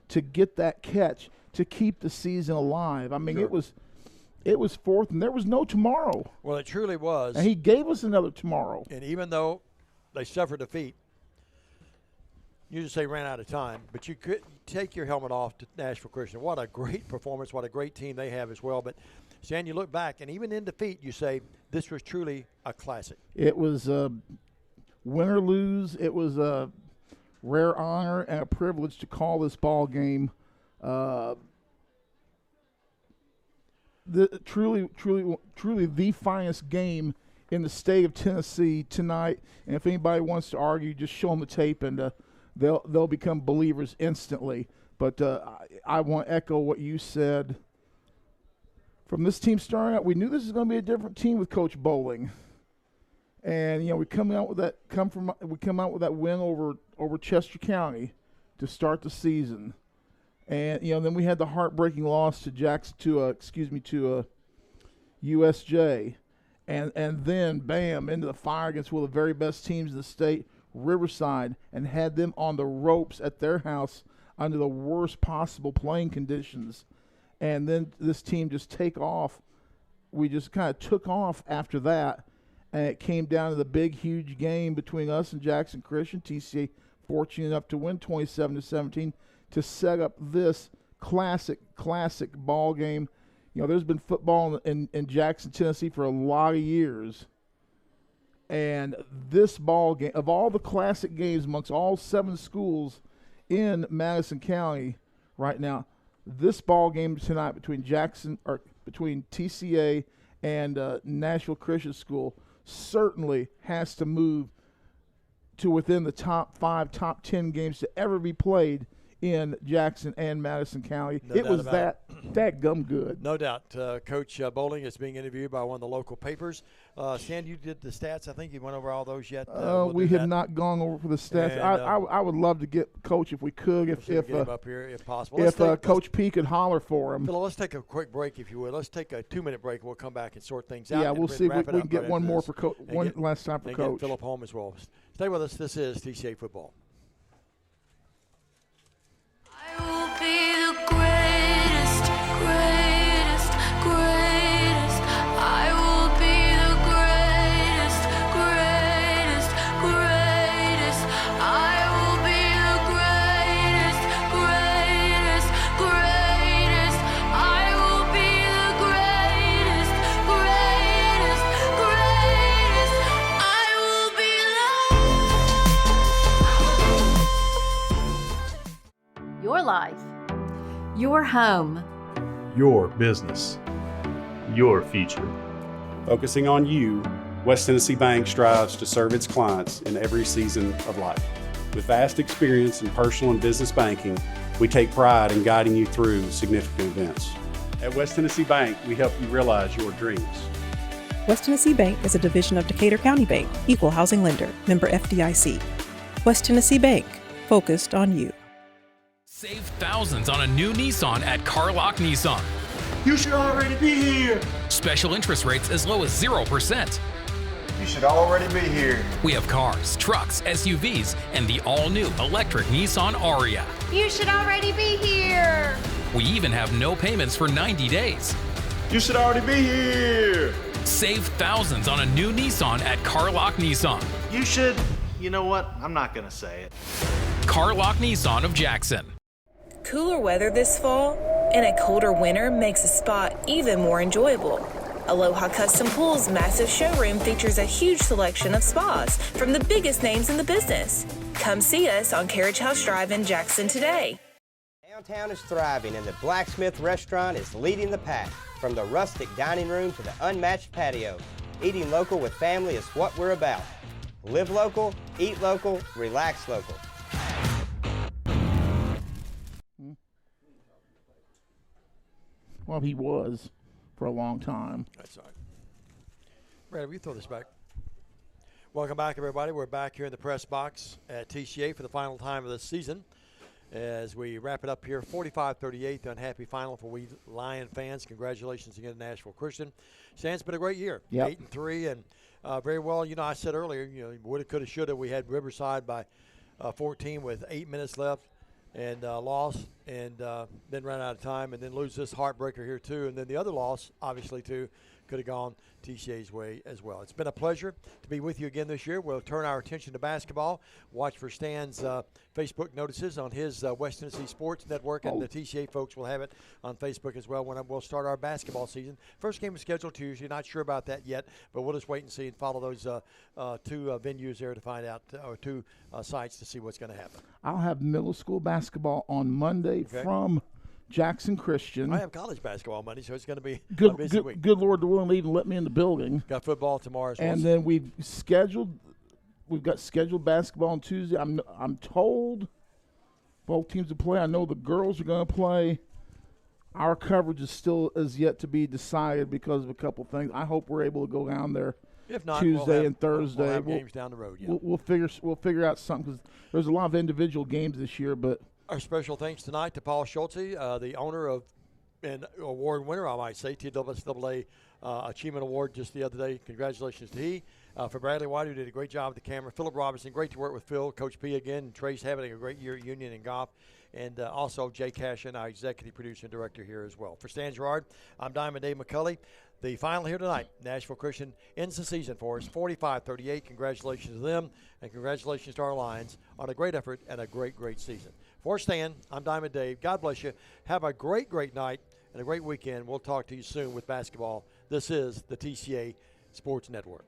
to get that catch to keep the season alive. I mean, sure. It was 4th, and there was no tomorrow. Well, it truly was. And he gave us another tomorrow. And even though they suffered defeat, you just say ran out of time, but you could take your helmet off to Nashville Christian. What a great performance. What a great team they have as well. But, Stan, you look back, and even in defeat, you say this was truly a classic. It was win or lose. It was a rare honor and a privilege to call this ball game. Truly the finest game in the state of Tennessee tonight. And if anybody wants to argue, just show them the tape, and they'll become believers instantly. But I want to echo what you said. From this team starting out, we knew this is going to be a different team with Coach Bowling, and we come out with that win over Chester County to start the season, and then we had the heartbreaking loss to USJ, and then bam, into the fire against one of the very best teams in the state, Riverside, and had them on the ropes at their house under the worst possible playing conditions. And then this team just take off. We just kind of took off after that, and it came down to the big, huge game between us and Jackson Christian. TCA fortunate enough to win 27-17 to set up this classic ball game. There's been football in Jackson, Tennessee for a lot of years. And this ball game, of all the classic games amongst all 7 schools in Madison County right now, this ball game tonight between TCA and Nashville Christian School certainly has to move to within the top 5, top 10 games to ever be played in Jackson and Madison County. It was that gum good. No doubt. Coach Bowling is being interviewed by one of the local papers. Stan, you did the stats. I think you went over all those yet. We have not gone over for the stats. And, I would love to get Coach if we could, if get him up here if possible. If Coach P could holler for him. Phil, let's take a quick break, if you would. Let's take a 2-minute break. We'll come back and sort things out. Yeah, we'll see if we can get one more for Coach. One get, last time for Coach. Get Philip home as well. Stay with us. This is TCA Football. I will be the greatest, greatest, greatest. I will be the greatest, greatest, greatest. I will be the greatest, greatest, greatest. I will be the greatest, greatest, greatest. I will be Your life. Your home. Your business. Your future. Focusing on you, West Tennessee Bank strives to serve its clients in every season of life. With vast experience in personal and business banking, we take pride in guiding you through significant events. At West Tennessee Bank, we help you realize your dreams. West Tennessee Bank is a division of Decatur County Bank, equal housing lender, member FDIC. West Tennessee Bank, focused on you. Save thousands on a new Nissan at Carlock Nissan. You should already be here. Special interest rates as low as 0%. You should already be here. We have cars, trucks, SUVs, and the all-new electric Nissan Aria. You should already be here. We even have no payments for 90 days. You should already be here. Save thousands on a new Nissan at Carlock Nissan. You should, you know what? I'm not going to say it. Carlock Nissan of Jackson. Cooler weather this fall and a colder winter makes a spot even more enjoyable. Aloha Custom Pool's massive showroom features a huge selection of spas from the biggest names in the business. Come see us on Carriage House Drive in Jackson today. Downtown is thriving and the Blacksmith Restaurant is leading the pack. From the rustic dining room to the unmatched patio, eating local with family is what we're about. Live local, eat local, relax local. Well, he was for a long time. That's all right. Brad, will you throw this back? Welcome back, everybody. We're back here in the press box at TCA for the final time of the season. As we wrap it up here, 45-38, the unhappy final for we Lion fans. Congratulations again to Nashville Christian. Stan's been a great year, 8-3, and very well. I said earlier, woulda, coulda, shoulda. We had Riverside by 14 with 8 minutes left. And lost, and then ran out of time, and then lose this heartbreaker here too. And then the other loss, obviously, too, could have gone TCA's way as well. It's been a pleasure to be with you again this year. We'll turn our attention to basketball. Watch for Stan's Facebook notices on his West Tennessee Sports Network, and the TCA folks will have it on Facebook as well when we'll start our basketball season. First game is scheduled Tuesday. Not sure about that yet, but we'll just wait and see and follow those two venues there to find out, or two sites to see what's going to happen. I'll have middle school basketball on Monday from Jackson Christian. I have college basketball Monday, so it's going to be a busy week. Good Lord, willing to even let me in the building. Got football tomorrow as well. And then we've scheduled we've got scheduled basketball on Tuesday. I'm told both teams will play. I know the girls are going to play. Our coverage is still as yet to be decided because of a couple things. I hope we're able to go down there if not, Tuesday and Thursday. We'll have games down the road. Yeah. We'll figure out something because there's a lot of individual games this year. But our special thanks tonight to Paul Schulte, the owner of and award winner, I might say, TSSAA Achievement Award just the other day. Congratulations to he. For Bradley White, who did a great job with the camera. Philip Robinson, great to work with Phil. Coach P again. Trace having a great year at Union and golf. And also Jay Cashin, our executive producer and director here as well. For Stan Gerard, I'm Diamond Dave McCulley. The final here tonight, Nashville Christian ends the season for us, 45-38. Congratulations to them, and congratulations to our Lions on a great effort and a great, great season. For Stan, I'm Diamond Dave. God bless you. Have a great, great night and a great weekend. We'll talk to you soon with basketball. This is the TCA Sports Network.